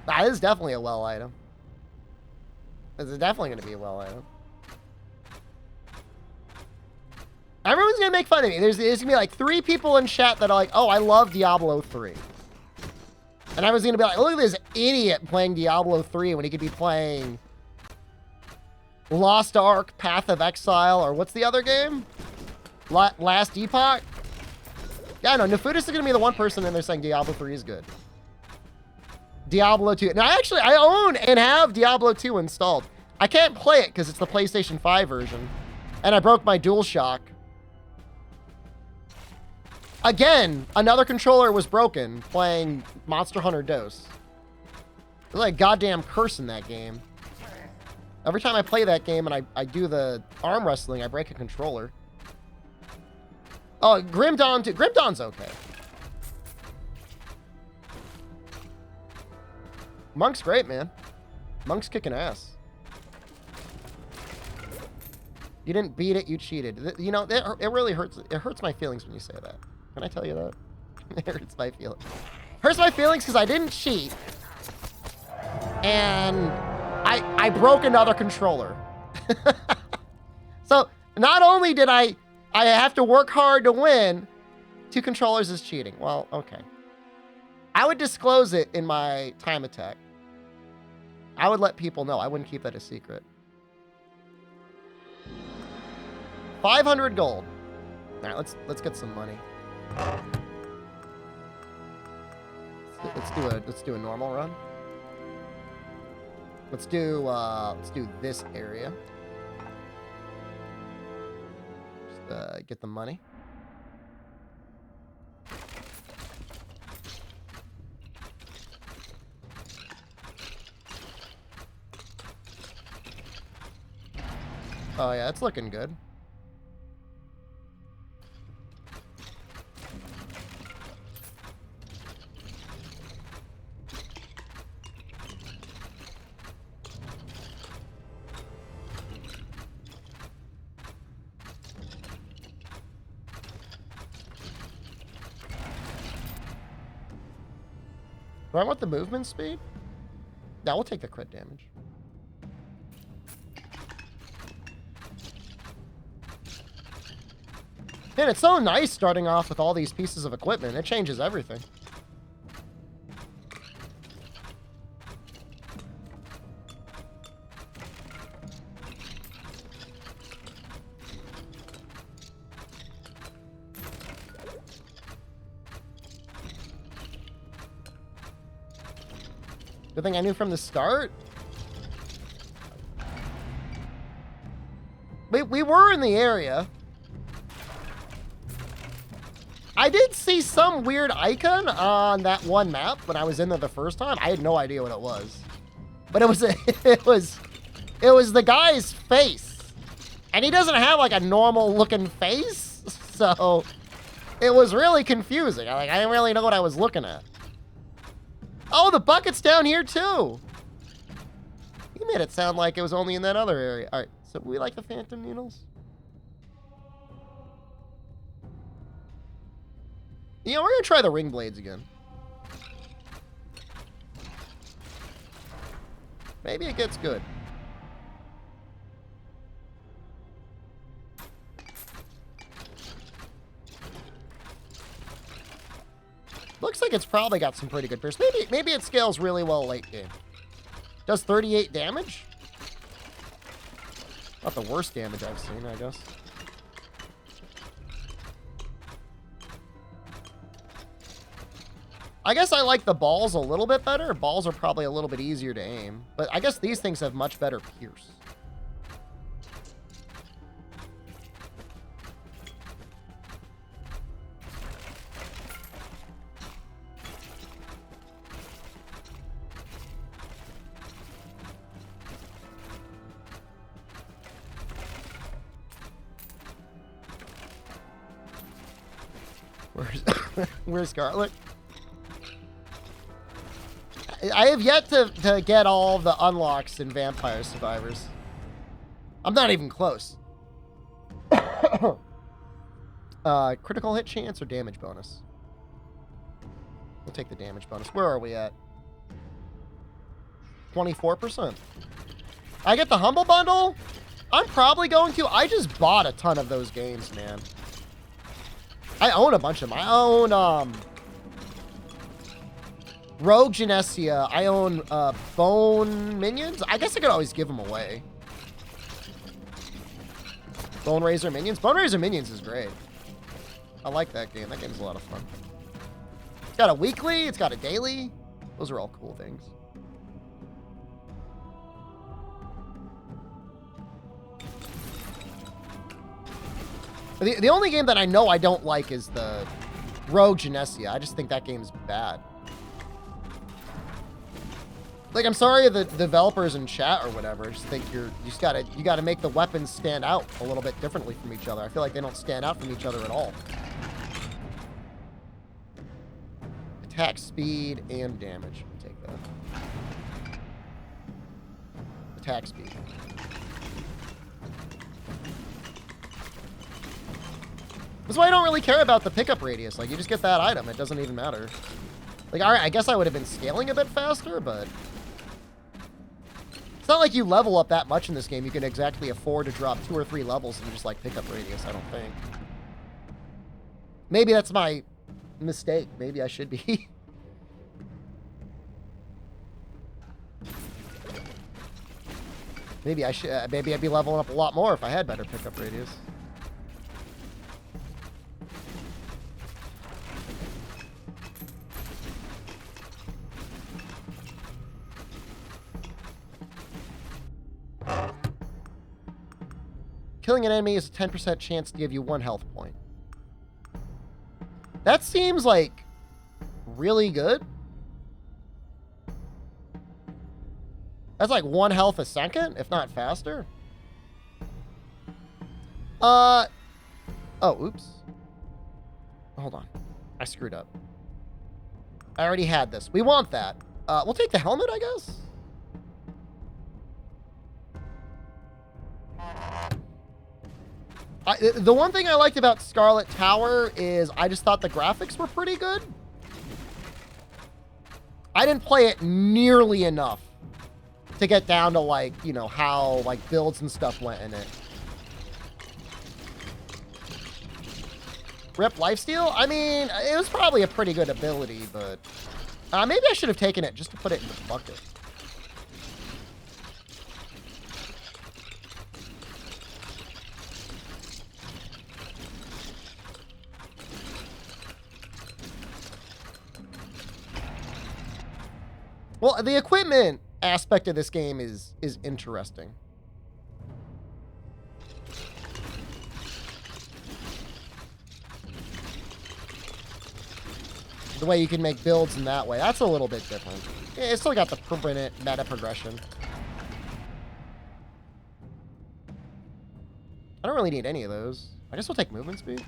S1: That is definitely a well item. This is definitely going to be a well item. Everyone's going to make fun of me. There's going to be like 3 people in chat that are like, oh, I love Diablo 3. And I was going to be like, look at this idiot playing Diablo 3 when he could be playing Lost Ark, Path of Exile, or what's the other game? Last Epoch? Yeah, no, Nefudis is going to be the one person in there saying Diablo 3 is good. Diablo 2. Now, actually, I own and have Diablo 2 installed. I can't play it because it's the PlayStation 5 version. And I broke my DualShock. Again, another controller was broken playing Monster Hunter DOS. There's like a goddamn curse in that game. Every time I play that game and I do the arm wrestling, I break a controller. Oh, Grim Dawn too. Grim Dawn's okay. Monk's great, man. Monk's kicking ass. You didn't beat it, you cheated. You know, it really hurts. It hurts my feelings when you say that. Can I tell you that? It hurts my feelings. Hurts my feelings because I didn't cheat. And I broke another controller. So not only did I have to work hard to win, 2 controllers is cheating. Well, okay. I would disclose it in my time attack. I would let people know. I wouldn't keep that a secret. 500 gold. All right, let's get some money. Let's do a normal run. Let's do this area. Just get the money. Oh yeah, it's looking good. Do I want the movement speed? Yeah, we'll take the crit damage. Man, it's so nice starting off with all these pieces of equipment. It changes everything. Good thing I knew from the start. We were in the area. I did see some weird icon on that one map when I was in there the first time. I had no idea what it was. But it was the guy's face. And he doesn't have like a normal looking face. So it was really confusing. I didn't really know what I was looking at. Oh, the bucket's down here too. You made it sound like it was only in that other area. All right, so we like the phantom needles. You know, we're gonna try the ring blades again. Maybe it gets good. Looks like it's probably got some pretty good pierce. Maybe it scales really well late game. Does 38 damage? Not the worst damage I've seen, I guess. I guess I like the balls a little bit better. Balls are probably a little bit easier to aim. But I guess these things have much better pierce. Where's Scarlet? I have yet to get all the unlocks in Vampire Survivors. I'm not even close. Critical hit chance or damage bonus? We'll take the damage bonus. Where are we at? 24%. I get the Humble Bundle? I'm probably going to. I just bought a ton of those games, man. I own a bunch of them. I own, Rogue Genesia. I own, Bone Minions. I guess I could always give them away. Bone Razor Minions. Bone Razor Minions is great. I like that game. That game's a lot of fun. It's got a weekly. It's got a daily. Those are all cool things. The only game that I know I don't like is the Rogue Genesia. I just think that game's bad. Like, I'm sorry the developers in chat or whatever. I just think you gotta make the weapons stand out a little bit differently from each other. I feel like they don't stand out from each other at all. Attack speed and damage. I'll take that. attack speed. That's why I don't really care about the pickup radius. Like, you just get that item. It doesn't even matter. Like, all right, I guess I would have been scaling a bit faster, but... It's not like you level up that much in this game. You can exactly afford to drop 2 or 3 levels and just, like, pickup radius, I don't think. Maybe that's my mistake. Maybe I should be. Maybe I'd be leveling up a lot more if I had better pickup radius. Killing an enemy is a 10% chance to give you 1 health point. That seems like really good. That's like 1 health a second, if not faster. Oh, oops. Hold on. I screwed up. I already had this. We want that. We'll take the helmet, I guess. The one thing I liked about Scarlet Tower is I just thought the graphics were pretty good. I didn't play it nearly enough to get down to, like, you know, how, like, builds and stuff went in it. Rip Lifesteal? I mean, it was probably a pretty good ability, but maybe I should have taken it just to put it in the bucket. Well, the equipment aspect of this game is interesting. The way you can make builds in that way, that's a little bit different. It's still got the permanent meta progression. I don't really need any of those. I guess we'll take movement speed.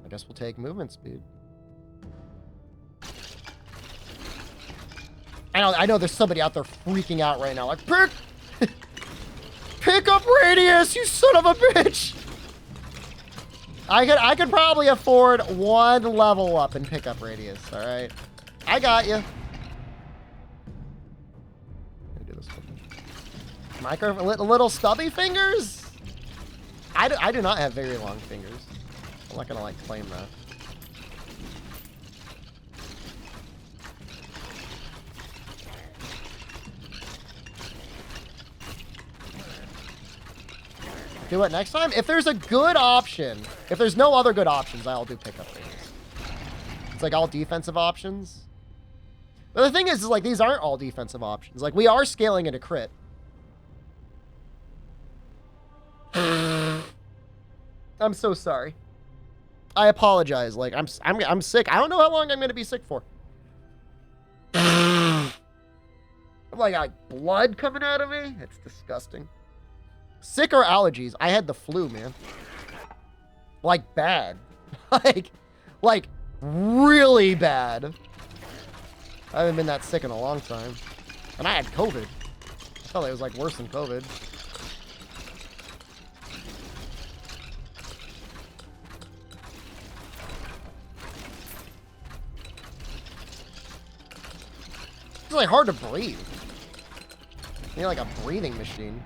S1: I guess we'll take movement speed. I know there's somebody out there freaking out right now, like, pick up radius, you son of a bitch! I could probably afford 1 level up in pickup radius, all right? I got you. Micro little stubby fingers? I do not have very long fingers. I'm not gonna, like, claim that. Do it next time? If there's a good option, if there's no other good options, I'll do pickup radius. It's like all defensive options. But the thing is like, these aren't all defensive options. Like, we are scaling it a crit. I'm so sorry. I apologize. Like, I'm sick. I don't know how long I'm gonna be sick for. I'm like blood coming out of me. It's disgusting. Sick or allergies? I had the flu, man. Like, bad. like really bad. I haven't been that sick in a long time. And I had COVID. I felt like it was like worse than COVID. It's like hard to breathe. You need like a breathing machine,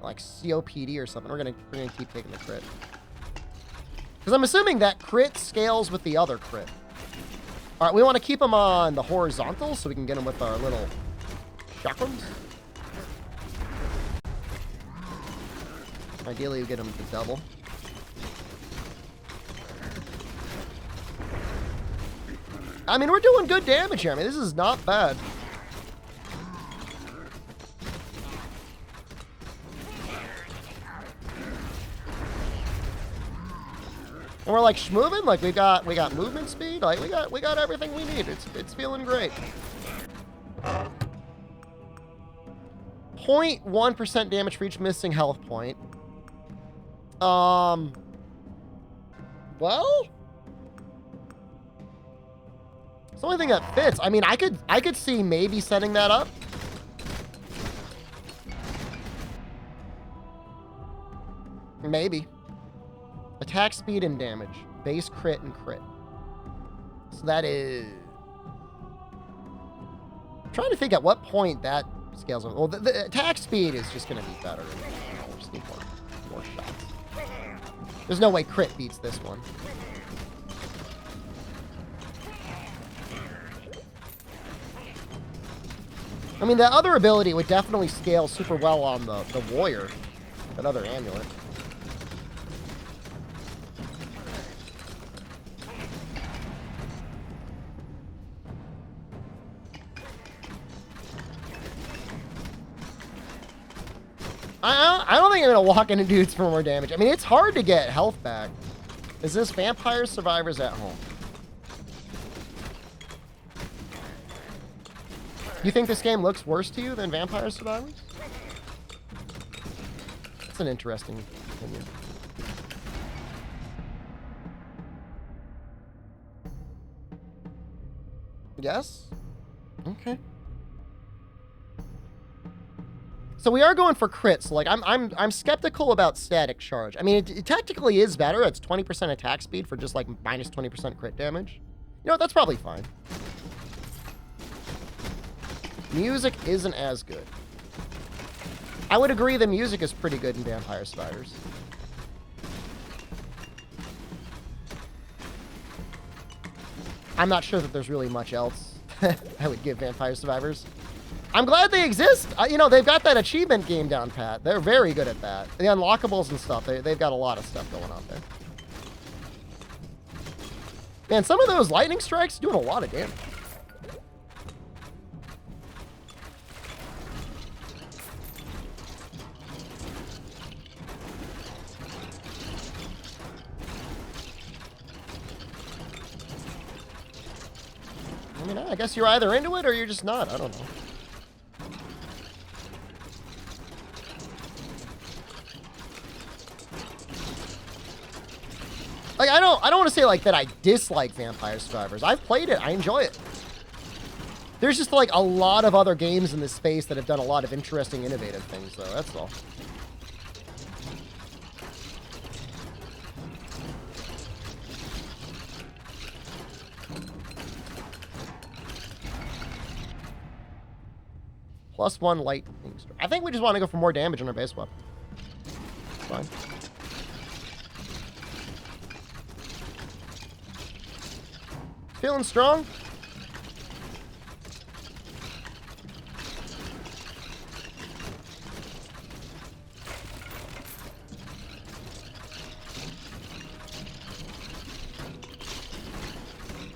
S1: like COPD or something. We're gonna keep taking the crit, because I'm assuming that crit scales with the other crit. All right, we want to keep them on the horizontal so we can get them with our little chakrams. Ideally, we get them to double. I mean, we're doing good damage here. I mean, this is not bad. And we're like schmoving, like we got movement speed, like we got everything we need. It's feeling great. 0.1% damage for each missing health point. Well, it's the only thing that fits. I mean, I could see maybe setting that up. Maybe. Attack speed and damage. Base crit and crit. So that is... I'm trying to think at what point that scales up. Well, the attack speed is just going to be better. You know, we just need more shots. There's no way crit beats this one. I mean, the other ability would definitely scale super well on the warrior. That other amulet. I don't think I'm going to walk into dudes for more damage. I mean, it's hard to get health back. Is this Vampire Survivors at Home? You think this game looks worse to you than Vampire Survivors? That's an interesting opinion. Yes? Okay. So we are going for crits. Like I'm skeptical about static charge. I mean, it technically is better. It's 20% attack speed for just like minus 20% crit damage. You know, that's probably fine. Music isn't as good. I would agree the music is pretty good in Vampire Survivors. I'm not sure that there's really much else I would give Vampire Survivors. I'm glad they exist. You know, they've got that achievement game down pat. They're very good at that. The unlockables and stuff, they've got a lot of stuff going on there. Man, some of those lightning strikes doing a lot of damage. I mean, I guess you're either into it or you're just not. I don't know. Like, I don't want to say, like, that I dislike Vampire Survivors. I've played it. I enjoy it. There's just, like, a lot of other games in this space that have done a lot of interesting, innovative things, though. That's all. +1 lightning strike. I think we just want to go for more damage on our base weapon. It's fine. Feeling strong?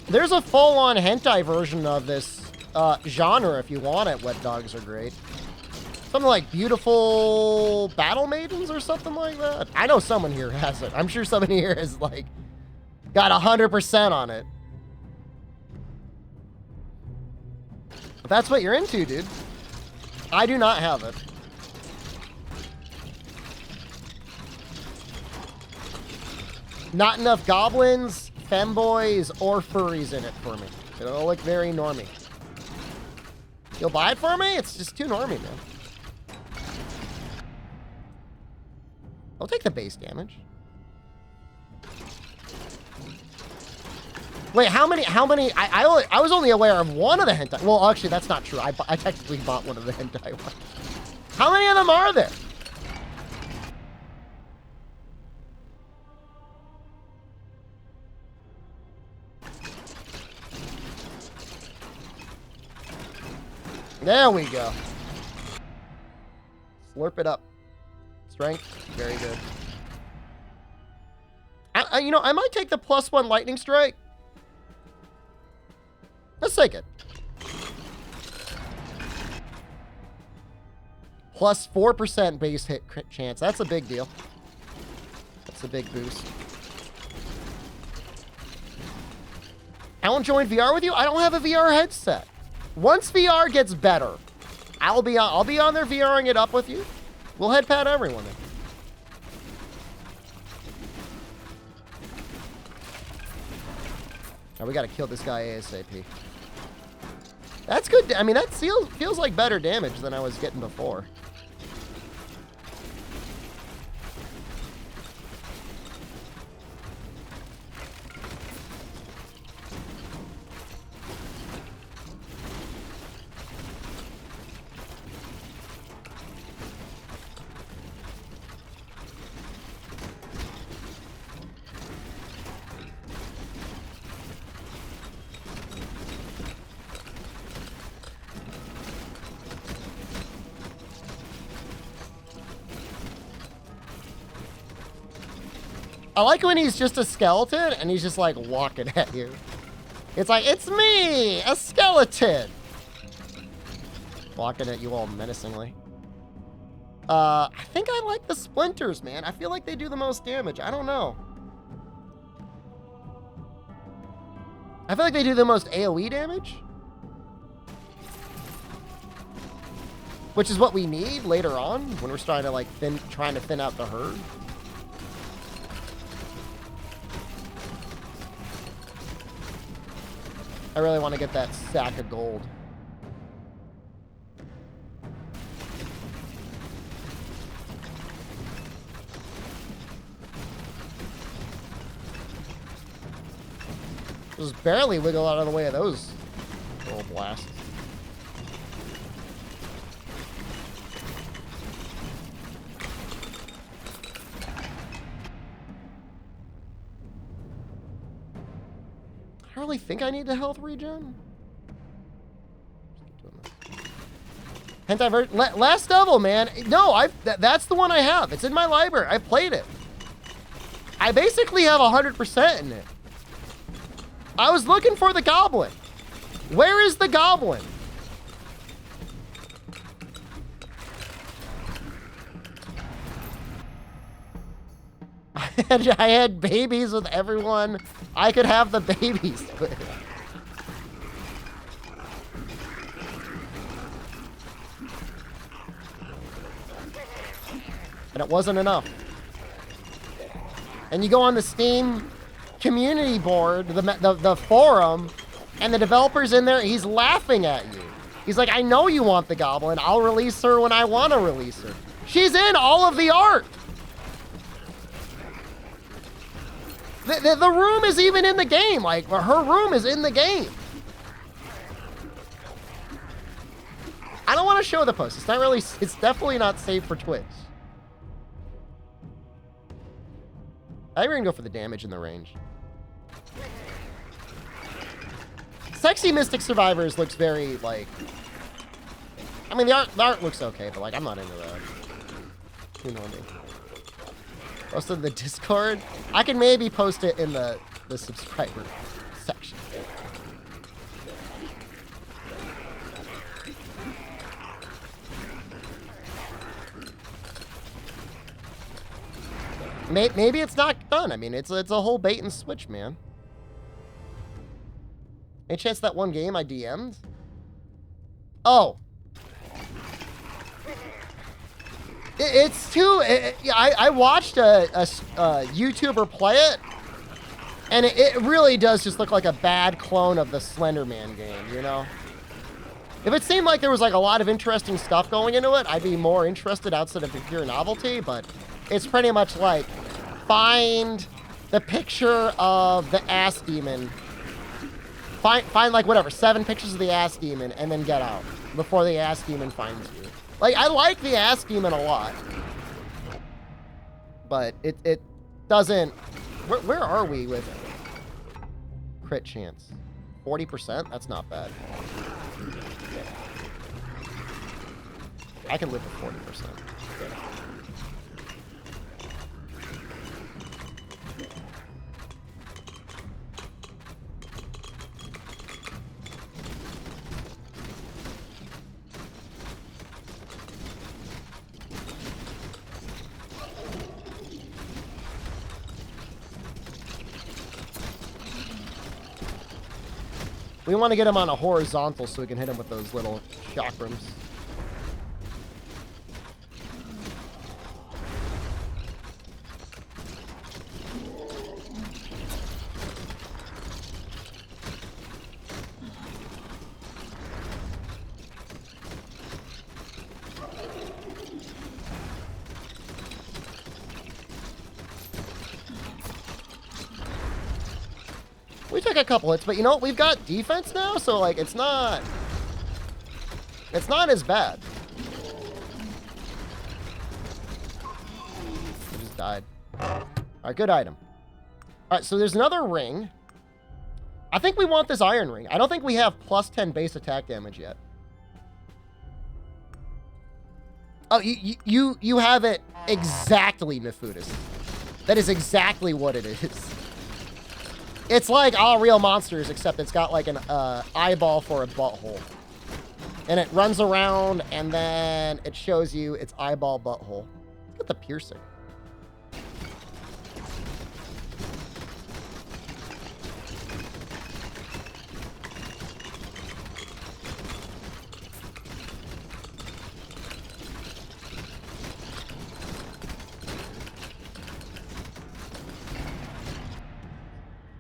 S1: There's a full-on hentai version of this genre if you want it. Wet dogs are great. Something like Beautiful Battle Maidens or something like that. I know someone here has it. I'm sure someone here has, like, got 100% on it. If that's what you're into, dude. I do not have it. Not enough goblins, femboys, or furries in it for me. It'll look very normie. You'll buy it for me? It's just too normie, man. I'll take the base damage. Wait, how many? I was only aware of one of the hentai. Well, actually, that's not true. I technically bought one of the hentai ones. How many of them are there? There we go. Slurp it up. Strength, very good. You know, I might take the +1 lightning strike. Let's take it. +4% base hit crit chance. That's a big deal. That's a big boost. I won't join VR with you. I don't have a VR headset. Once VR gets better, I'll be on there VRing it up with you. We'll head pat everyone then. Now we gotta kill this guy ASAP. That's good. I mean, that feels like better damage than I was getting before. I like when he's just a skeleton and he's just like walking at you. It's like, it's me, a skeleton. Walking at you all menacingly. I think I like the splinters, man. I feel like they do the most damage. I don't know. I feel like they do the most AoE damage. Which is what we need later on when we're trying to like trying to thin out the herd. I really want to get that sack of gold. Just barely wiggle out of the way of those little blasts. I really think I need the health regen. Hentai Last Devil, man. No, that's the one I have. It's in my library. I played it. I basically have 100% in it. I was looking for the goblin. Where is the goblin? I had babies with everyone I could have the babies with. And it wasn't enough. And you go on the Steam community board, the forum, and the developer's in there, he's laughing at you. He's like, I know you want the goblin. I'll release her when I want to release her. She's in all of the art. The room is even in the game. Like, her room is in the game. I don't want to show the post. It's not really, it's definitely not safe for Twitch. I think we're gonna go for the damage and the range. Sexy Mystic Survivors looks very, like... I mean, the art looks okay, but, like, I'm not into that. You know me. Post it in the Discord? I can maybe post it in the subscriber section. Maybe it's not done. I mean, it's a whole bait and switch, man. Any chance that one game I DM'd? Oh. It's too... I watched a YouTuber play it, and it really does just look like a bad clone of the Slender Man game, you know? If it seemed like there was like a lot of interesting stuff going into it, I'd be more interested outside of the pure novelty, but it's pretty much like, find the picture of the ass demon. Find like whatever, 7 pictures of the ass demon and then get out before the ass demon finds you. Like, I like the ass demon a lot, but it doesn't. Where are we with crit chance? 40%? That's not bad. Okay. I can live with 40%. Okay. We want to get him on a horizontal so we can hit him with those little chakrams. We took a couple hits, but you know what? We've got defense now, so like it's not as bad. We just died. All right, good item. All right, so there's another ring. I think we want this iron ring. I don't think we have plus 10 base attack damage yet. Oh, you have it exactly, Nefudis. That is exactly what it is. It's like all real monsters, except it's got like an eyeball for a butthole. And it runs around, and then it shows you its eyeball butthole. Look at the piercing.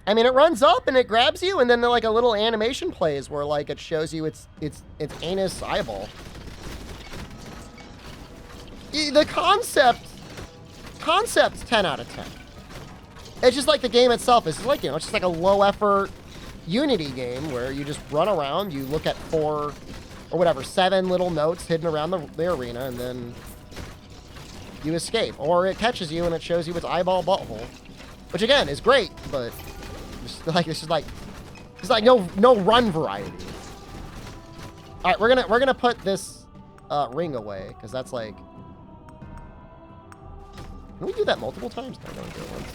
S1: I mean, it runs up and it grabs you, and then like a little animation plays where like it shows you its anus eyeball. The concept's 10 out of 10. It's just like the game itself is like, you know, it's just like a low effort Unity game where you just run around, you look at 4 or whatever, 7 little notes hidden around the arena, and then you escape. Or it catches you and it shows you its eyeball butthole, which again is great, but it's just like no run variety. All right, we're gonna put this ring away because that's like. Can we do that multiple times? No, don't do it once.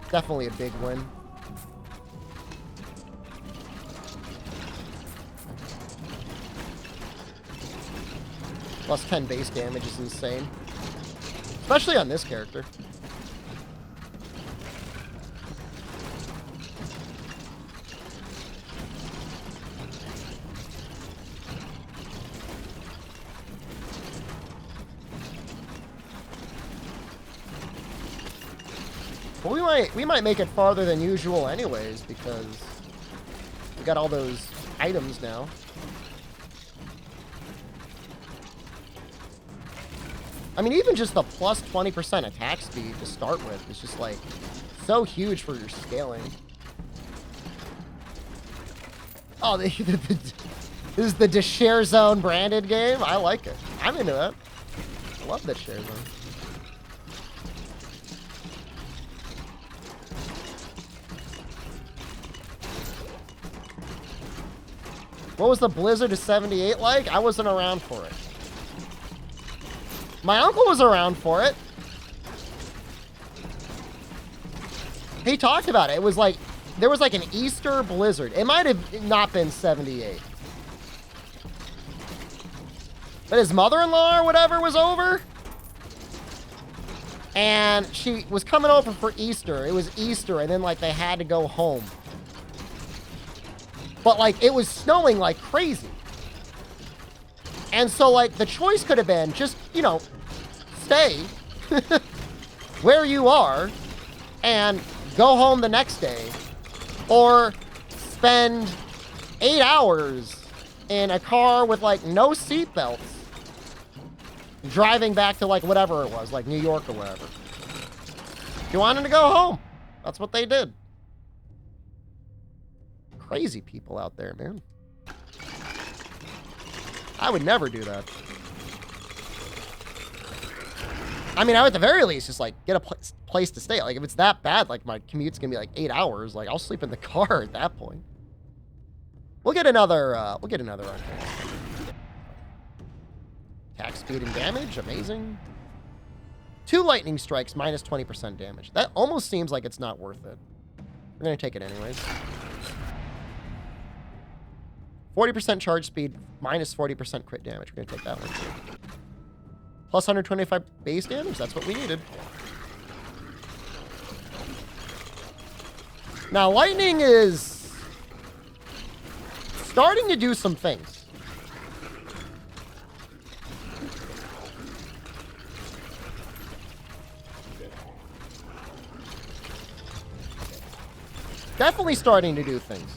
S1: Definitely a big win. Plus 10 base damage is insane, especially on this character. Well, we might make it farther than usual anyways, because we got all those items now. I mean, even just the plus 20% attack speed to start with is just like so huge for your scaling. Oh, this is the Share Zone branded game. I like it. I'm into that. I love that Share Zone. What was the Blizzard of 78 like? I wasn't around for it. My uncle was around for it. He talked about it. It was like, there was like an Easter blizzard. It might have not been 78. But his mother-in-law or whatever was over. And she was coming over for Easter. It was Easter, and then like they had to go home. But like it was snowing like crazy. And so like the choice could have been just, you know, stay where you are and go home the next day, or spend 8 hours in a car with like no seatbelts driving back to like whatever it was, like New York or whatever. You wanted to go home. That's what they did. Crazy people out there, man. I would never do that. I mean, I would at the very least just like get a place to stay. Like if it's that bad, like my commute's gonna be like 8 hours. Like I'll sleep in the car at that point. We'll get another run. Attack speed and damage, amazing. 2 lightning strikes, minus 20% damage. That almost seems like it's not worth it. We're gonna take it anyways. 40% charge speed, minus 40% crit damage. We're gonna take that one too. Plus 125 base damage, that's what we needed. Now, lightning is starting to do some things. Definitely starting to do things.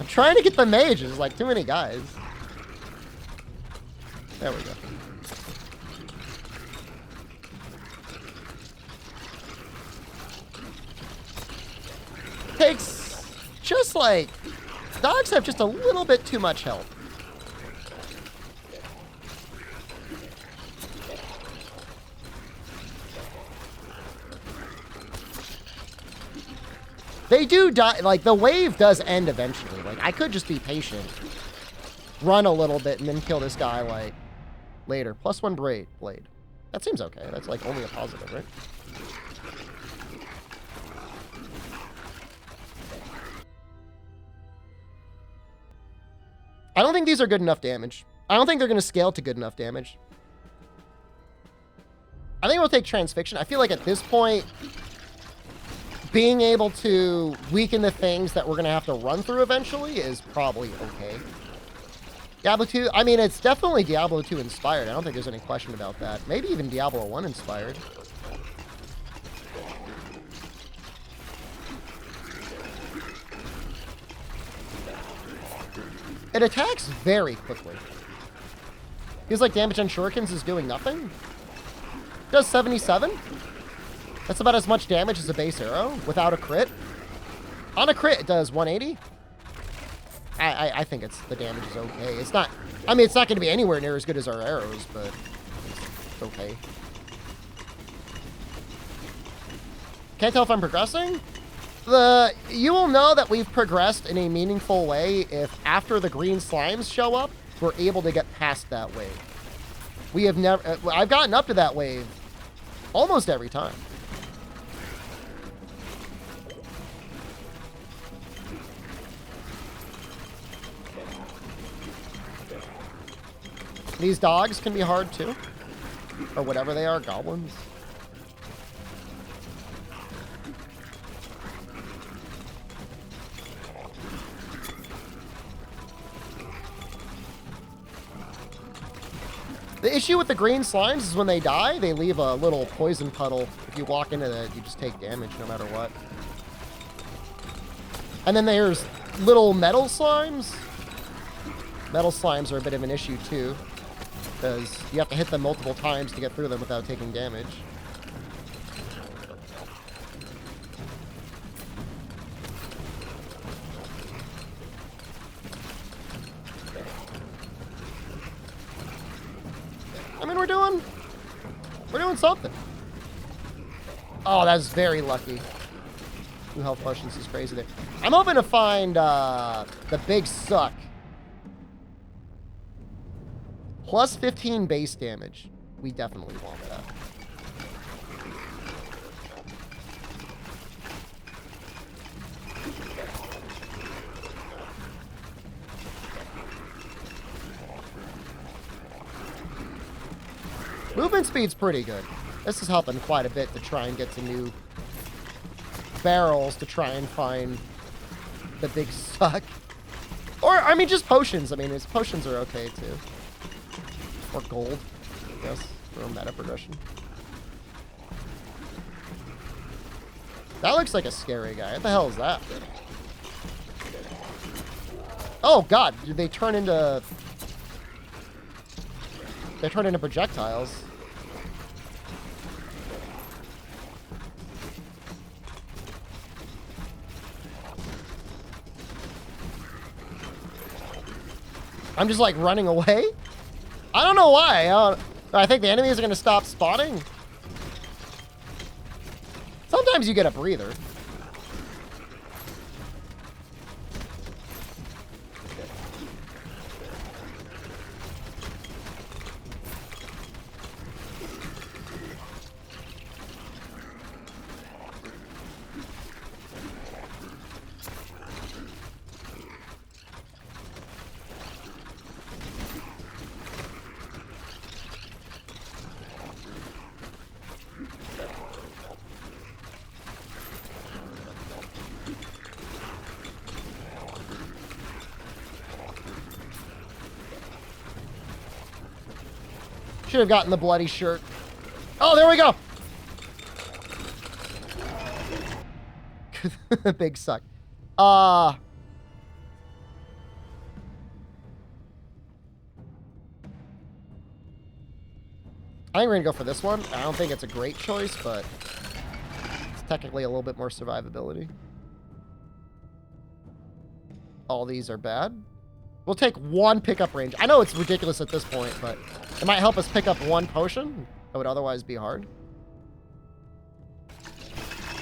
S1: I'm trying to get the mage. There's like too many guys. There we go. Takes just like... Dogs have just a little bit too much health. They do die, like, the wave does end eventually. Like, I could just be patient. Run a little bit and then kill this guy, like, later. +1 blade. That seems okay. That's, like, only a positive, right? I don't think these are good enough damage. I don't think they're going to scale to good enough damage. I think we'll take Transfixion. I feel like at this point... being able to weaken the things that we're going to have to run through eventually is probably okay. Diablo 2, I mean, it's definitely Diablo 2 inspired. I don't think there's any question about that. Maybe even Diablo 1 inspired. It attacks very quickly. Feels like damage on shurikens is doing nothing. Does 77? That's about as much damage as a base arrow without a crit. On a crit, it does 180. I think the damage is okay. It's not, I mean, it's not going to be anywhere near as good as our arrows, but it's okay. Can't tell if I'm progressing. You will know that we've progressed in a meaningful way if after the green slimes show up, we're able to get past that wave. We have never, I've gotten up to that wave almost every time. These dogs can be hard too. Or whatever they are, goblins. The issue with the green slimes is when they die, they leave a little poison puddle. If you walk into that, you just take damage no matter what. And then there's little metal slimes. Metal slimes are a bit of an issue too, because you have to hit them multiple times to get through them without taking damage. I mean, we're doing something. Oh, that's very lucky. 2 health potions is crazy there. I'm hoping to find the big suck. Plus 15 base damage. We definitely want that. Movement speed's pretty good. This is helping quite a bit to try and get to new barrels to try and find the big suck. Or, I mean, just potions. I mean, potions are okay, too. Or gold, I guess, for a meta progression. That looks like a scary guy. What the hell is that? Oh, God. Did they turn into... They turn into projectiles. I'm just like running away. I don't know why. I think the enemies are going to stop spawning. Sometimes you get a breather. Should have gotten the bloody shirt. Oh, there we go. Big suck. I think we're gonna go for this one. I don't think it's a great choice, but it's technically a little bit more survivability. All these are bad. We'll take 1 pickup range. I know it's ridiculous at this point, but it might help us pick up 1 potion that would otherwise be hard.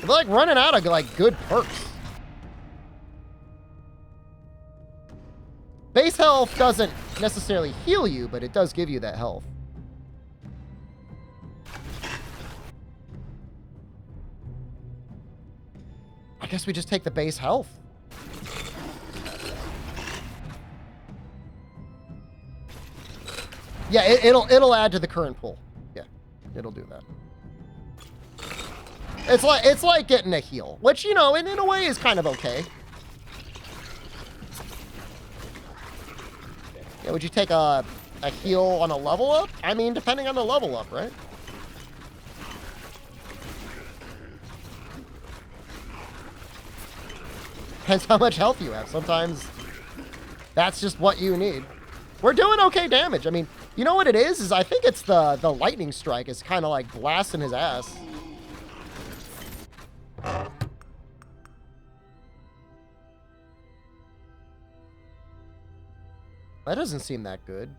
S1: We're like running out of like good perks. Base health doesn't necessarily heal you, but it does give you that health. I guess we just take the base health. Yeah, it'll add to the current pool. Yeah, it'll do that. It's like getting a heal, which, you know, in a way is kind of okay. Yeah, would you take a heal on a level up? I mean, depending on the level up, right? Depends how much health you have. Sometimes that's just what you need. We're doing okay damage. I mean, you know what it is I think it's the lightning strike is kind of like blasting his ass. That doesn't seem that good.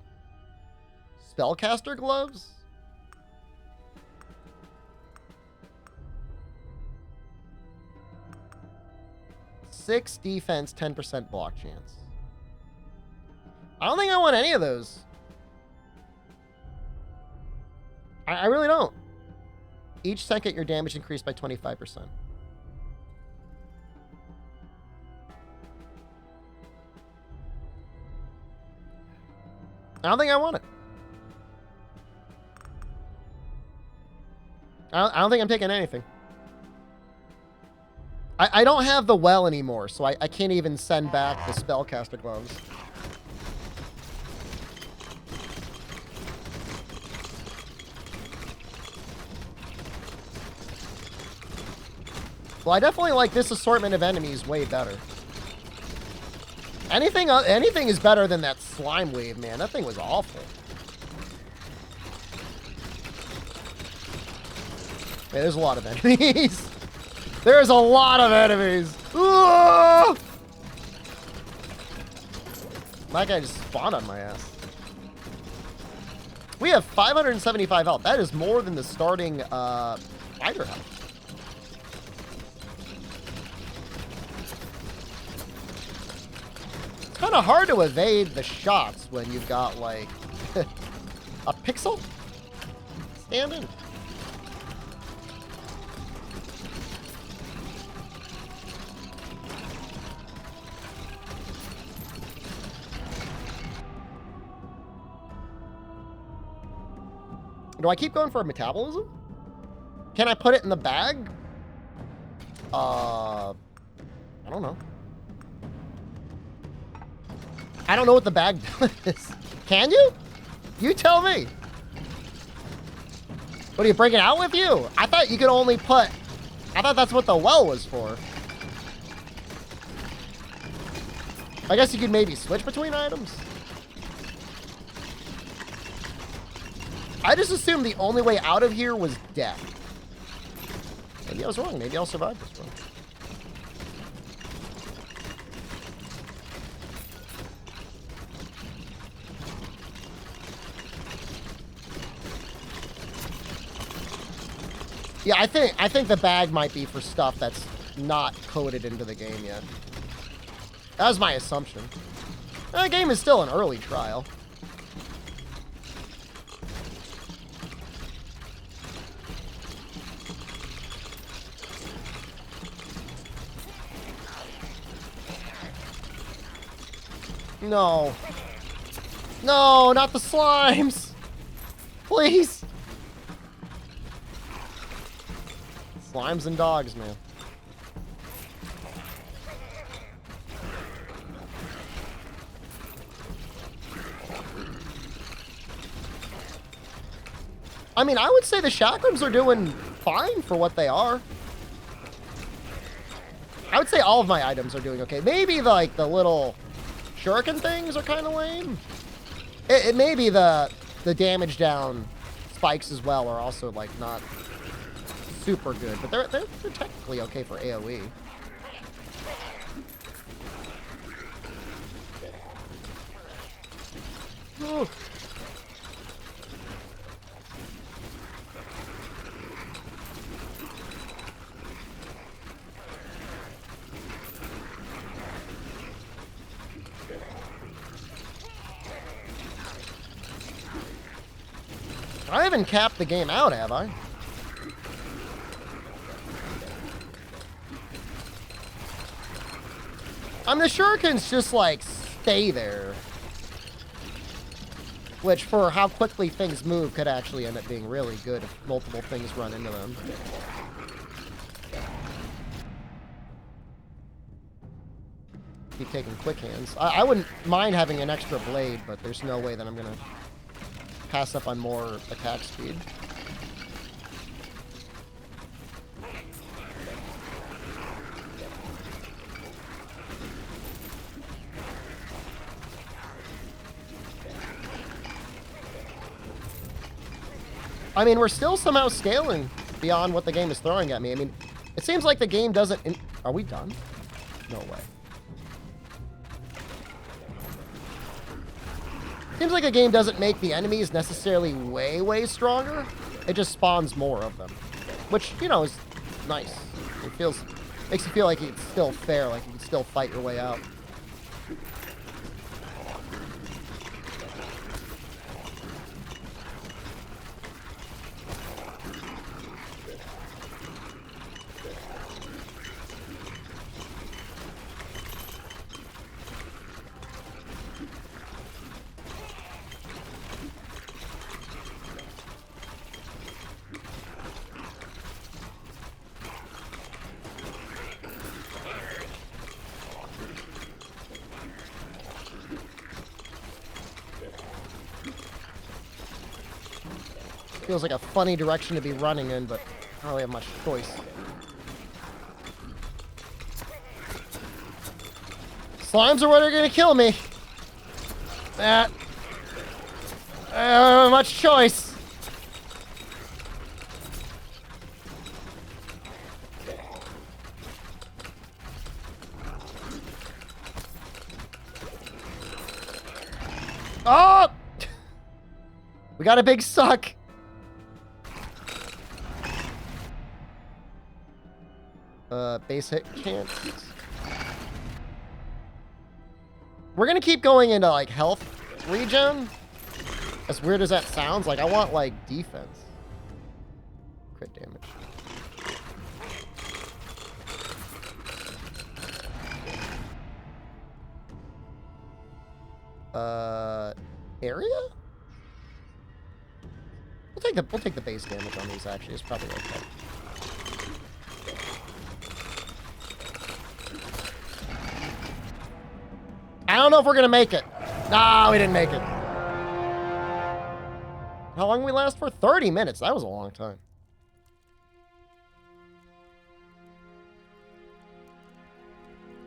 S1: Spellcaster gloves? Six defense, 10% block chance. I don't think I want any of those. I really don't. Each second, your damage increased by 25%. I don't think I want it. I don't think I'm taking anything. I don't have the well anymore, so I can't even send back the spellcaster gloves. Well, I definitely like this assortment of enemies way better. Anything is better than that slime wave, man. That thing was awful. Yeah, there's a lot of enemies. There's a lot of enemies. Ooh! That guy just spawned on my ass. We have 575 health. That is more than the starting fighter health. It's kind of hard to evade the shots when you've got like a pixel standing. Do I keep going for metabolism? Can I put it in the bag? I don't know. I don't know what the bag does. Can you? You tell me. What, do you bring it out with you? I thought you could only put... I thought that's what the well was for. I guess you could maybe switch between items. I just assumed the only way out of here was death. Maybe I was wrong. Maybe I'll survive this one. Yeah, I think the bag might be for stuff that's not coded into the game yet. That was my assumption. The game is still an early trial. No. No, not the slimes. Please. Slimes and dogs, man. I mean, I would say the chakrams are doing fine for what they are. I would say all of my items are doing okay. Maybe like the little shuriken things are kind of lame. It may be the damage down spikes as well are also like not super good, but they're technically okay for AoE. Ooh. I haven't capped the game out, have I? I mean, the shurikens just, like, stay there. Which, for how quickly things move, could actually end up being really good if multiple things run into them. Keep taking quick hands. I wouldn't mind having an extra blade, but there's no way that I'm gonna pass up on more attack speed. I mean, we're still somehow scaling beyond what the game is throwing at me. I mean, it seems like the game doesn't... Are we done? No way. Seems like a game doesn't make the enemies necessarily way stronger. It just spawns more of them. Which, you know, is nice. It makes you feel like it's still fair, like you can still fight your way out. Feels like a funny direction to be running in, but I don't really have much choice. Slimes are what are gonna kill me. That. I don't have much choice. Oh! We got a big suck. Base hit can't. We're gonna keep going into like health regen. As weird as that sounds, like I want like defense. Crit damage. Area? We'll take the base damage on these actually. It's probably okay. I don't know if we're gonna make it. No, we didn't make it. How long did we last for? 30 minutes. That was a long time.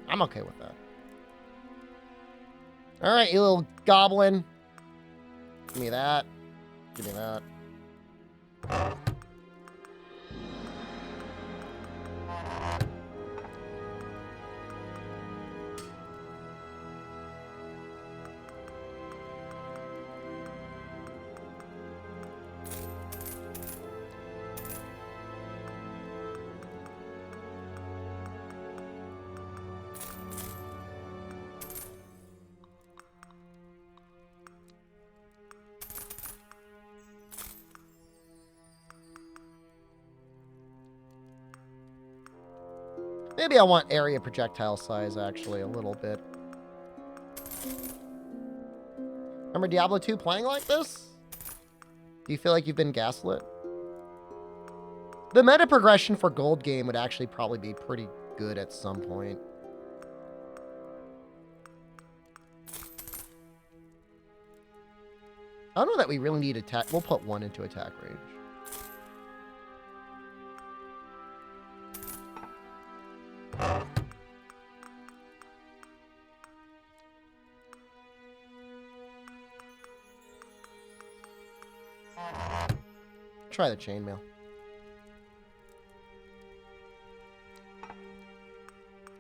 S1: I'm okay with that. All right, you little goblin. Give me that. Give me that. Maybe I want area projectile size, actually, a little bit. Remember Diablo 2 playing like this? Do you feel like you've been gaslit? The meta progression for gold game would actually probably be pretty good at some point. I don't know that we really need attack. We'll put one into attack range. try the chainmail.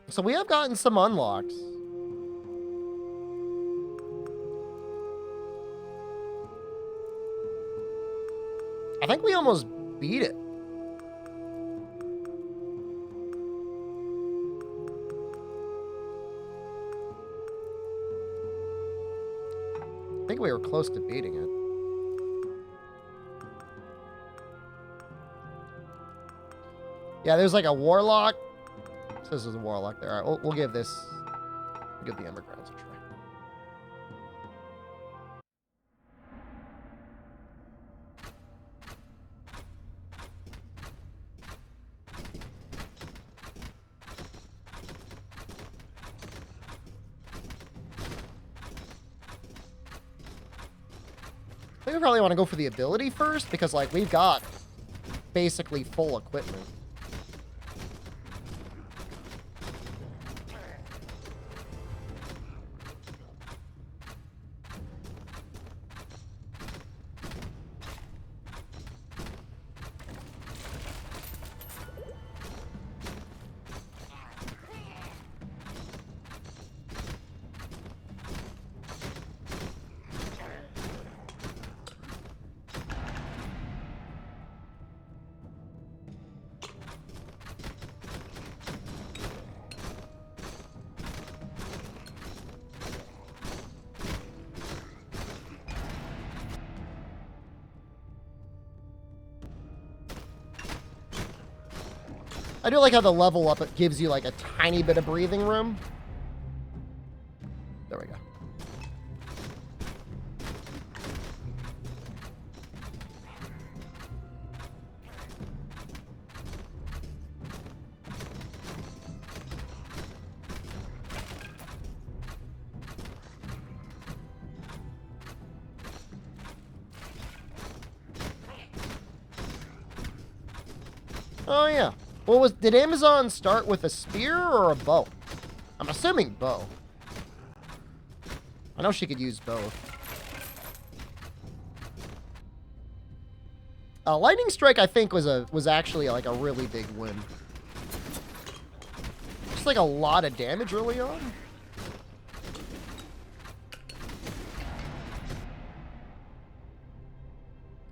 S1: So we have gotten some unlocks. I think we almost beat it. I think we were close to beating it. Yeah, there's like a warlock. It says there's a warlock there. All right, we'll give this. We'll give the Ember Grounds a try. I think we probably want to go for the ability first because, like, we've got basically full equipment. I do like how the level up, it gives you like a tiny bit of breathing room. There we go. Oh yeah. Did Amazon start with a spear or a bow? I'm assuming bow. I know she could use both. Lightning Strike, I think, was actually like a really big win. Just like a lot of damage early on.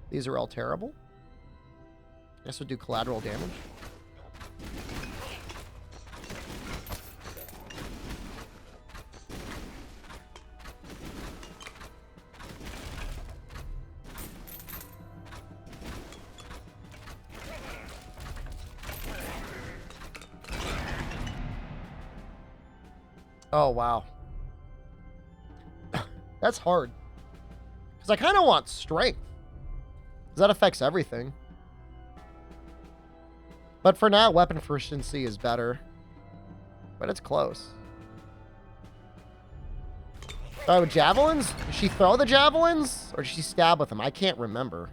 S1: These are all terrible. Guess we'll do collateral damage. Oh, wow. That's hard. Because I kind of want strength. Because that affects everything. But for now, weapon efficiency is better. But it's close. Oh, with javelins? Did she throw the javelins? Or did she stab with them? I can't remember.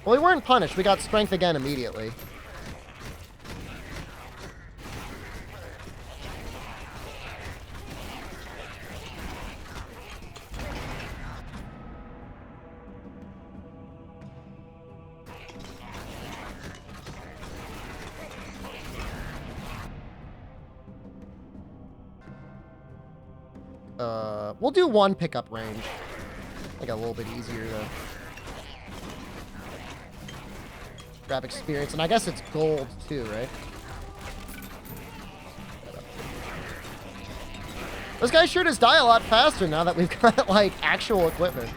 S1: Well, we weren't punished. We got strength again immediately. We'll do one pickup range. Like a little bit easier to grab experience, and I guess it's gold too, right? This guy sure does die a lot faster now that we've got like actual equipment.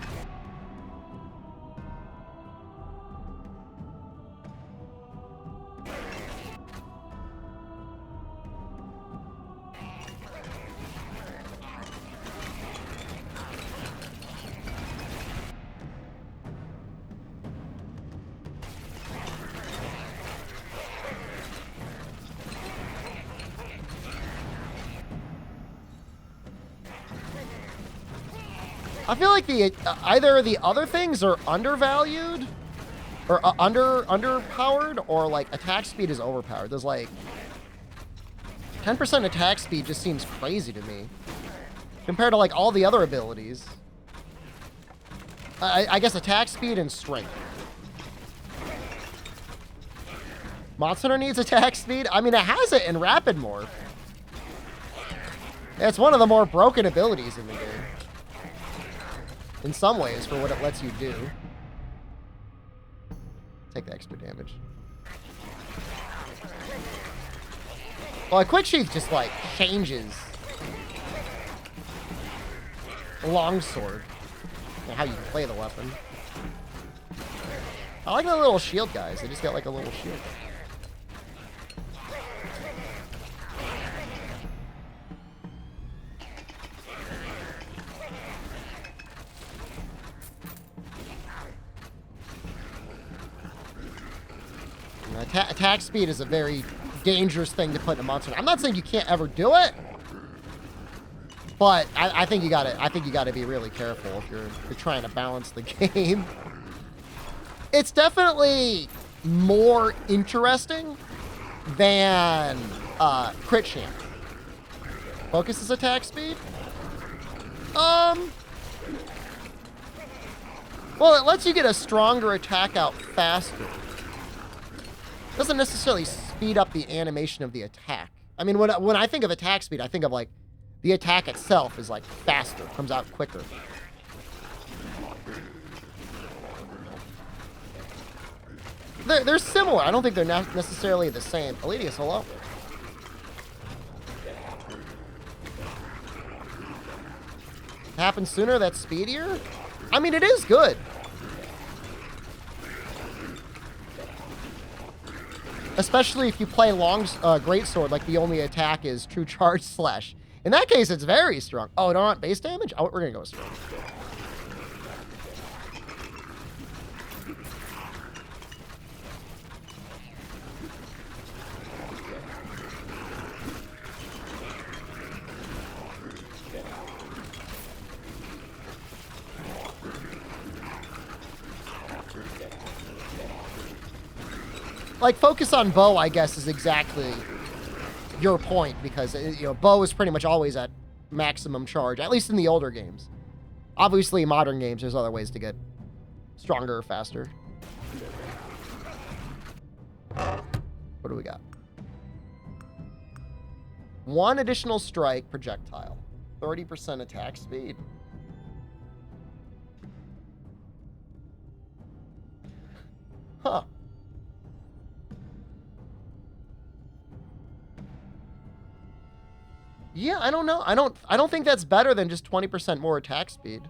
S1: I feel like the either the other things are undervalued or underpowered, or like attack speed is overpowered. There's like 10% attack speed just seems crazy to me compared to like all the other abilities. I guess attack speed and strength. Monster needs attack speed. I mean, it has it in Rapid Morph. It's one of the more broken abilities in the game. In some ways, for what it lets you do. Take the extra damage. Well, a Quick Sheath just, like, changes. Longsword. How you play the weapon. I like the little shield guys. They just got, like, a little shield. Attack speed is a very dangerous thing to put in a monster. I'm not saying you can't ever do it, but I think you gotta be really careful if you're trying to balance the game. It's definitely more interesting than Crit Champ. Focuses attack speed. Well, it lets you get a stronger attack out faster. Doesn't necessarily speed up the animation of the attack. I mean, when I think of attack speed, I think of like the attack itself is like faster, comes out quicker. They're similar. I don't think they're not necessarily the same. Eladius, hello. Happens sooner, that's speedier? I mean, it is good. Especially if you play Greatsword, like the only attack is True Charge Slash. In that case, it's very strong. Oh, don't want base damage? Oh, we're gonna go strong. Like, focus on bow, I guess, is exactly your point, because, you know, bow is pretty much always at maximum charge, at least in the older games. Obviously, in modern games, there's other ways to get stronger or faster. What do we got? 1 additional strike projectile. 30% attack speed. Huh. Yeah, I don't know. I don't think that's better than just 20% more attack speed.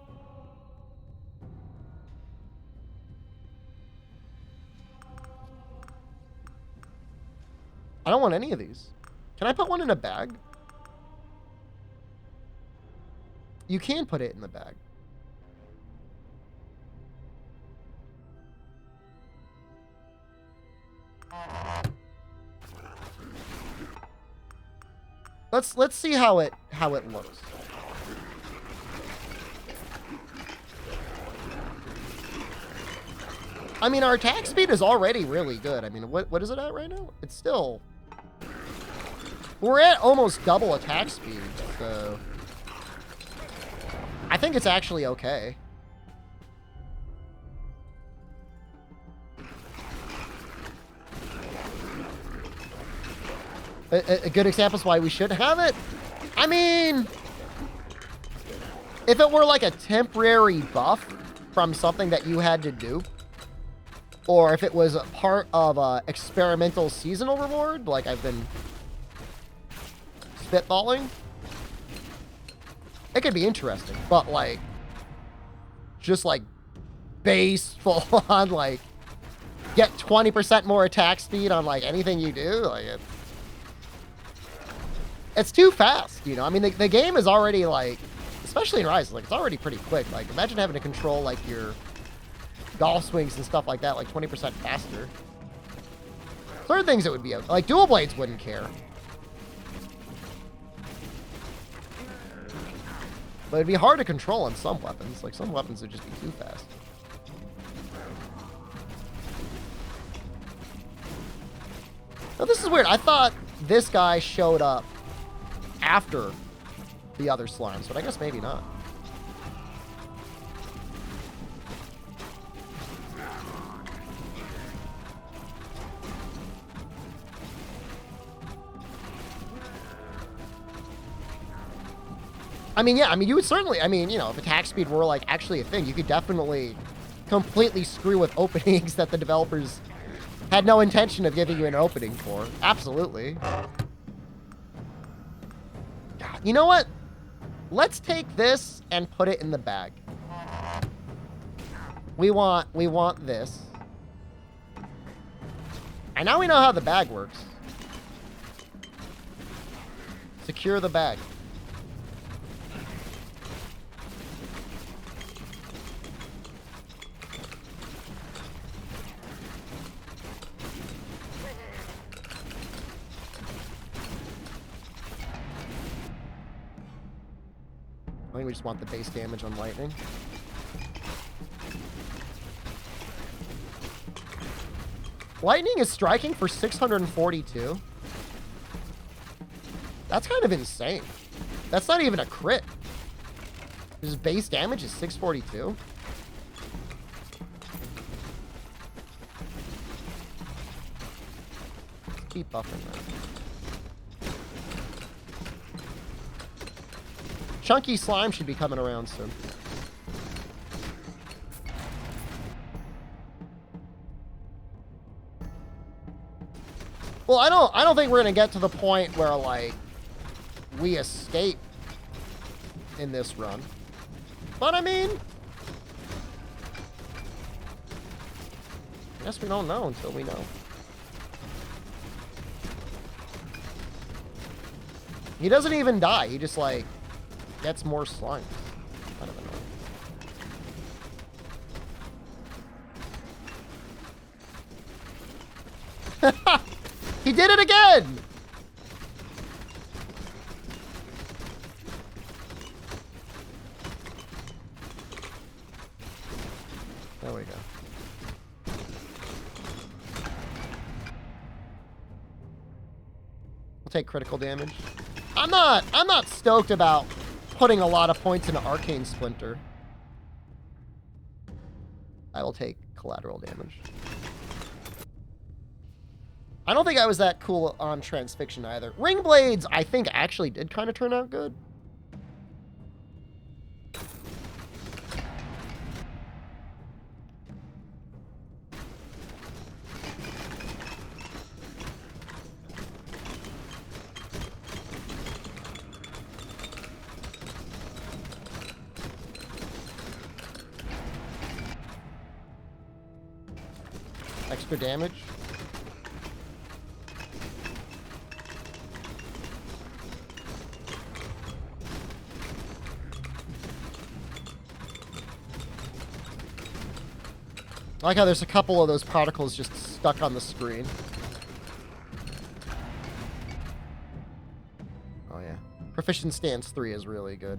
S1: I don't want any of these. Can I put one in a bag? You can put it in the bag. Let's see how it looks. I mean, our attack speed is already really good. I mean, what is it at right now? It's still... We're at almost double attack speed, so... I think it's actually okay. A good example is why we should have it. I mean, if it were like a temporary buff from something that you had to do, or if it was a part of a experimental seasonal reward, like I've been spitballing, it could be interesting. But like, just like base full on, like, get 20% more attack speed on like anything you do, like it's too fast, you know? I mean, the game is already, like, especially in Rise, like, it's already pretty quick. Like, imagine having to control, like, your golf swings and stuff like that, like, 20% faster. Certain things it would be, like, dual blades wouldn't care. But it'd be hard to control on some weapons. Like, some weapons would just be too fast. Now, this is weird. I thought this guy showed up after the other slimes, but I guess maybe not. I mean, yeah, I mean, you would certainly, I mean, you know, if attack speed were, like, actually a thing, you could definitely completely screw with openings that the developers had no intention of giving you an opening for. Absolutely. God, you know what? Let's take this and put it in the bag. We want this. And now we know how the bag works. Secure the bag. I think we just want the base damage on lightning. Lightning is striking for 642. That's kind of insane. That's not even a crit. His base damage is 642. Let's keep buffing that. Chunky slime should be coming around soon. Well, I don't think we're gonna get to the point where, like, we escape in this run. But I mean, I guess we don't know until we know. He doesn't even die. He just, like, gets more slime. I don't know. He did it again! There we go. We'll take critical damage. I'm not stoked about putting a lot of points into Arcane Splinter. I will take collateral damage. I don't think I was that cool on Transfixion either. Ring Blades, I think, actually did kind of turn out good. Extra damage. I like how there's a couple of those particles just stuck on the screen. Oh yeah. Proficient Stance 3 is really good.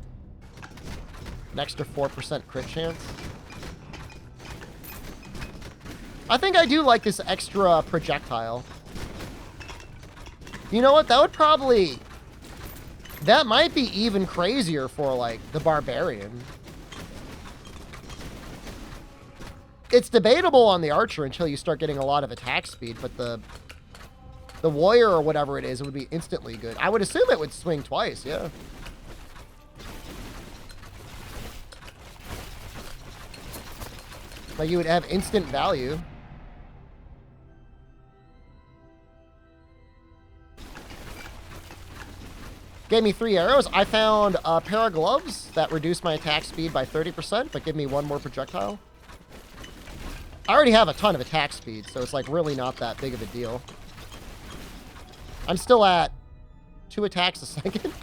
S1: An extra 4% crit chance. I think I do like this extra projectile. You know what? That would probably... That might be even crazier for, like, the Barbarian. It's debatable on the Archer until you start getting a lot of attack speed, but the Warrior or whatever it is, it would be instantly good. I would assume it would swing twice, yeah. Like, you would have instant value. Gave me 3 arrows. I found a pair of gloves that reduce my attack speed by 30%, but give me 1 more projectile. I already have a ton of attack speed, so it's, like, really not that big of a deal. I'm still at 2 attacks a second.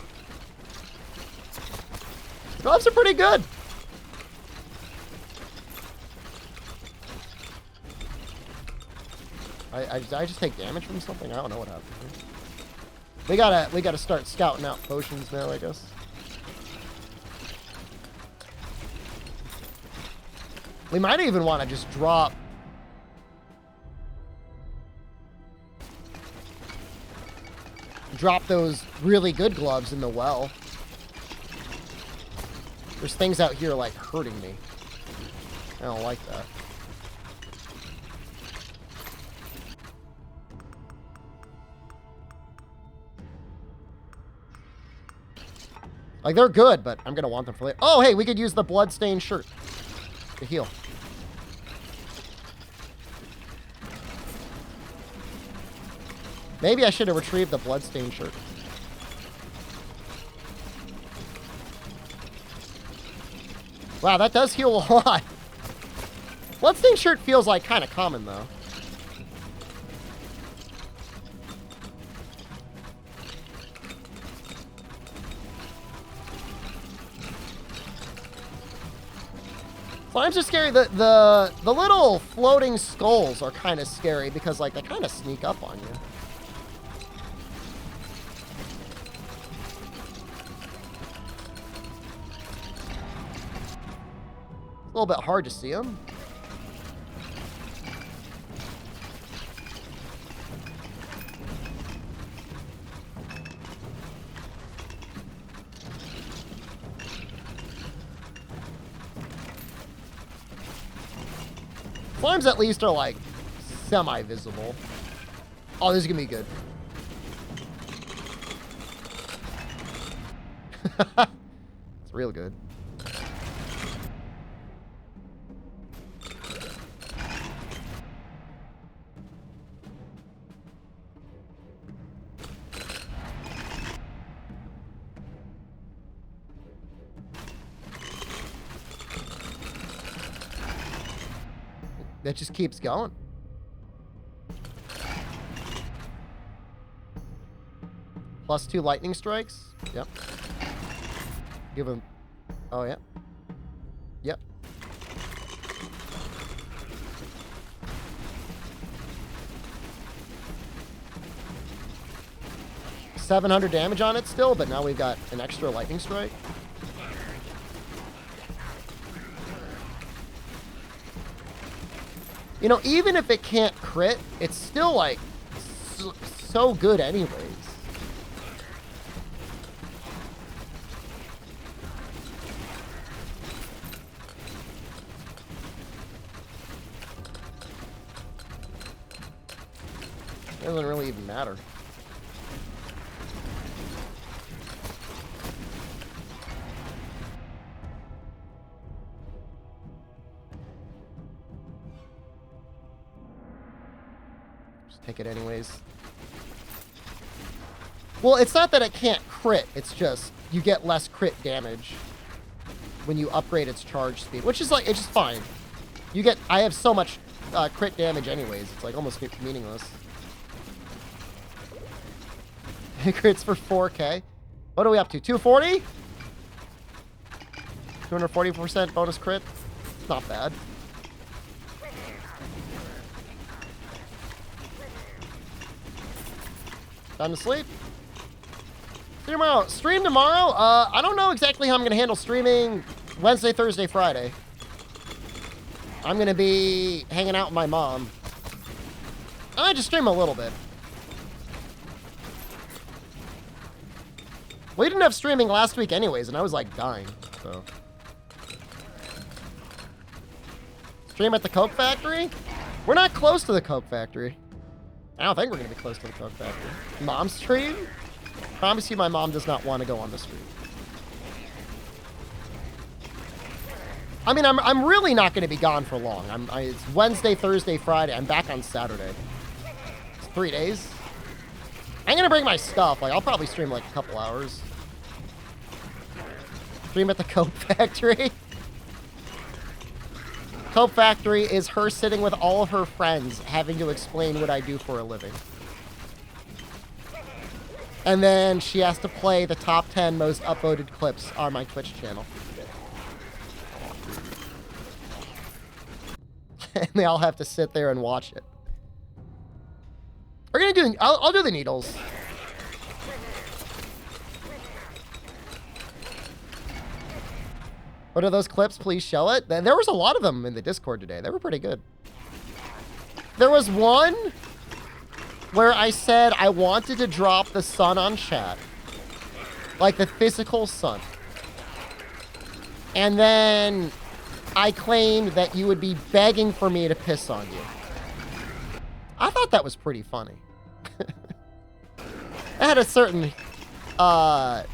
S1: Gloves are pretty good. I just take damage from something? I don't know what happened here. We gotta start scouting out potions now, I guess. We might even want to just drop... Drop those really good gloves in the well. There's things out here, like, hurting me. I don't like that. Like, they're good, but I'm going to want them for later. Oh, hey, we could use the bloodstained shirt to heal. Maybe I should have retrieved the bloodstained shirt. Wow, that does heal a lot. Bloodstained shirt feels like kind of common, though. Slimes are scary. The little floating skulls are kind of scary because, like, they kind of sneak up on you. A little bit hard to see them. Slimes at least are like semi-visible. Oh, this is gonna be good. It's real good. That just keeps going. +2 lightning strikes. Yep. Give him. Oh, yeah. Yep. $700 damage on it still, but now we've got an extra lightning strike. You know, even if it can't crit, it's still, like, so good anyways. It doesn't really even matter. Take it anyways. Well, it's not that it can't crit. It's just you get less crit damage when you upgrade its charge speed, which is like, it's just fine. You get, I have so much crit damage anyways. It's like almost meaningless. Crits for 4K. What are we up to? 240? 240% bonus crit. Not bad. Time to sleep. Stream tomorrow? I don't know exactly how I'm going to handle streaming Wednesday, Thursday, Friday. I'm going to be hanging out with my mom. I might just stream a little bit. We didn't have streaming last week anyways, and I was like dying, so. Stream at the Coke Factory? We're not close to the Coke Factory. I don't think we're going to be close to the Coke Factory. Mom stream? Promise you my mom does not want to go on the stream. I mean, I'm really not going to be gone for long. It's Wednesday, Thursday, Friday. I'm back on Saturday. It's 3 days. I'm going to bring my stuff. Like, I'll probably stream like a couple hours. Stream at the Coke Factory. Coke Factory is her sitting with all of her friends having to explain what I do for a living. And then she has to play the top 10 most upvoted clips on my Twitch channel. And they all have to sit there and watch it. We're gonna do, I'll do the needles. What are those clips? Please show it. There was a lot of them in the Discord today. They were pretty good. There was one where I said I wanted to drop the sun on chat. Like the physical sun. And then I claimed that you would be begging for me to piss on you. I thought that was pretty funny. It had a certain, I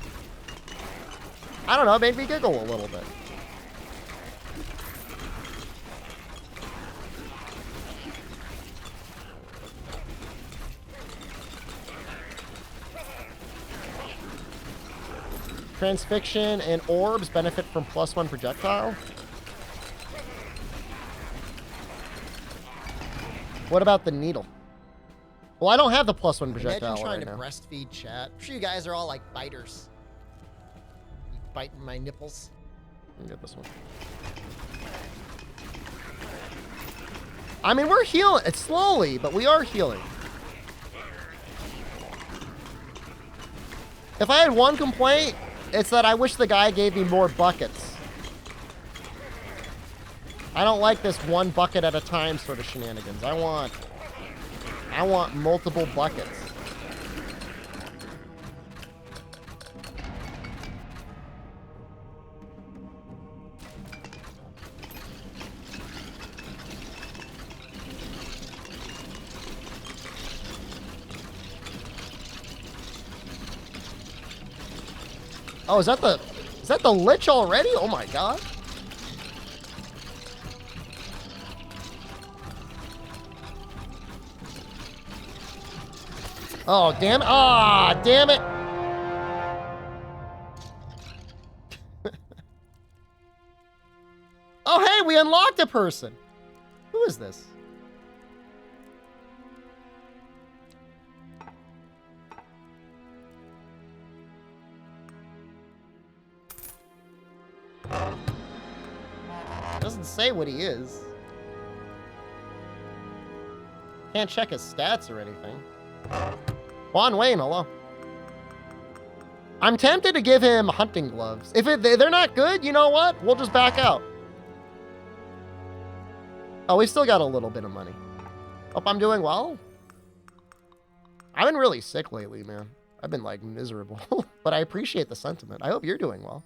S1: don't know, it made me giggle a little bit. Transfixion and orbs benefit from +1 projectile. What about the needle? Well, I don't have the +1 projectile.
S4: Imagine trying
S1: right
S4: to
S1: now.
S4: breastfeed chat. I'm sure you guys are all like biters. You biting my nipples.
S1: Let me get this one. I mean, we're healing. It's slowly, but we are healing. If I had one complaint, it's that I wish the guy gave me more buckets. I don't like this one bucket at a time sort of shenanigans. I want multiple buckets. Oh, is that the lich already? Oh my god. Oh, damn it. Ah, damn it. Oh, hey, we unlocked a person. Who is this? Doesn't say what he is. Can't check his stats or anything. Juan Wayne, hello. I'm tempted to give him hunting gloves. If they're not good, you know what? We'll just back out. Oh, we still got a little bit of money. Hope I'm doing well. I've been really sick lately, man. I've been like miserable, but I appreciate the sentiment. I hope you're doing well.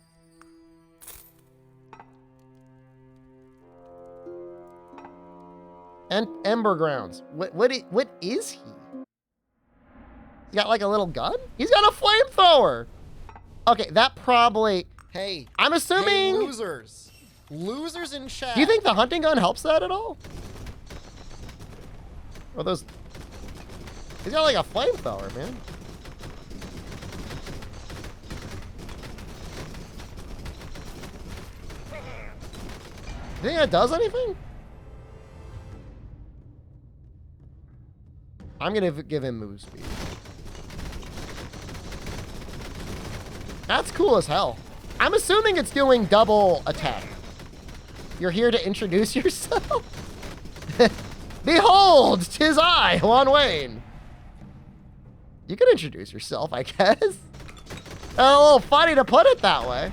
S1: And Ember Grounds. What is he? He's got like a little gun? He's got a flamethrower. Okay, that probably.
S4: Hey,
S1: I'm assuming.
S4: hey, losers. Losers in chat.
S1: Do you think the hunting gun helps that at all? Or those? He's got like a flamethrower, man. You think that does anything? I'm gonna give him move speed. That's cool as hell. I'm assuming it's doing double attack. You're here to introduce yourself? Behold, 'tis I, Juan Wayne. You can introduce yourself, I guess. A little funny to put it that way.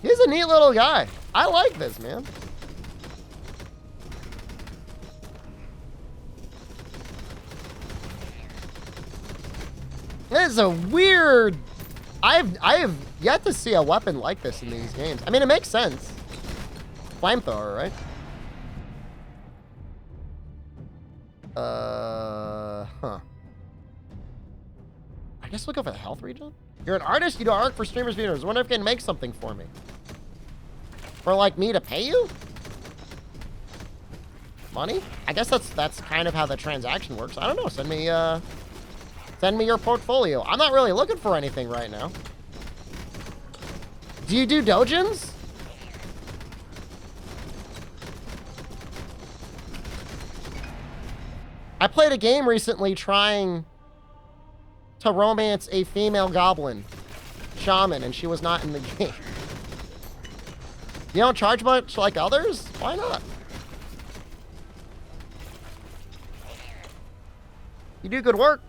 S1: He's a neat little guy. I like this, man. This is a weird. I have yet to see a weapon like this in these games. I mean, it makes sense. Flamethrower, right? Huh. I guess we'll go for the health regen. You're an artist, you do art for streamers, viewers. I wonder if you can make something for me. For like me to pay you? Money? I guess that's kind of how the transaction works. I don't know. Send me your portfolio. I'm not really looking for anything right now. Do you do dojins? I played a game recently trying to romance a female goblin shaman, and she was not in the game. You don't charge much like others? Why not? You do good work.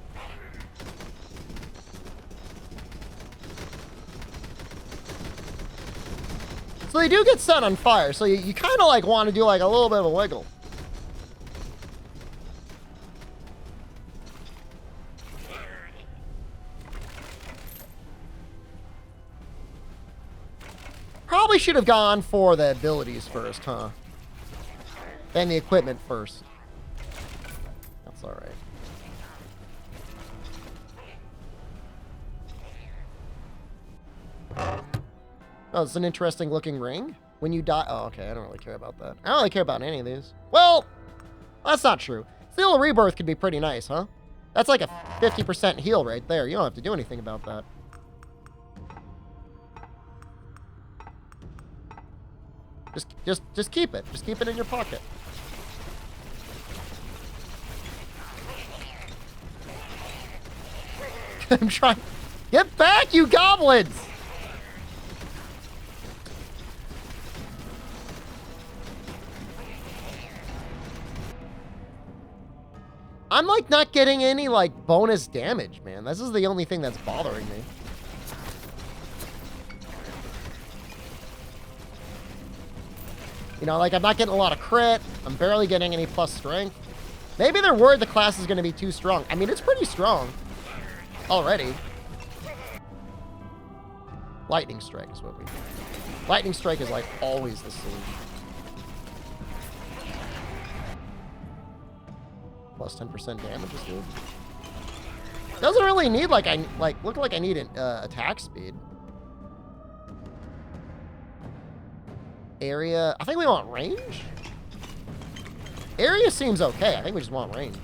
S1: So they do get set on fire, so you kind of like want to do like a little bit of a wiggle. Probably should have gone for the abilities first, huh? Then the equipment first. That's all right. Oh, it's an interesting looking ring. When you die... Oh, okay. I don't really care about that. I don't really care about any of these. Well, that's not true. Steel Rebirth could be pretty nice, huh? That's like a 50% heal right there. You don't have to do anything about that. Just keep it. Just keep it in your pocket. I'm trying... Get back, you goblins! I'm like not getting any like bonus damage, man. This is the only thing that's bothering me. You know, like I'm not getting a lot of crit. I'm barely getting any plus strength. Maybe they're worried the class is going to be too strong. I mean, it's pretty strong already. Lightning Strike is what we... Lightning Strike is like always the solution. Plus 10% damage is good. Doesn't really need like look like I need an attack speed. Area, I think we want range. Area seems okay. I think we just want range.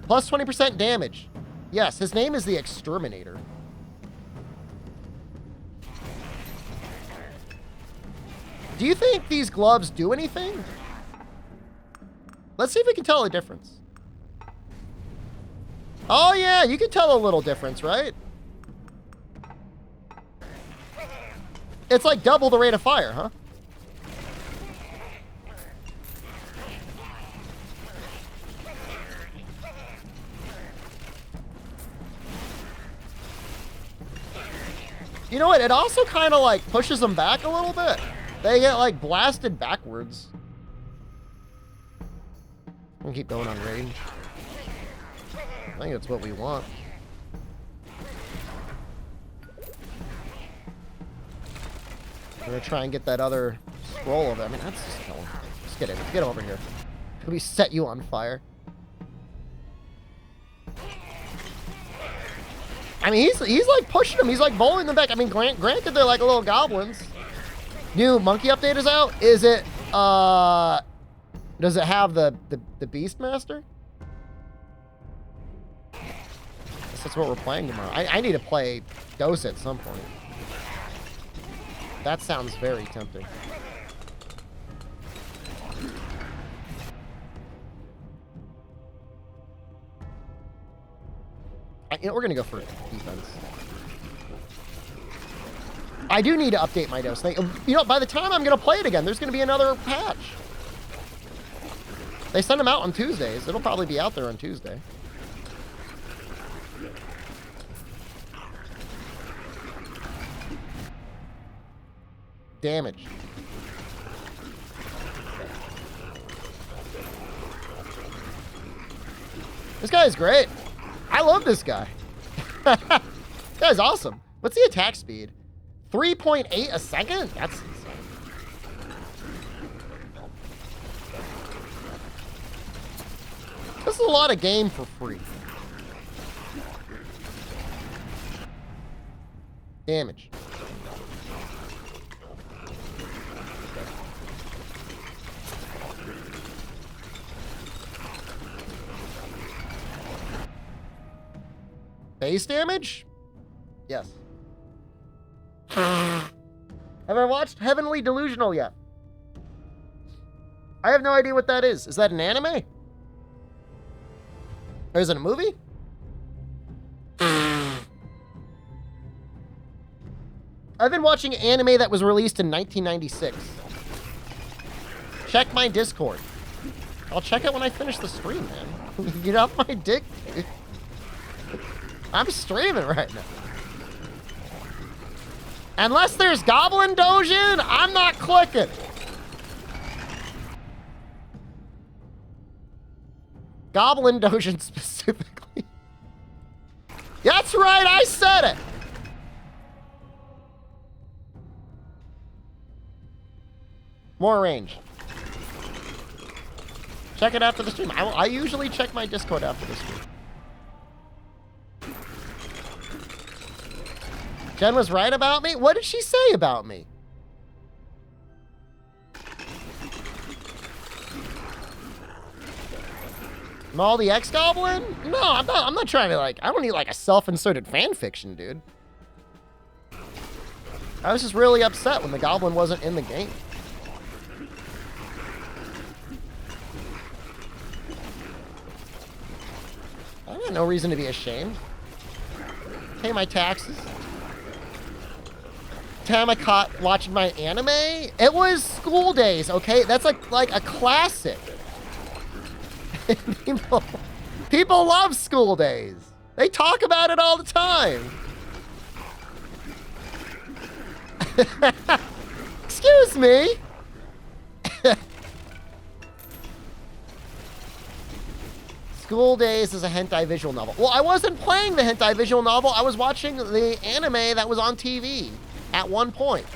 S1: Plus 20% damage. Yes, his name is the Exterminator. Do you think these gloves do anything? Let's see if we can tell a difference. Oh yeah, you can tell a little difference, right? It's like double the rate of fire, huh? You know what? It also kind of like pushes them back a little bit. They get like blasted backwards. I'm gonna keep going on range. I think that's what we want. We're gonna try and get that other scroll of it. I mean, that's just killing. Just get in. Get over here. Could we set you on fire? I mean, he's like pushing them. He's like bowling them back. I mean, granted, they're like little goblins. New monkey update is out. Is it, does it have the Beastmaster? I guess that's what we're playing tomorrow. I need to play Dose at some point. That sounds very tempting. You know, we're gonna go for defense. I do need to update my Dose thing. You know, by the time I'm gonna play it again, there's gonna be another patch. They send them out on Tuesdays. It'll probably be out there on Tuesday. Damage. This guy is great. I love this guy. This guy's awesome. What's the attack speed? 3.8 a second? That's insane. This is a lot of game for free. Damage. Base damage? Yes. Have I watched Heavenly Delusional yet? I have no idea what that is. Is that an anime? Or is it a movie? I've been watching anime that was released in 1996. Check my Discord. I'll check it when I finish the stream, man. Get off my dick, dude. I'm streaming right now. Unless there's Goblin Dojin, I'm not clicking. Goblin Dojin specifically. That's right, I said it. More range. Check it after the stream. I usually check my Discord after the stream. Jen was right about me? What did she say about me? Maul the X-Goblin? No, I'm not trying to, like, I don't need, like, a self-inserted fan fiction, dude. I was just really upset when the Goblin wasn't in the game. I got no reason to be ashamed. Pay my taxes. Time I caught watching my anime, it was School Days, okay? That's like a classic. people love School Days. They talk about it all the time. Excuse me. School Days is a hentai visual novel. Well, I wasn't playing the hentai visual novel. I was watching the anime that was on TV at one point.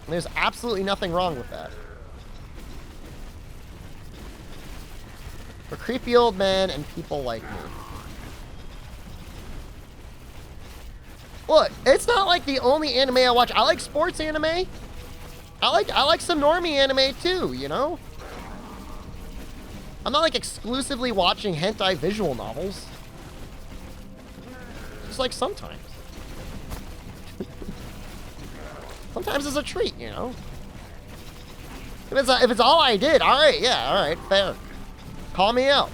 S1: There's absolutely nothing wrong with that. For creepy old men and people like me. Look, it's not like the only anime I watch. I like sports anime. I like some normie anime too, you know? I'm not like exclusively watching hentai visual novels. Just like sometimes. Sometimes it's a treat, you know? If it's all I did, alright, yeah, alright, fair. Call me out.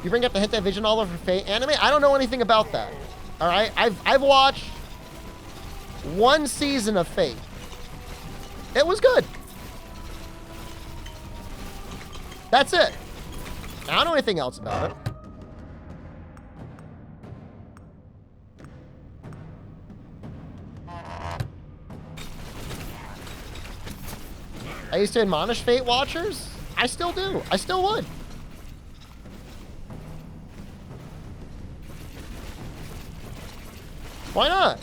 S1: You bring up the hentai visual novel for Fate anime? I don't know anything about that. Alright? I've watched one season of Fate. It was good. That's it. I don't know anything else about it. I used to admonish Fate watchers. I still do. I still would. Why not?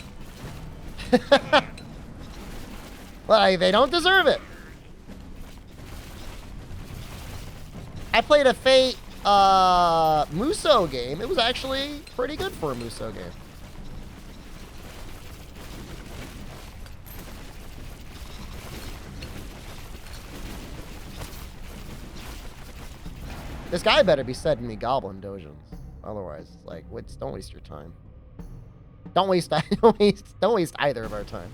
S1: Like, they don't deserve it. I played a Fate Muso game. It was actually pretty good for a Muso game. This guy better be sending me Goblin Dojins. Otherwise, like, don't waste your time. Don't waste either of our time.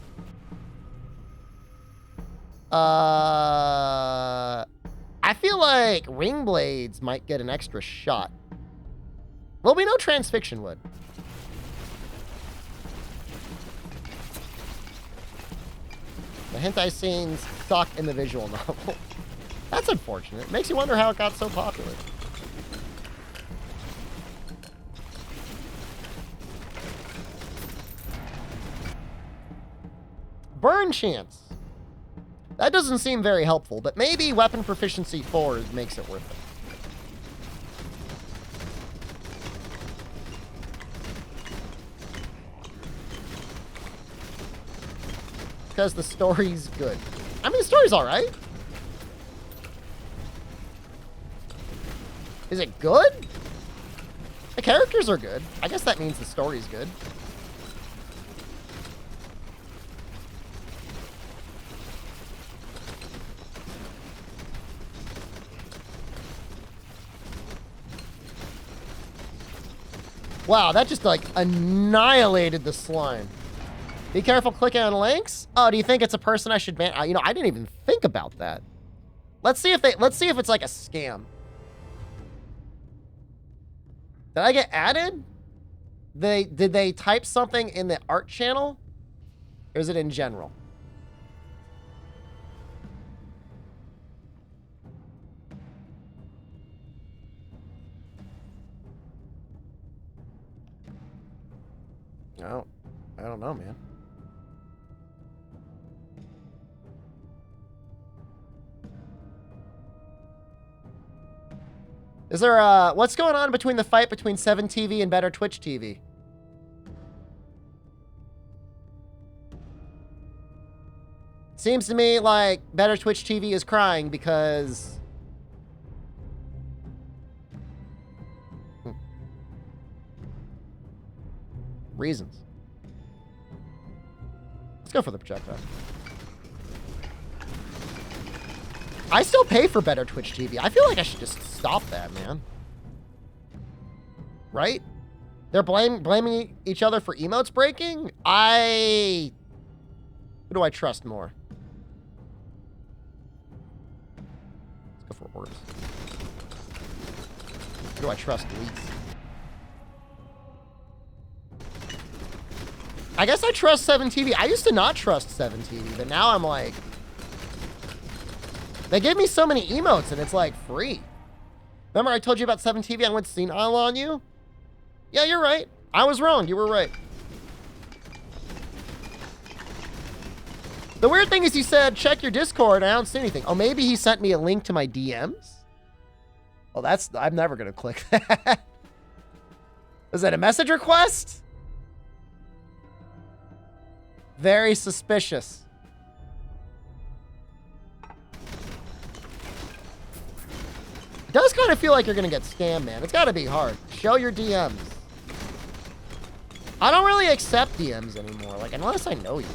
S1: I feel like Ring Blades might get an extra shot. Well, we know Transfiction would. The hentai scenes suck in the visual novel. That's unfortunate. Makes you wonder how it got so popular. Burn chance. That doesn't seem very helpful, but maybe weapon proficiency 4 makes it worth it. Because the story's good. I mean, the story's alright. Is it good? The characters are good. I guess that means the story's good. Wow, that just, like, annihilated the slime. Be careful clicking on links. Oh, do you think it's a person I should ban? You know, I didn't even think about that. Let's see if it's like a scam. Did I get added? Did they type something in the art channel? Or is it in general? No, I don't know, man. Is there, what's going on between the fight between 7TV and Better Twitch TV? Seems to me like Better Twitch TV is crying because... reasons. Let's go for the projectile. I still pay for Better Twitch TV. I feel like I should just stop that, man. Right? They're blaming each other for emotes breaking? Who do I trust more? Let's go for orbs. Who do I trust least? I guess I trust 7TV. I used to not trust 7TV, but now I'm like... They gave me so many emotes, and it's like free. Remember I told you about 7TV? I went senile on you? Yeah, you're right. I was wrong. You were right. The weird thing is he said, check your Discord. I don't see anything. Oh, maybe he sent me a link to my DMs? Well, I'm never going to click that. Is that a message request? Very suspicious. It does kind of feel like you're going to get scammed, man. It's got to be hard. Show your DMs. I don't really accept DMs anymore, like, unless I know you.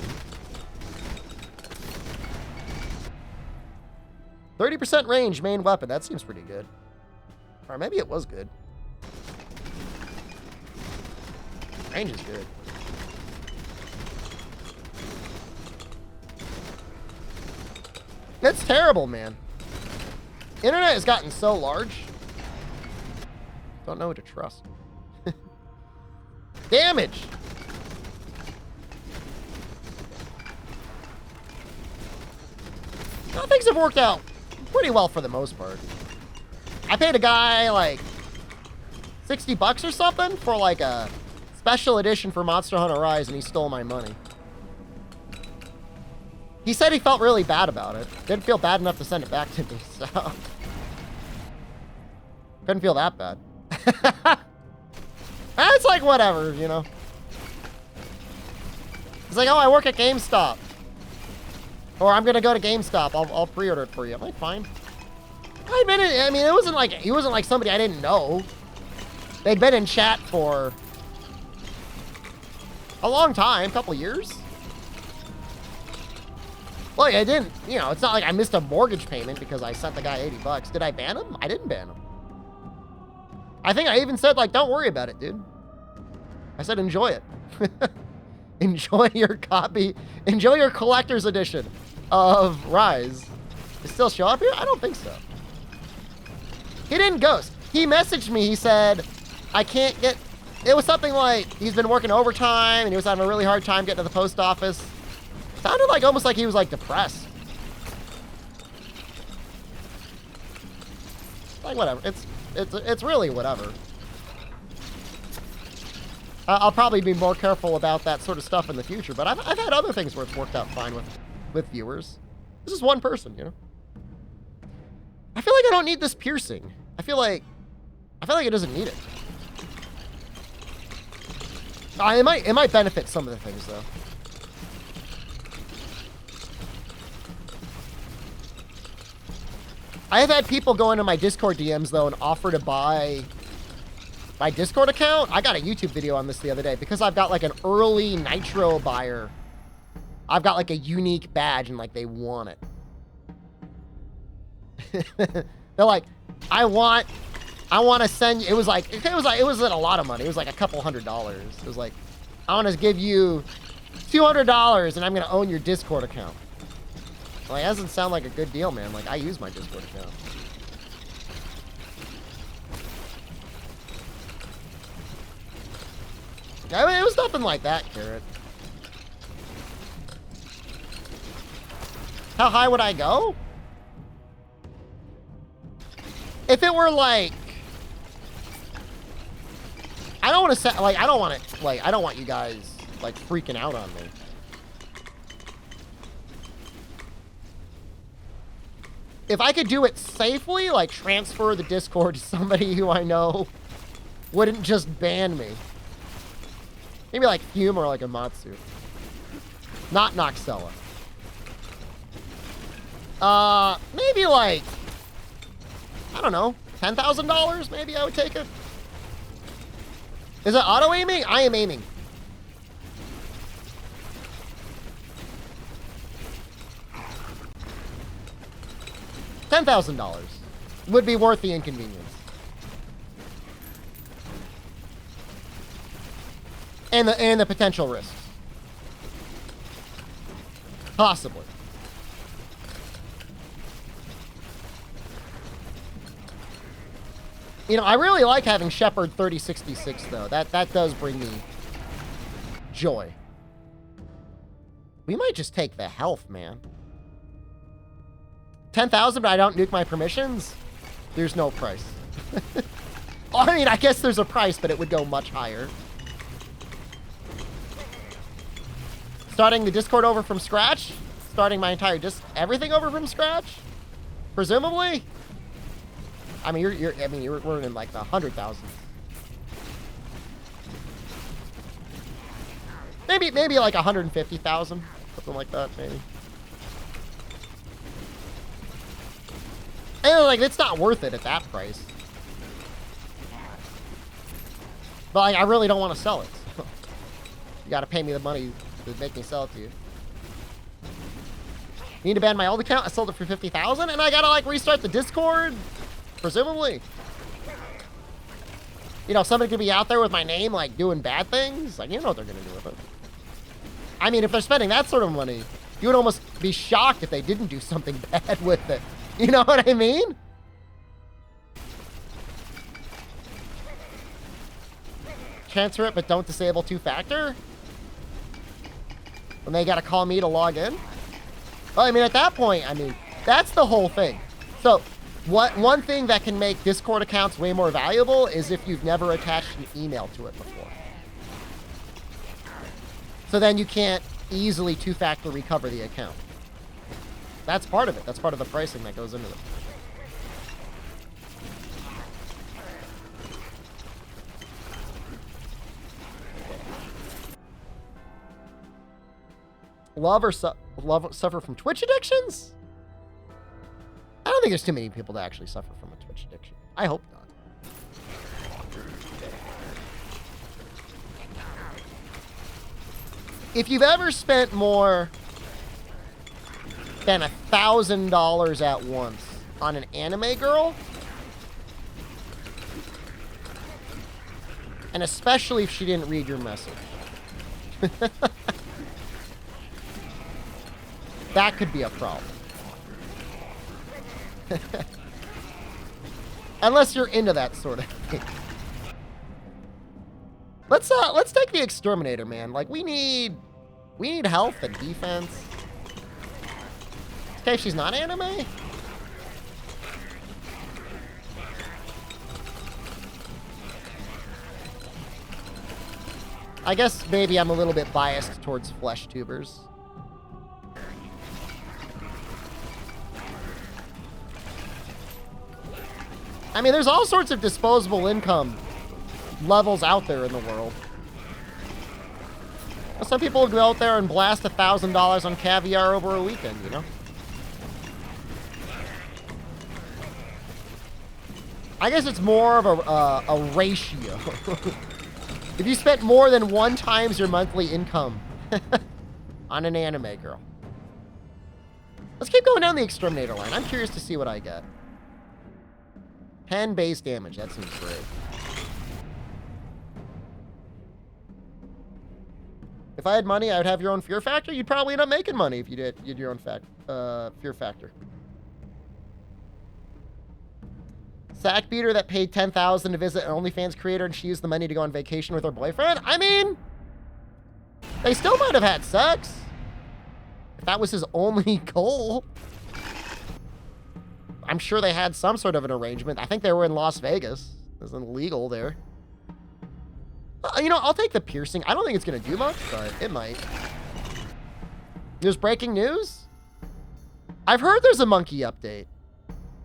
S1: 30% range, main weapon. That seems pretty good. Or maybe it was good. Range is good. It's terrible, man. Internet has gotten so large. Don't know who to trust. Damage. Well, things have worked out pretty well for the most part. I paid a guy like $60 or something for like a special edition for Monster Hunter Rise, and he stole my money. He said he felt really bad about it. Didn't feel bad enough to send it back to me, so... Couldn't feel that bad. It's like, whatever, you know? He's like, oh, I work at GameStop. Or I'm gonna go to GameStop. I'll pre-order it for you. I'm like, fine. I mean, it wasn't like, he wasn't like somebody I didn't know. They'd been in chat for a long time, couple years. Look, I didn't, you know, it's not like I missed a mortgage payment because I sent the guy $80. Did I ban him? I didn't ban him. I think I even said, like, don't worry about it, dude. I said, enjoy it. Enjoy your copy. Enjoy your collector's edition of Rise. Does it still show up here? I don't think so. He didn't ghost. He messaged me. He said, I can't get... It was something like he's been working overtime and he was having a really hard time getting to the post office. Sounded like almost like he was like depressed. Like whatever. It's really whatever. I'll probably be more careful about that sort of stuff in the future, but I've had other things where it's worked out fine with viewers. This is one person, you know. I feel like I don't need this piercing. I feel like it doesn't need it. It might benefit some of the things though. I have had people go into my Discord DMs, though, and offer to buy my Discord account. I got a YouTube video on this the other day because I've got, like, an early Nitro buyer. I've got, like, a unique badge, and, like, they want it. They're like, I want to send you... It was a lot of money. It was, like, a couple $100. It was like, I want to give you $200, and I'm going to own your Discord account. Like, that doesn't sound like a good deal, man. Like, I use my Discord account. I mean, it was nothing like that, Carrot. How high would I go? If it were like, I don't want to set, like, I don't want it, like, I don't want you guys, like, freaking out on me. If I could do it safely, like, transfer the Discord to somebody who I know wouldn't just ban me. Maybe like Fume or like a Matsu. Not Noxella. Maybe like, I don't know, $10,000 maybe I would take it. Is it auto aiming? I am aiming. $10,000 would be worth the inconvenience. And the potential risks. Possibly. You know, I really like having Shepard 3066 though. That does bring me joy. We might just take the health, man. 10,000, but I don't nuke my permissions? There's no price. I mean, I guess there's a price, but it would go much higher. Starting the Discord over from scratch? Starting my entire everything over from scratch? Presumably? I mean, we're in like the 100,000s. Maybe like 150,000, something like that, maybe. And like, it's not worth it at that price. But like, I really don't want to sell it. You got to pay me the money to make me sell it to you. Need to ban my old account? I sold it for 50,000, and I gotta like restart the Discord, presumably. You know, somebody could be out there with my name, like doing bad things. Like, you know what they're gonna do with it. I mean, if they're spending that sort of money, you would almost be shocked if they didn't do something bad with it. You know what I mean? Transfer it, but don't disable two-factor? And they gotta call me to log in? Well, I mean, at that point, I mean, that's the whole thing. So, one thing that can make Discord accounts way more valuable is if you've never attached an email to it before. So then you can't easily two-factor recover the account. That's part of it. That's part of the pricing that goes into it. Suffer from Twitch addictions? I don't think there's too many people that actually suffer from a Twitch addiction. I hope not. If you've ever spent more than $1,000 at once on an anime girl, and especially if she didn't read your message, that could be a problem. Unless you're into that sort of thing. Let's take the exterminator, man. Like, we need health and defense. Okay, she's not anime. I guess maybe I'm a little bit biased towards flesh tubers. I mean, there's all sorts of disposable income levels out there in the world. Some people will go out there and blast $1,000 on caviar over a weekend, you know? I guess it's more of a ratio. If you spent more than 1 times your monthly income on an anime girl. Let's keep going down the exterminator line. I'm curious to see what I get. 10 base damage. That seems great. If I had money, I would have your own fear factor. You'd probably end up making money if you did your own fear factor. Sack beater that paid $10,000 to visit an OnlyFans creator and she used the money to go on vacation with her boyfriend. I mean, they still might have had sex. If that was his only goal, I'm sure they had some sort of an arrangement. I think they were in Las Vegas. It's illegal there. You know, I'll take the piercing. I don't think it's going to do much, but it might. There's breaking news? I've heard there's a monkey update.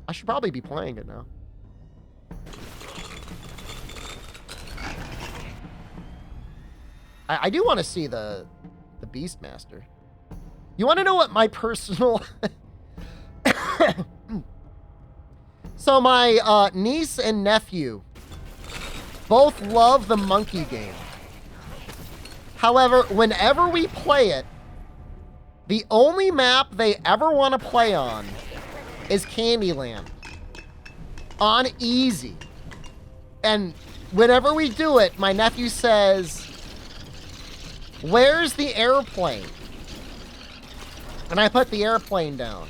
S1: I should probably be playing it now. I do want to see the Beastmaster. You want to know what my personal... So my niece and nephew both love the monkey game. However, whenever we play it, the only map they ever want to play on is Candyland. On easy. And whenever we do it, my nephew says, "Where's the airplane?" And I put the airplane down.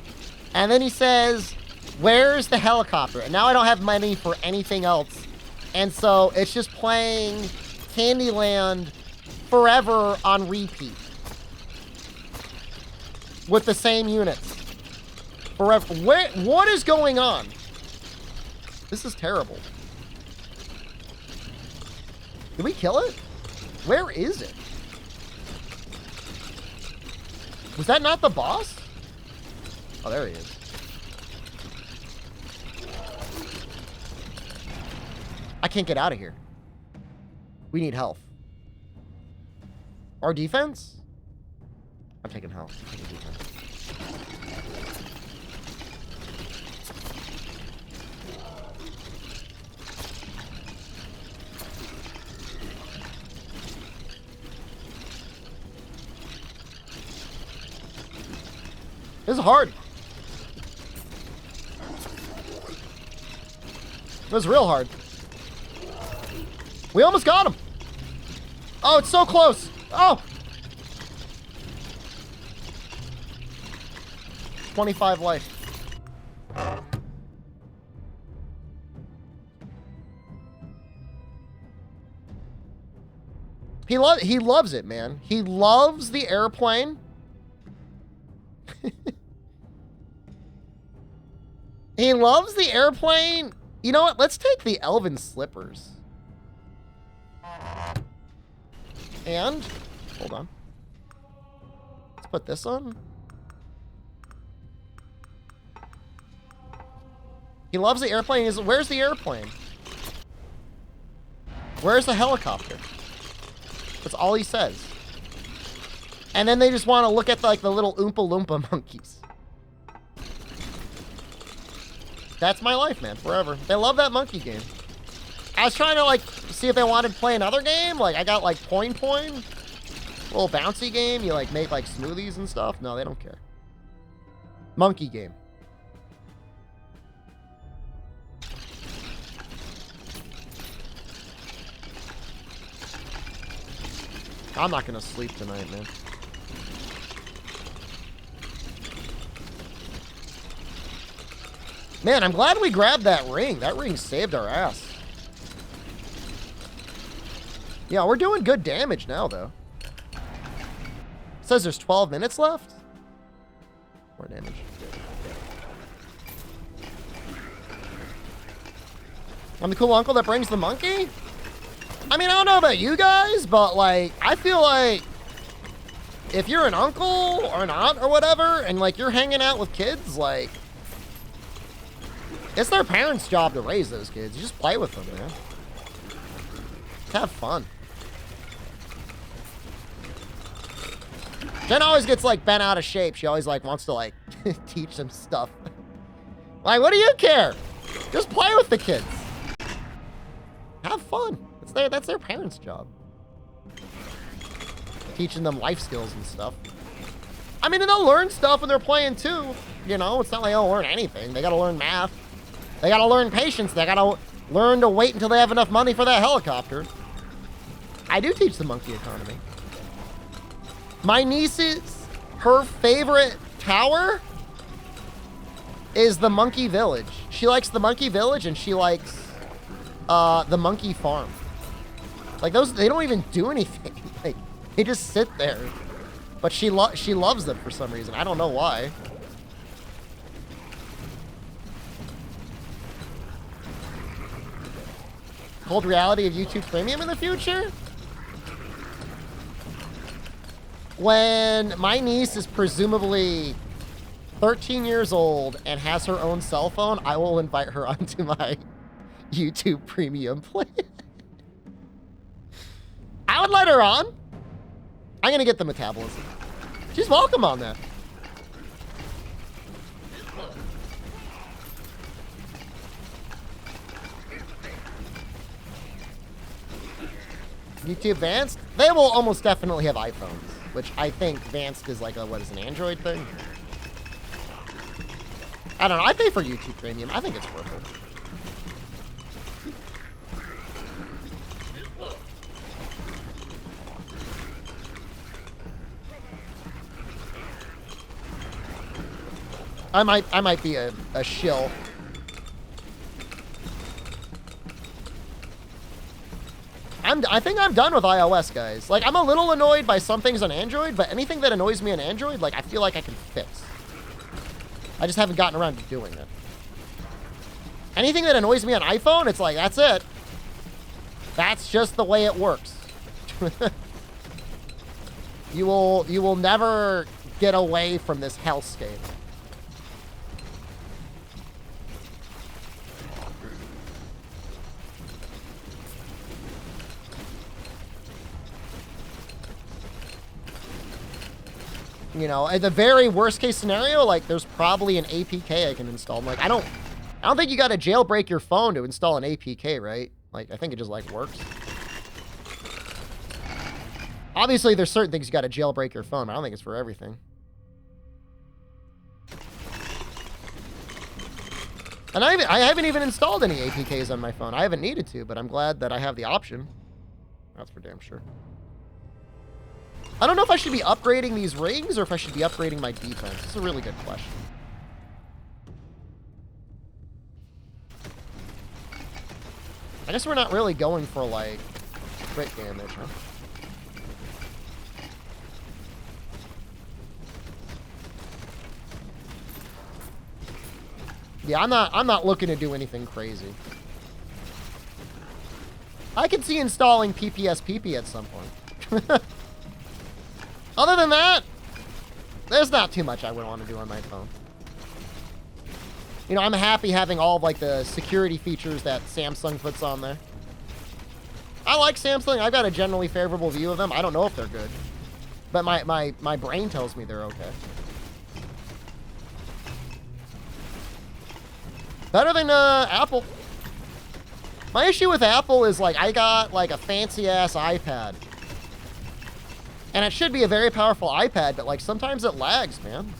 S1: And then he says, "Where's the helicopter?" And now I don't have money for anything else. And so it's just playing Candyland forever on repeat. With the same units. Forever. What is going on? This is terrible. Did we kill it? Where is it? Was that not the boss? Oh, there he is. I can't get out of here. We need health. Or defense? I'm taking health. I'm taking defense. This is hard. It was real hard. We almost got him. Oh, it's so close. Oh. 25 life. He loves it, man. He loves the airplane. He loves the airplane. You know what? Let's take the elven slippers. And, hold on. Let's put this on. He loves the airplane. Where's the airplane? Where's the helicopter? That's all he says. And then they just want to look at the little Oompa Loompa monkeys. That's my life, man, forever. They love that monkey game. I was trying to, see if they wanted to play another game. I got, Poin. Little bouncy game. You, make, smoothies and stuff. No, they don't care. Monkey game. I'm not going to sleep tonight, man. Man, I'm glad we grabbed that ring. That ring saved our ass. Yeah, we're doing good damage now, though. It says there's 12 minutes left. More damage. I'm the cool uncle that brings the monkey? I mean, I don't know about you guys, but, I feel like if you're an uncle or an aunt or whatever, and, you're hanging out with kids, it's their parents' job to raise those kids. You just play with them, man. Have fun. Jen always gets, bent out of shape. She always, wants to, teach them stuff. What do you care? Just play with the kids. Have fun. That's their parents' job. Teaching them life skills and stuff. I mean, and they'll learn stuff when they're playing, too. You know, it's not like they don't learn anything. They gotta learn math. They gotta learn patience. They gotta learn to wait until they have enough money for that helicopter. I do teach the monkey economy. My niece's, her favorite tower is the monkey village. She likes the monkey village and she likes the monkey farm. Those, they don't even do anything. They just sit there But she loves them for some reason. I don't know why. Cold reality of YouTube Premium in the future? When my niece is presumably 13 years old and has her own cell phone, I will invite her onto my YouTube Premium plan. I would let her on. I'm gonna get the metabolism. She's welcome on that. YouTube Advanced? They will almost definitely have iPhones, which I think Advanced is like a, what is an Android thing? I don't know. I pay for YouTube Premium. I think it's worth it. I might be a shill. I think I'm done with iOS, guys. Like, I'm a little annoyed by some things on Android, but anything that annoys me on Android, like, I feel like I can fix. I just haven't gotten around to doing it. Anything that annoys me on iPhone, it's like, that's it. That's just the way it works. You will never get away from this hellscape. You know, at the very worst case scenario, like, there's probably an APK I can install. I'm like, I don't think you got to jailbreak your phone to install an APK, right? Like, I think it just, like, works. Obviously, there's certain things you got to jailbreak your phone, but I don't think it's for everything. And I haven't even installed any APKs on my phone. I haven't needed to, but I'm glad that I have the option. That's for damn sure. I don't know if I should be upgrading these rings or if I should be upgrading my defense. It's a really good question. I guess we're not really going for, like, crit damage, huh? Yeah, I'm not looking to do anything crazy. I could see installing PPSPP at some point. Other than that, there's not too much I would want to do on my phone. You know, I'm happy having all of, like, the security features that Samsung puts on there. I like Samsung. I've got a generally favorable view of them. I don't know if they're good, but my brain tells me they're okay. Better than Apple. My issue with Apple is, like, I got, like, a fancy-ass iPad. And it should be a very powerful iPad, but, like, sometimes it lags, man.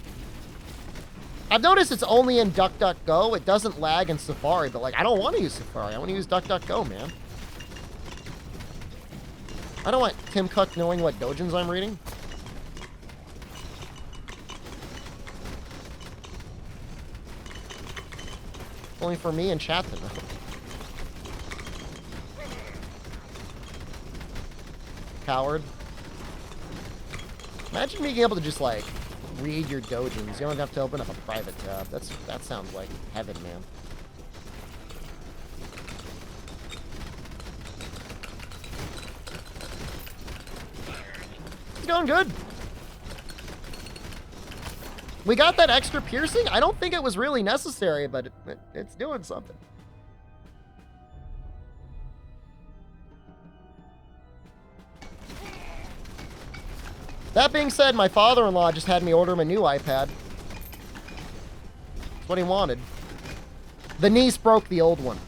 S1: I've noticed it's only in DuckDuckGo. It doesn't lag in Safari, but, like, I don't want to use Safari. I want to use DuckDuckGo, man. I don't want Tim Cook knowing what dojins I'm reading. Only for me and chat to know. Coward. Imagine being able to just, like, read your dojins. You don't have to open up a private tab. That sounds like heaven, man. It's going good. We got that extra piercing. I don't think it was really necessary, but it's doing something. That being said, my father-in-law just had me order him a new iPad. That's what he wanted. The niece broke the old one.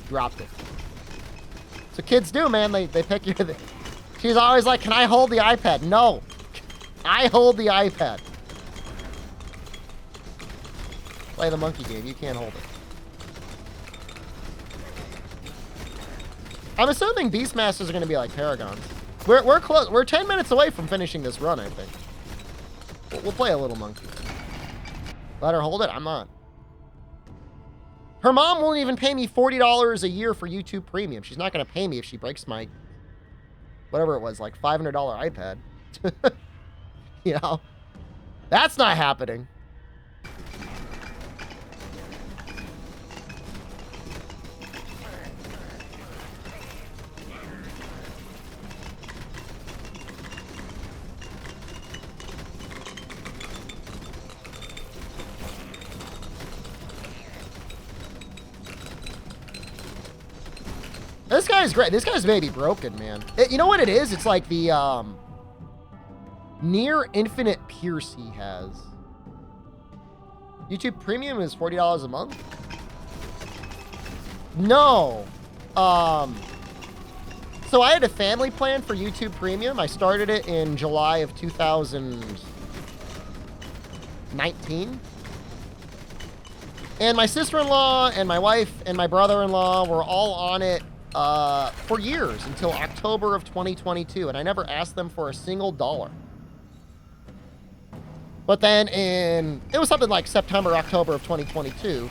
S1: Dropped it. So kids do, man. They pick your... She's always like, can I hold the iPad? No. I hold the iPad. Play the monkey game. You can't hold it. I'm assuming Beastmasters are going to be like Paragons. We're close. We're 10 minutes away from finishing this run, I think. We'll play a little monkey. Let her hold it? I'm not. Her mom won't even pay me $40 a year for YouTube Premium. She's not going to pay me if she breaks my, whatever it was, like $500 iPad. You know, that's not happening. This guy's great. This guy's maybe broken, man. You know what it is? It's like the near infinite pierce he has. YouTube Premium is $40 a month? No. So I had a family plan for YouTube Premium. I started it in July of 2019. And my sister-in-law and my wife and my brother-in-law were all on it for years until October of 2022. And I never asked them for a single dollar. But then it was something like September, October of 2022,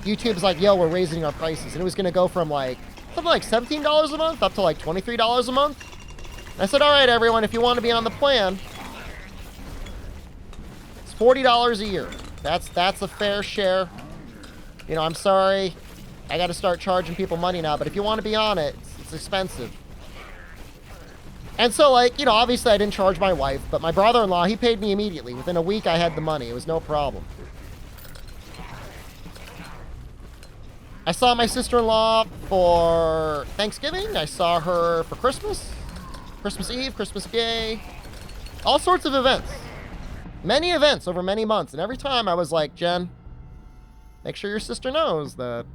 S1: YouTube's like, yo, we're raising our prices. And it was going to go from like something like $17 a month up to like $23 a month. And I said, all right, everyone, if you want to be on the plan, it's $40 a year. That's a fair share. You know, I'm sorry. I got to start charging people money now. But if you want to be on it, it's expensive. And so, like, you know, obviously I didn't charge my wife, but my brother-in-law, he paid me immediately. Within a week, I had the money. It was no problem. I saw my sister-in-law for Thanksgiving. I saw her for Christmas, Christmas Eve, Christmas Day, all sorts of events. Many events over many months. And every time I was like, Jen, make sure your sister knows that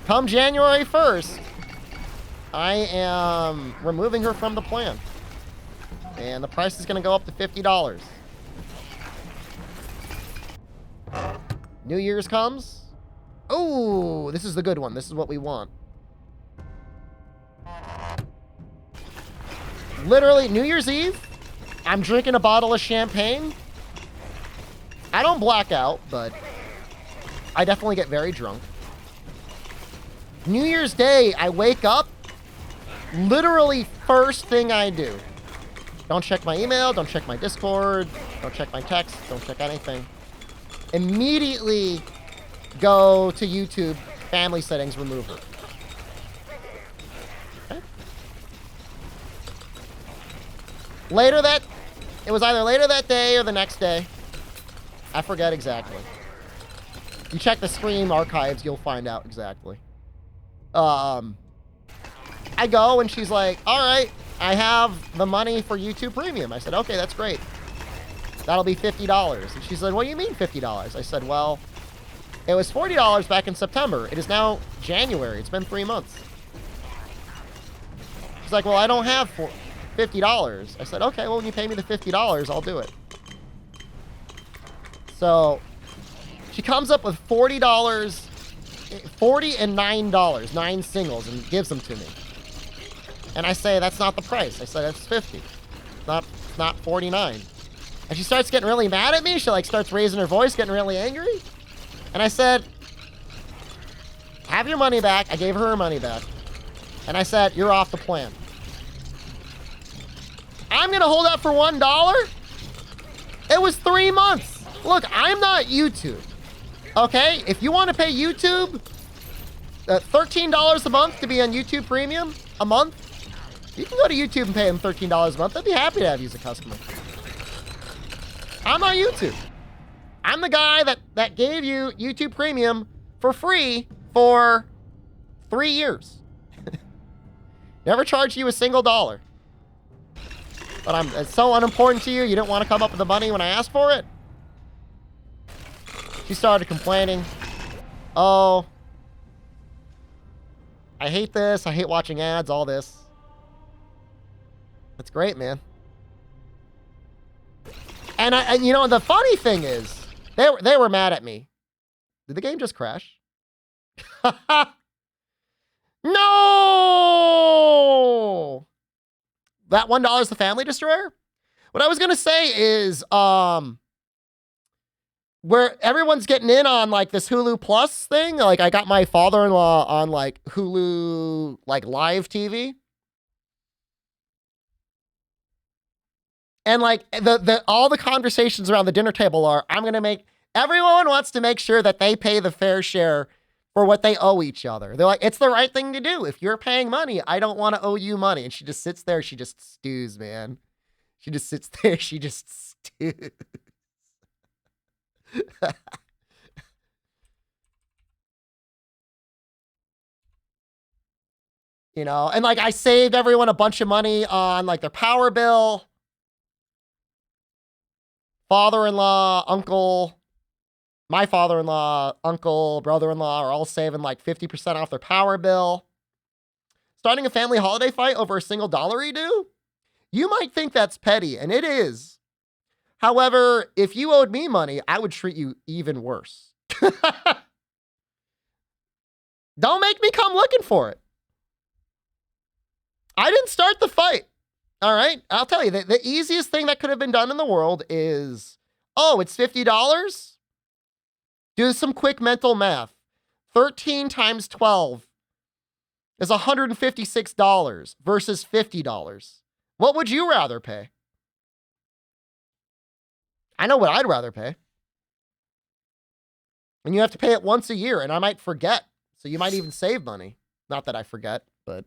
S1: come January 1st, I am removing her from the plan. And the price is going to go up to $50. New Year's comes. Oh, this is the good one. This is what we want. Literally, New Year's Eve, I'm drinking a bottle of champagne. I don't black out, but I definitely get very drunk. New Year's Day, I wake up. Literally, first thing I do. Don't check my email, don't check my Discord, don't check my text, don't check anything. Immediately go to YouTube, family settings, remove her. Okay. It was either later that day or the next day. I forget exactly. You check the stream archives, you'll find out exactly. I go and she's like, all right, I have the money for YouTube Premium. I said, okay, that's great. That'll be $50. And she said, what do you mean $50? I said, well, it was $40 back in September. It is now January. It's been 3 months. She's like, well, I don't have $50. I said, okay, well, when you pay me the $50, I'll do it. So she comes up with $40, $40 and $9, 9 singles, and gives them to me. And I say, that's not the price. I said, it's $50. It's not $49. And she starts getting really mad at me. She like starts raising her voice, getting really angry. And I said, have your money back. I gave her money back. And I said, you're off the plan. I'm going to hold out for $1? It was 3 months. Look, I'm not YouTube. Okay? If you want to pay YouTube $13 a month to be on YouTube Premium a month, you can go to YouTube and pay them $13 a month. They'd be happy to have you as a customer. I'm not YouTube. I'm the guy that gave you YouTube Premium for free for 3 years. Never charged you a single dollar. But it's so unimportant to you, you didn't want to come up with the money when I asked for it? She started complaining. Oh, I hate this. I hate watching ads, all this. That's great, man. And you know, the funny thing is, they were mad at me. Did the game just crash? No! That $1 is the Family Destroyer? What I was going to say is, where everyone's getting in on like this Hulu Plus thing. Like I got my father-in-law on like Hulu, like live TV. And like all the conversations around the dinner table are, everyone wants to make sure that they pay the fair share for what they owe each other. They're like, it's the right thing to do. If you're paying money, I don't want to owe you money. And she just sits there. She just stews, man. She just sits there. She just stews. You know, and like I saved everyone a bunch of money on like their power bill. Father-in-law, uncle, my father-in-law, uncle, brother-in-law are all saving like 50% off their power bill. Starting a family holiday fight over a single dollar do? You might think that's petty, and it is. However, if you owed me money, I would treat you even worse. Don't make me come looking for it. I didn't start the fight. All right, I'll tell you, the easiest thing that could have been done in the world is, oh, it's $50? Do some quick mental math. 13 times 12 is $156 versus $50. What would you rather pay? I know what I'd rather pay. And you have to pay it once a year, and I might forget. So you might even save money. Not that I forget, but